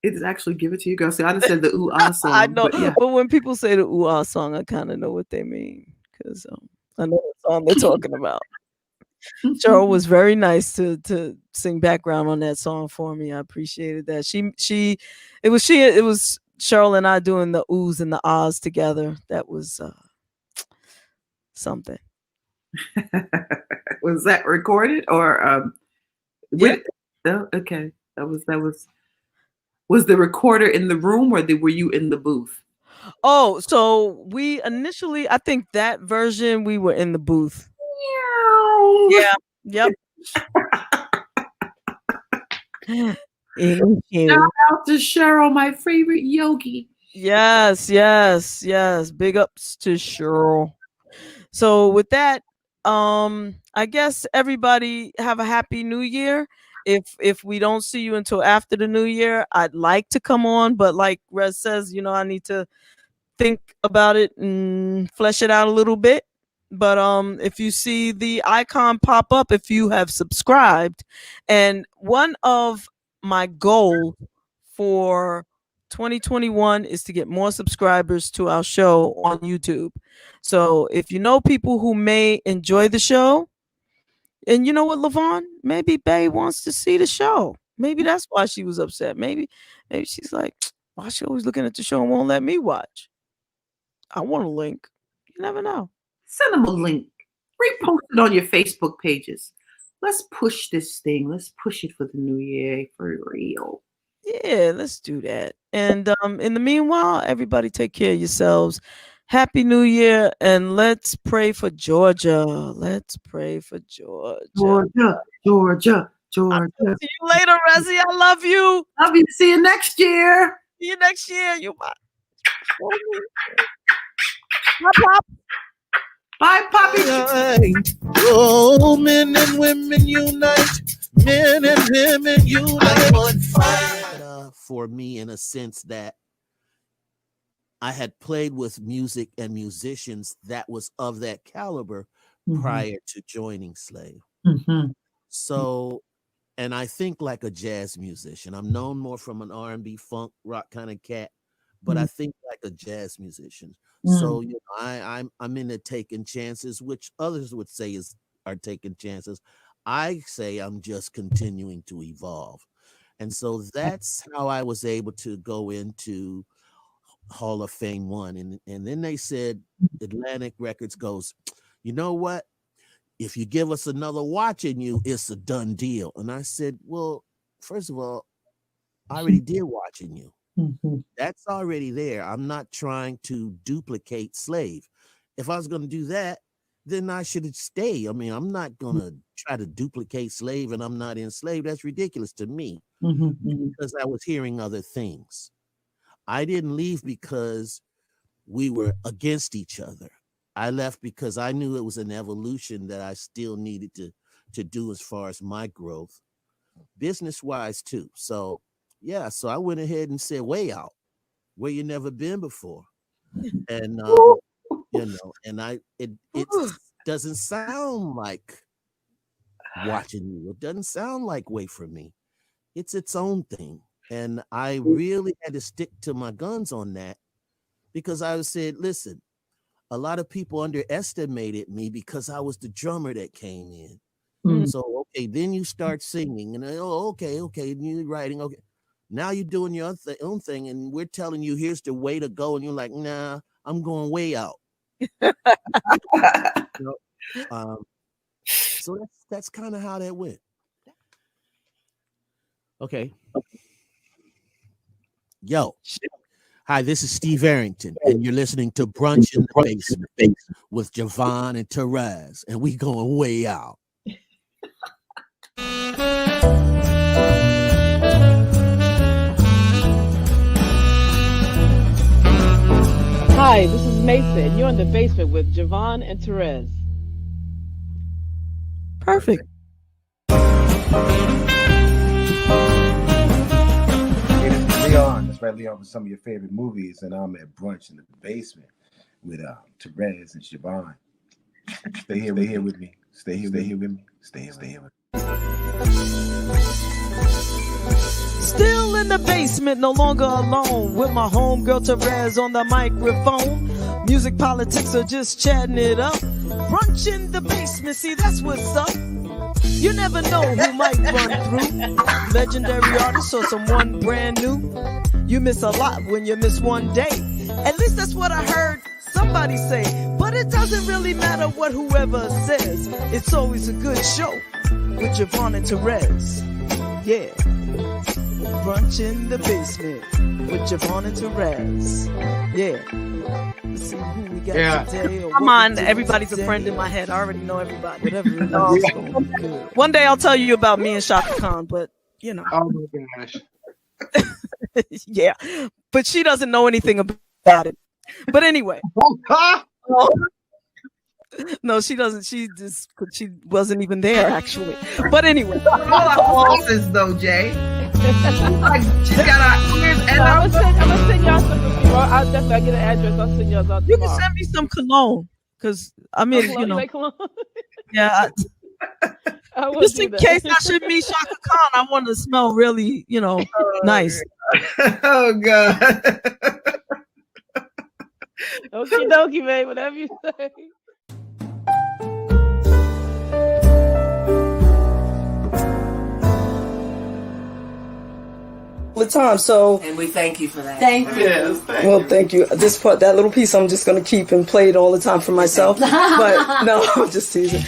It's actually "Give It to You, Girl." See, I just said the ooh ah song. I know, but yeah. but when people say the ooh ah song, I kind of know what they mean because I know what song they're talking about. Cheryl was very nice to sing background on that song for me. I appreciated that. It was Cheryl and I doing the oohs and the ahs together. That was something. Was that recorded or Yeah. Oh, okay. That was the recorder in the room or were you in the booth? Oh, so we initially, I think that version we were in the booth. Yeah. Yep. Shout out to Cheryl, my favorite yogi. Yes. Big ups to Cheryl. So with that, I guess everybody have a happy new year. If we don't see you until after the new year, I'd like to come on, but like Rez says, I need to think about it and flesh it out a little bit. But if you see the icon pop up, if you have subscribed, and one of my goals for 2021 is to get more subscribers to our show on YouTube. So if you know people who may enjoy the show, and you know what, LaVonne, maybe Bay wants to see the show. Maybe that's why she was upset. Maybe she's like, why is she always looking at the show and won't let me watch? I want a link. You never know. Send them a link. Repost it on your Facebook pages. Let's push this thing. Let's push it for the new year for real. Yeah, let's do that. And in the meanwhile, everybody take care of yourselves. Happy New Year, and let's pray for Georgia. Let's pray for Georgia. Georgia. I'll see you later, Rezzy. I love you. Love you. See you next year. See you next year. You bye. Pop. Bye, Poppy. Oh, men and women unite. Men and women unite. On fire. For me, in a sense that I had played with music and musicians that was of that caliber prior to joining Slave. So, and I think like a jazz musician. I'm known more from an R&B, funk, rock kind of cat, but I think like a jazz musician. So I'm into taking chances, which others would say are taking chances. I say I'm just continuing to evolve. And so that's how I was able to go into Hall of Fame 1. And then they said, Atlantic Records goes, you know what? If you give us another Watching You, it's a done deal. And I said, well, first of all, I already did Watching You. That's already there. I'm not trying to duplicate Slave. If I was going to do that, then I should stay. I mean, I'm not going to try to duplicate Slave and I'm not in Slave. That's ridiculous to me because I was hearing other things. I didn't leave because we were against each other. I left because I knew it was an evolution that I still needed to do as far as my growth, business-wise too. So, yeah, so I went ahead and said, way out, where you never been before. And, you know, and it doesn't sound like Watching You. It doesn't sound like Wait For Me. It's its own thing. And I really had to stick to my guns on that because I said, listen, a lot of people underestimated me because I was the drummer that came in. So, okay, then you start singing and okay, and you're writing. Okay, now you're doing your own thing and we're telling you, here's the way to go. And you're like, nah, I'm going way out. So that's kind of how that went. Okay. Yo. Hi, this is Steve Arrington, and you're listening to Brunch in the Basement with JaVonne and Terez, and we going way out. Hi, this is Mason. You're in the basement with JaVonne and Terez. Perfect. Leon, that's right, Leon, with some of your favorite movies, and I'm at Brunch in the Basement with Terez and JaVonne. Stay here with me. Stay here with me. Stay here with me. Still in the basement, no longer alone, with my homegirl Terez on the microphone. Music, politics, or just chatting it up. Brunch in the basement, see, that's what's up. You never know who might run through. Legendary artist or someone brand new. You miss a lot when you miss one day. At least that's what I heard somebody say. But it doesn't really matter what whoever says. It's always a good show with JaVonne and Terez. Yeah. Brunch in the basement with JaVonne and Terez. Yeah. Let's see who we got today. Come on, everybody's a friend in my head. I already know everybody. Whatever it is, it's gonna be good. One day I'll tell you about me and Shaka Khan, but you know. Oh my gosh. Yeah, but she doesn't know anything about it. But anyway. No, she doesn't. She wasn't even there actually. But anyway. All horses though, Jay. She's got ears and I'm gonna send y'all some of you. I'll definitely get an address. I'll send y'all out. You can send me some cologne, because I mean, you know. Yeah. Just in case I should meet Shaka Khan, I want to smell really, you know, nice. Oh God. Okie dokie, babe. Whatever you say. The time, so and we thank you for that. Thank you. Yes, thank you. This part, that little piece, I'm just gonna keep and play it all the time for myself. But no, I'm just teasing.